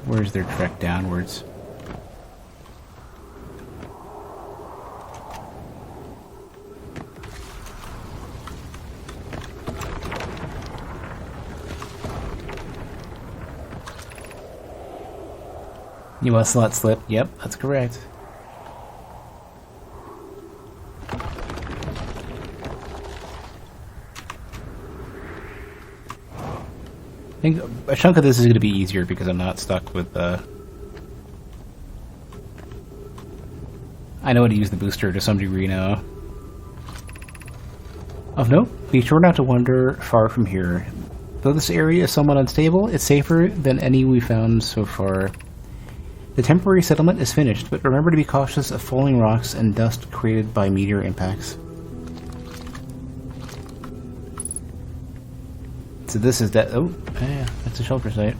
Where's their trek downwards? You must not slip. Yep, that's correct. I think a chunk of this is going to be easier because I'm not stuck with I know how to use the booster to some degree now. Of note, be sure not to wander far from here. Though this area is somewhat unstable, it's safer than any we've found so far. The temporary settlement is finished, but remember to be cautious of falling rocks and dust created by meteor impacts. So this is that. Oh, yeah, that's a shelter site.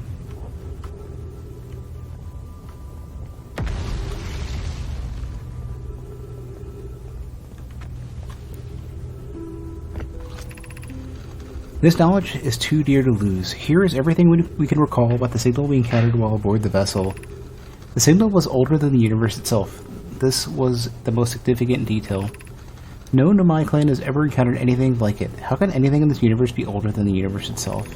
This knowledge is too dear to lose. Here is everything we can recall about the signal we encountered while aboard the vessel. The signal was older than the universe itself. This was the most significant detail. No Nomai clan has ever encountered anything like it. How can anything in this universe be older than the universe itself?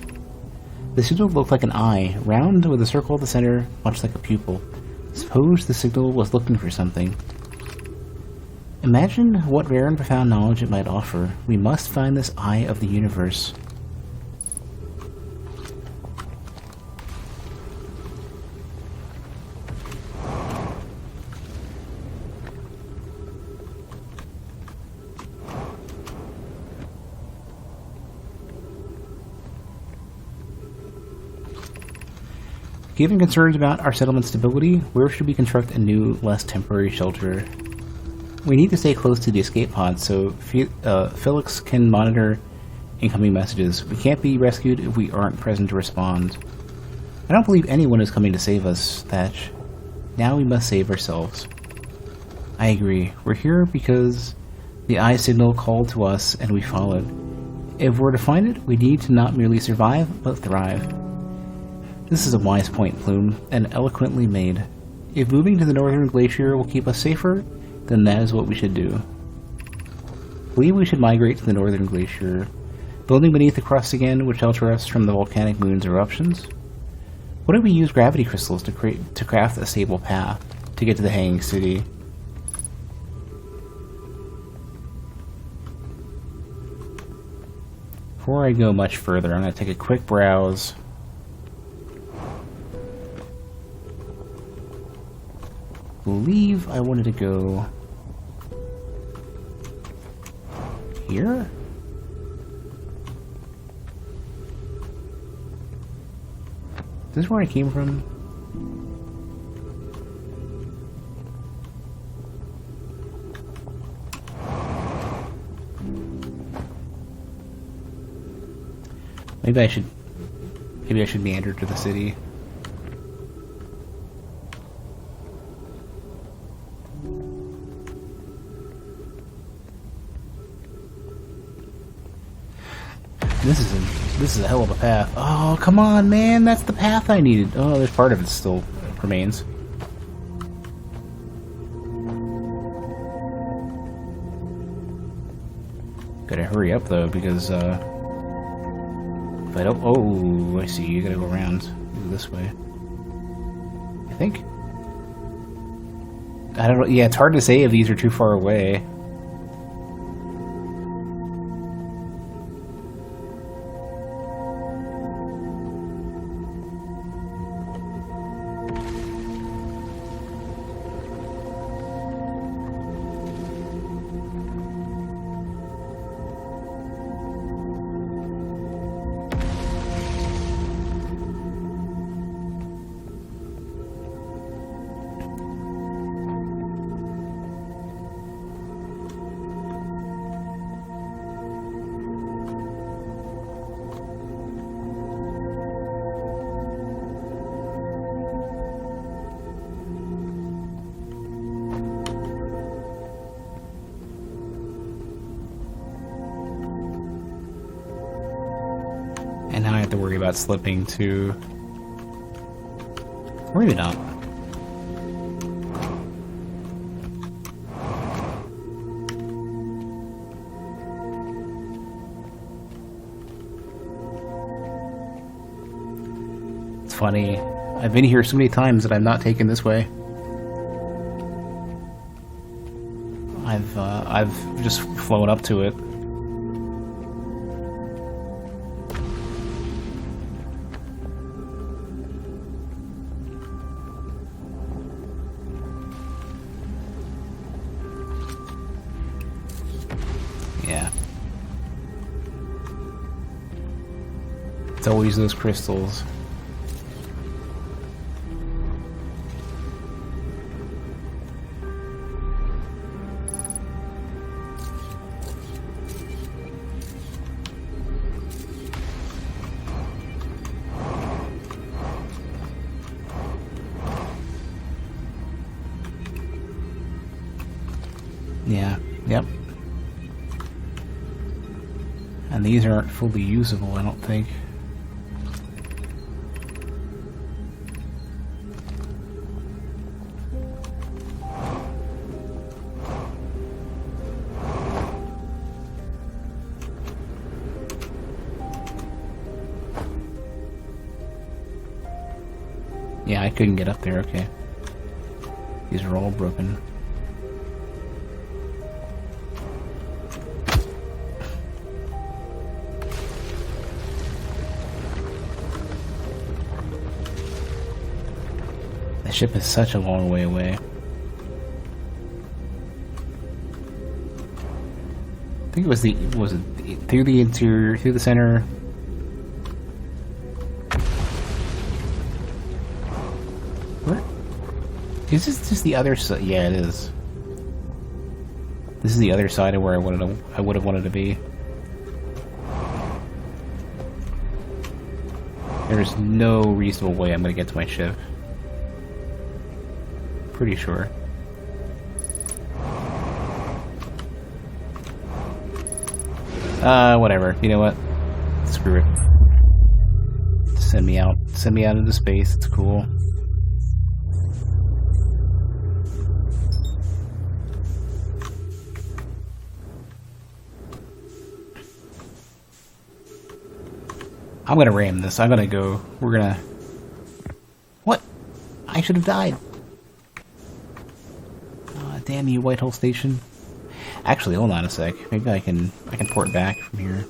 The signal looked like an eye, round with a circle at the center, much like a pupil. Suppose the signal was looking for something. Imagine what rare and profound knowledge it might offer. We must find this eye of the universe. Given concerns about our settlement stability, where should we construct a new, less temporary shelter? We need to stay close to the escape pod so Felix can monitor incoming messages. We can't be rescued if we aren't present to respond. I don't believe anyone is coming to save us, Thatch. Now we must save ourselves. I agree. We're here because the eye signal called to us and we followed. If we're to find it, we need to not merely survive, but thrive. This is a wise point, Plume, and eloquently made. If moving to the northern glacier will keep us safer, then that is what we should do. I believe we should migrate to the northern glacier. Building beneath the crust again would shelter us from the volcanic moon's eruptions. What if we use gravity crystals to craft a stable path to get to the hanging city? Before I go much further, I'm going to take a quick browse. I believe I wanted to go here? Is this where I came from? Maybe I should meander to the city. This is a hell of a path. Oh, come on, man, that's the path I needed. Oh, there's part of it still remains. Gotta hurry up though, because if I don't, oh, I see. You gotta go around this way. I think. I don't know. Yeah, it's hard to say if these are too far away. And now I have to worry about slipping to... Or maybe not. It's funny. I've been here so many times that I'm not taken this way. I've just flown up to it. Yeah. It's always those crystals. Yeah, yep. And these aren't fully usable, I don't think. Yeah, I couldn't get up there, okay. These are all broken. The ship is such a long way away. I think it was through the interior, through the center. What? Is this just the other side? Yeah, it is. This is the other side of where I would have wanted to be. There's no reasonable way I'm gonna get to my ship. Pretty sure. Whatever. You know what? Screw it. Send me out. Send me out into space. It's cool. I'm gonna ram this. I'm gonna go. We're gonna... What? I should have died. Damn you, Whitehall Station. Actually, hold on a sec. Maybe I can port back from here.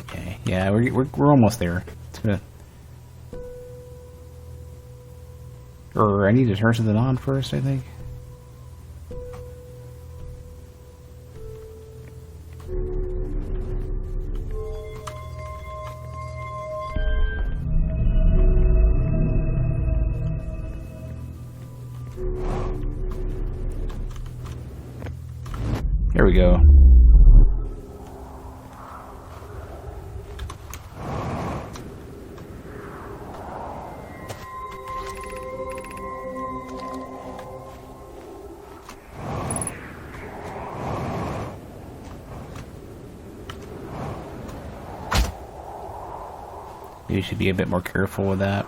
Okay, yeah, we're almost there. It's gonna... Or I need to turn something on first, I think. There we go. You should be a bit more careful with that.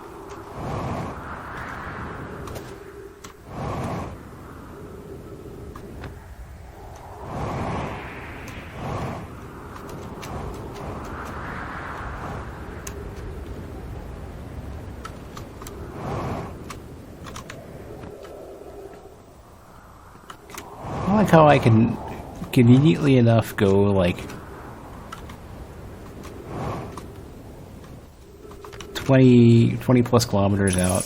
I like how I can conveniently enough go like 20 plus kilometers out.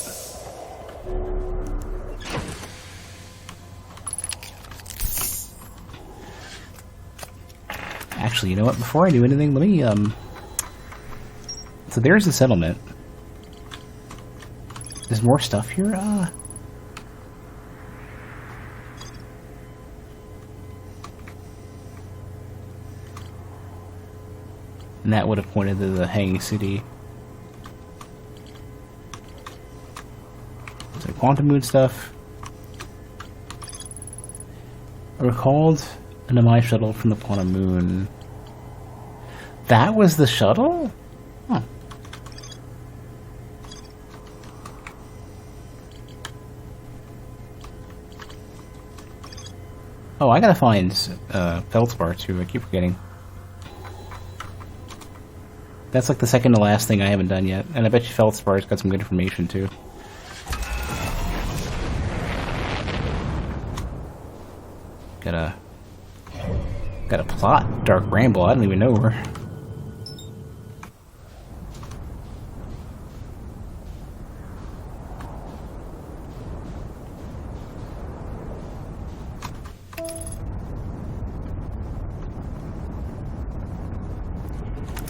Actually, you know what? Before I do anything, let me so there's the settlement. There's more stuff here. And that would have pointed to the hanging city. So quantum moon stuff. I recalled an MI shuttle from the quantum moon. That was the shuttle? Huh. Oh, I gotta find Feldspar too. I keep forgetting. That's like the second to last thing I haven't done yet. And I bet you Feldspar's got some good information too. Got a plot, Dark Ramble. I don't even know her.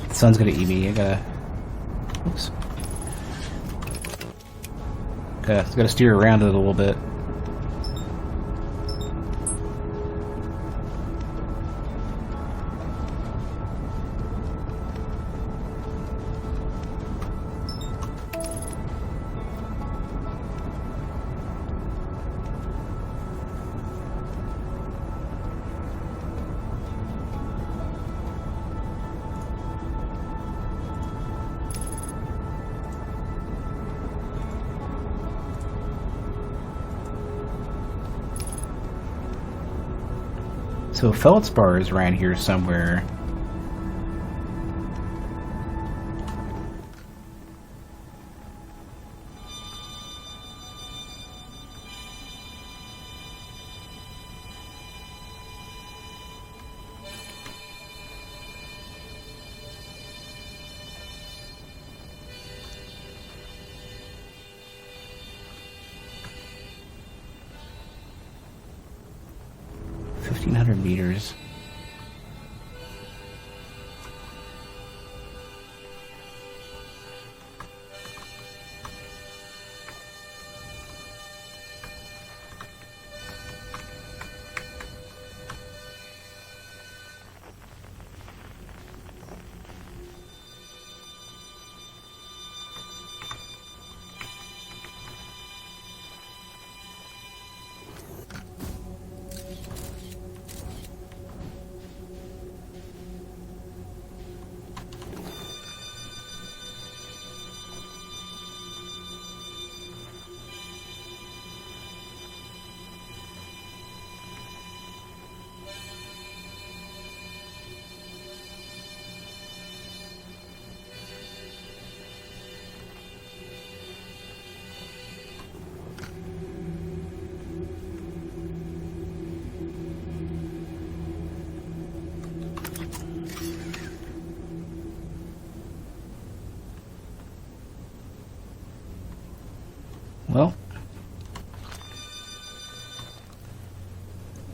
The sun's gonna eat me. I gotta... Oops. Gotta steer around it a little bit. So Feldspar is around here somewhere. Meters.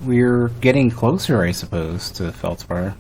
we're getting closer, I suppose, to Feldspar.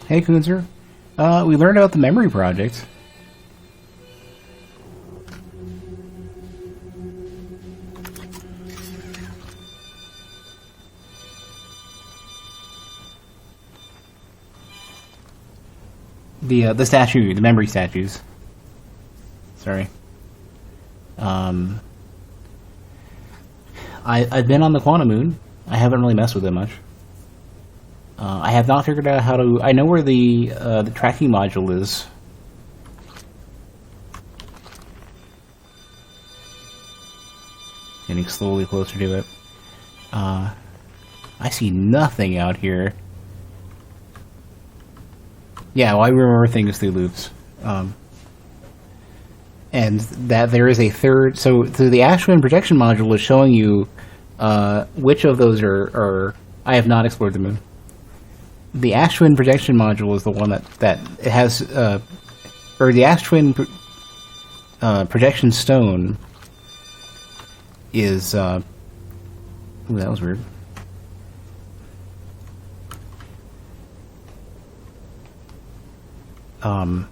Hey, Kunzer. We learned about the memory project. The statue, the memory statues. Sorry. I've been on the Quantum Moon. I haven't really messed with it much. I have not figured out how to... I know where the tracking module is. Getting slowly closer to it. I see nothing out here. Yeah, well, I remember things through loops. And that there is a third... So the Ashwin projection module is showing you which of those are... I have not explored the moon. The Ashwin projection module is the one that it has, or the Ashwin projection stone is, ooh, that was weird. Oh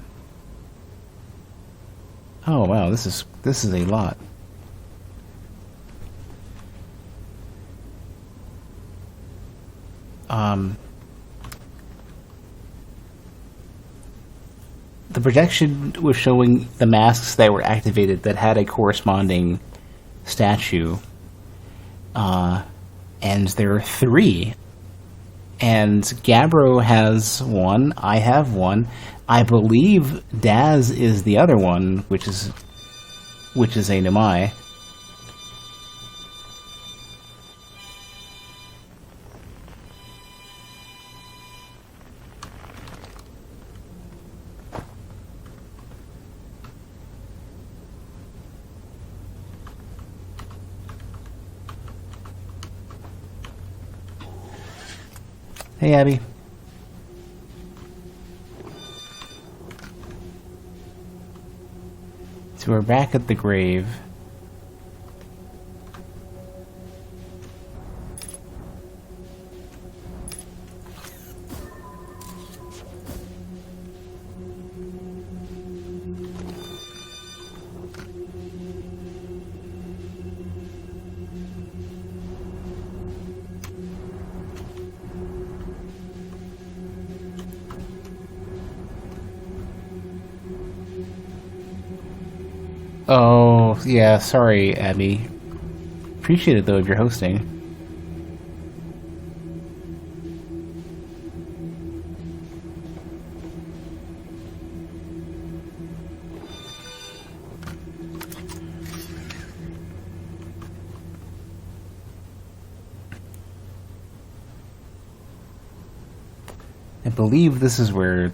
wow, this is a lot. The projection was showing the masks that were activated that had a corresponding statue. And there are 3. And Gabbro has 1, I have 1. I believe Daz is the other one, which is a Nomai. Hey, Abby. So we're back at the grave. Oh, yeah, sorry, Abby. Appreciate it, though, if you're hosting. I believe this is where...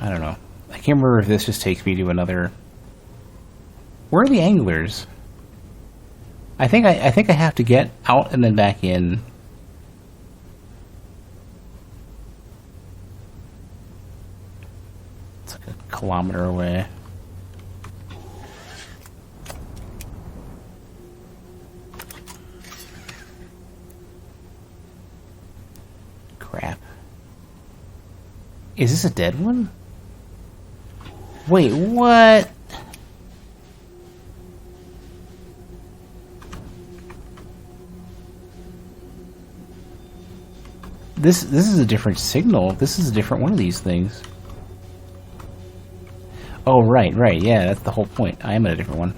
I don't know. I can't remember if this just takes me to another... Where are the anglers? I think I have to get out and then back in. It's like a kilometer away. Crap. Is this a dead one? Wait, what? This is a different signal. This is a different one of these things. Oh, right, yeah, that's the whole point. I am at a different one.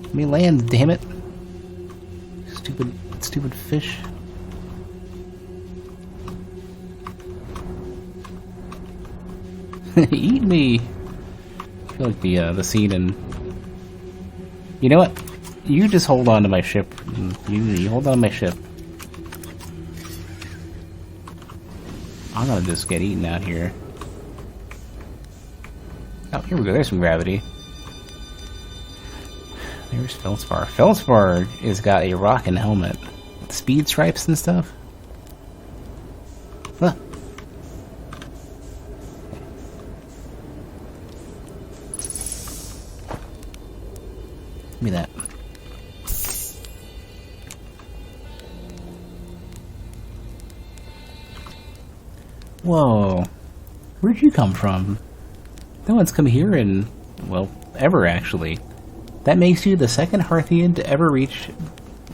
Let me land, damn it. Stupid fish. Eat me! I feel like the scene in... You know what? You just hold on to my ship. You hold on to my ship. I'm gonna just get eaten out here. Oh, here we go. There's some gravity. There's Feldspar. Feldspar has got a rockin' helmet. With speed stripes and stuff. Huh. Give me that. Whoa. Where'd you come from? No one's come here in, well, ever actually. That makes you the second Hearthian to ever reach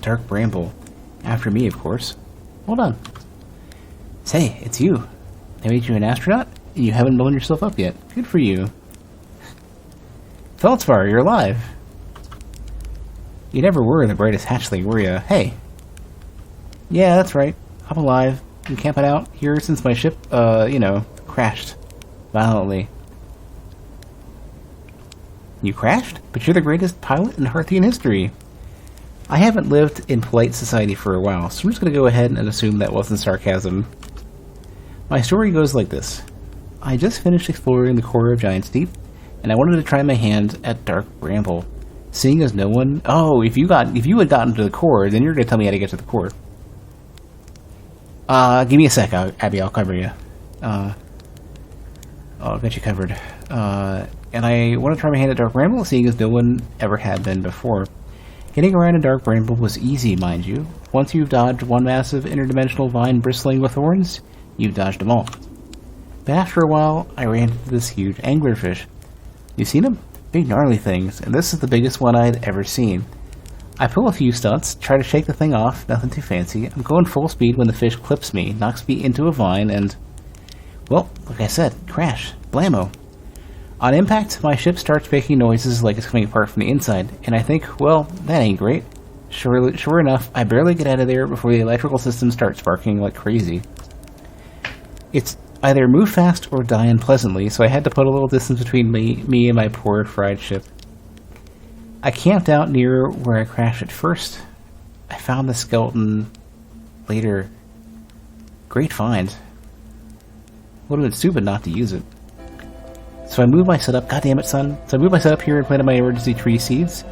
Dark Bramble. After me, of course. Hold on. Say, it's you. They made you an astronaut? You haven't blown yourself up yet. Good for you. Feldspar, you're alive. You never were the brightest hatchling, were ya? Hey. Yeah, that's right. I'm alive. Been camping out here since my ship, crashed. Violently. You crashed? But you're the greatest pilot in Hearthian history. I haven't lived in polite society for a while, so I'm just going to go ahead and assume that wasn't sarcasm. My story goes like this. I just finished exploring the core of Giant's Deep, and I wanted to try my hand at Dark Bramble. Seeing as no one... Oh, if you had gotten to the core, then you're going to tell me how to get to the core. Give me a sec, Abby, I'll cover you. I'll get you covered. And I want to try my hand at Dark Bramble, seeing as no one ever had been before. Getting around in Dark Bramble was easy, mind you. Once you've dodged one massive interdimensional vine bristling with thorns, you've dodged them all. But after a while, I ran into this huge anglerfish. You seen them? Big gnarly things, and this is the biggest one I'd ever seen. I pull a few stunts, try to shake the thing off, nothing too fancy. I'm going full speed when the fish clips me, knocks me into a vine, and... Well, like I said, crash. Blammo. On impact, my ship starts making noises like it's coming apart from the inside, and I think, well, that ain't great. Sure enough, I barely get out of there before the electrical system starts sparking like crazy. It's either move fast or die unpleasantly, so I had to put a little distance between me and my poor fried ship. I camped out near where I crashed at first. I found the skeleton later. Great find. Would have been stupid not to use it. So I moved my setup. God damn it, son. So I moved my setup here and planted my emergency tree seeds.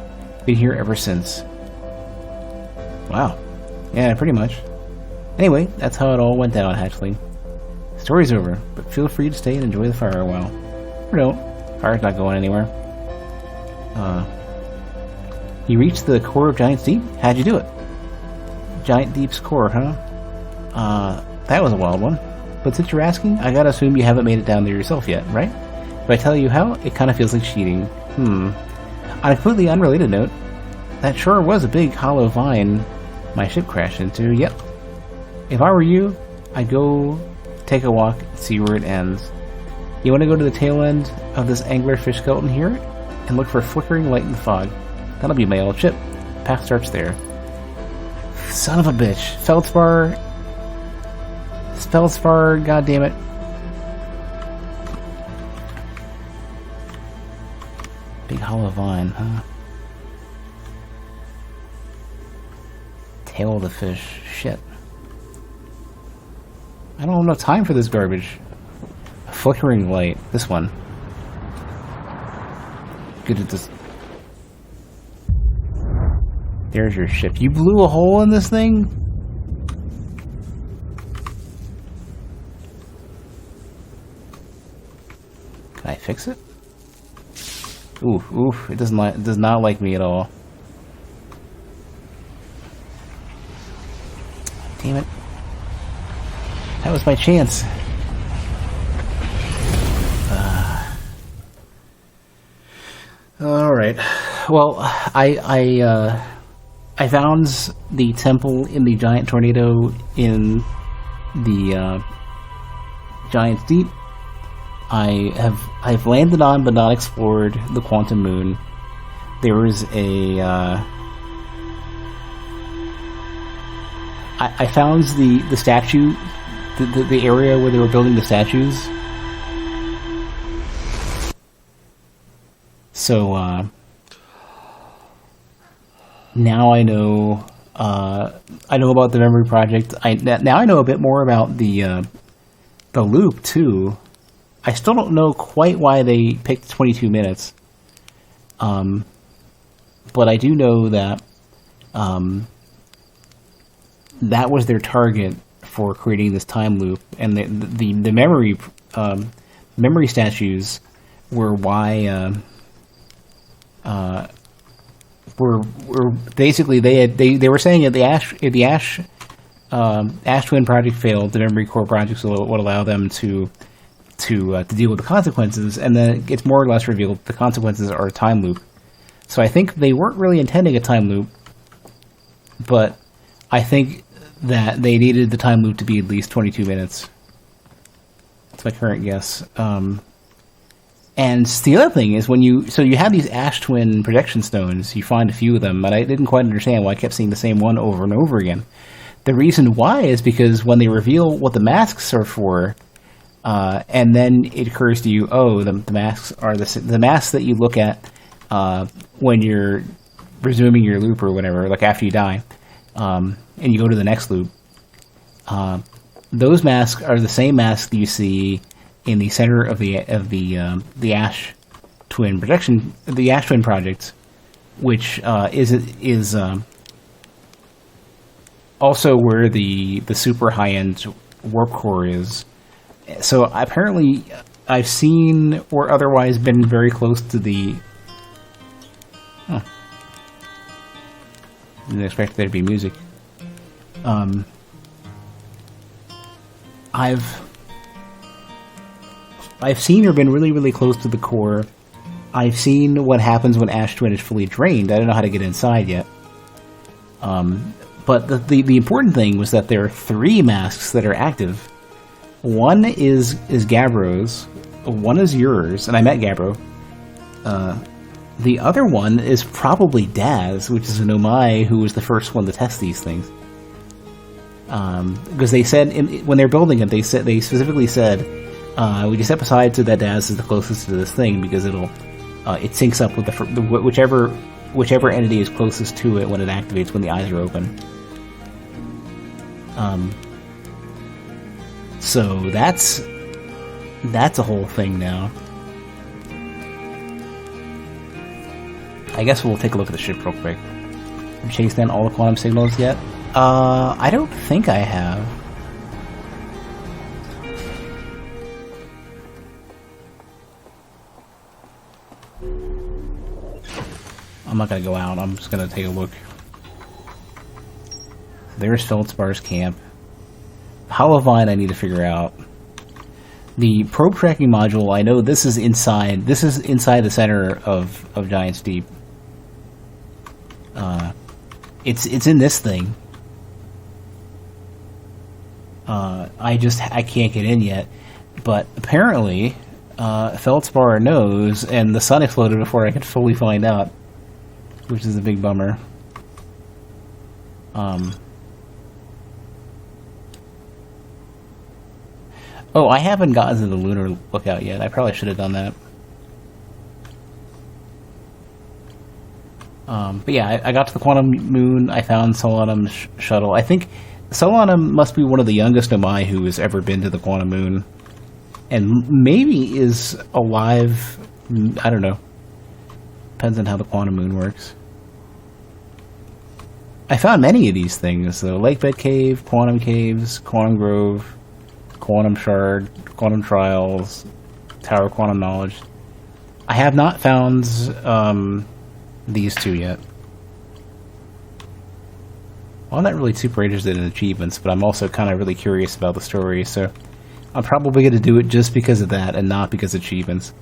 Been here ever since. Wow. Yeah, pretty much. Anyway, that's how it all went down, hatchling. Story's over, but feel free to stay and enjoy the fire a while. Or don't. Fire's not going anywhere. You reached the core of Giant's Deep? How'd you do it? Giant Deep's core, huh? That was a wild one. But since you're asking, I gotta assume you haven't made it down there yourself yet, right? If I tell you how, it kinda feels like cheating. On a completely unrelated note, that sure was a big hollow vine my ship crashed into, yep. If I were you, I'd go take a walk and see where it ends. You wanna go to the tail end of this anglerfish skeleton here, and look for a flickering light in the fog. That'll be my old ship. Path starts there. Son of a bitch. Feldspar, goddammit. Big hollow vine, huh? Tail of the fish. Shit. I don't have enough time for this garbage. A flickering light. This one. Good at this. There's your ship. You blew a hole in this thing? Can I fix it? Oof. It does not like me at all. Damn it. That was my chance. Alright. Well, I found the temple in the giant tornado in the Giant's Deep. I've landed on but not explored the Quantum Moon. there was a I found the statue, the area where they were building the statues. So now I know about the memory project. Now I know a bit more about the loop too. I still don't know quite why they picked 22 minutes. But I do know that that was their target for creating this time loop, and the memory statues were why were basically they were saying that the Ash Twin project failed, the memory core projects would allow them to deal with the consequences, and then it's more or less revealed the consequences are a time loop. So I think they weren't really intending a time loop, but I think that they needed the time loop to be at least 22 minutes. That's my current guess. And the other thing is you have these Ash Twin projection stones, you find a few of them, but I didn't quite understand why I kept seeing the same one over and over again. The reason why is because when they reveal what the masks are for, and then it occurs to you, the masks are the masks that you look at when you're resuming your loop or whatever, like after you die, and you go to the next loop. Those masks are the same masks that you see in the center of the Ash Twin projection, the Ash Twin project, which is also where the super high end warp core is. So apparently, I've seen or otherwise been very close to the. Didn't expect there to be music. I've seen or been really, really close to the core. I've seen what happens when Ash Twin is fully drained. I don't know how to get inside yet. But the important thing was that there are 3 masks that are active. One is Gabro's, one is yours, and I met Gabro. The other one is probably Daz, which is an Omai who was the first one to test these things. Because they said when they're building it, they specifically said we just step aside so that Daz is the closest to this thing because it syncs up with whichever entity is closest to it when it activates when the eyes are open. So that's a whole thing now. I guess we'll take a look at the ship real quick. Have you chased down all the quantum signals yet? I don't think I have. I'm not gonna go out, I'm just gonna take a look. There's Feldspar's camp. Holovine I need to figure out. The probe tracking module, I know this is inside the center of Giant's Deep. It's in this thing. I can't get in yet. But apparently, Feldspar knows, and the sun exploded before I could fully find out, which is a big bummer. Oh, I haven't gotten to the lunar lookout yet. I probably should have done that. But yeah, I got to the quantum moon. I found Solanum's shuttle. I think Solanum must be one of the youngest Omai who has ever been to the quantum moon, and maybe is alive. I don't know. Depends on how the quantum moon works. I found many of these things: the Lakebed Cave, Quantum Caves, Quantum Grove, Quantum Shard, Quantum Trials, Tower of Quantum Knowledge. I have not found these 2 yet. Well, I'm not really super interested in achievements, but I'm also kind of really curious about the story, so I'm probably going to do it just because of that and not because of achievements.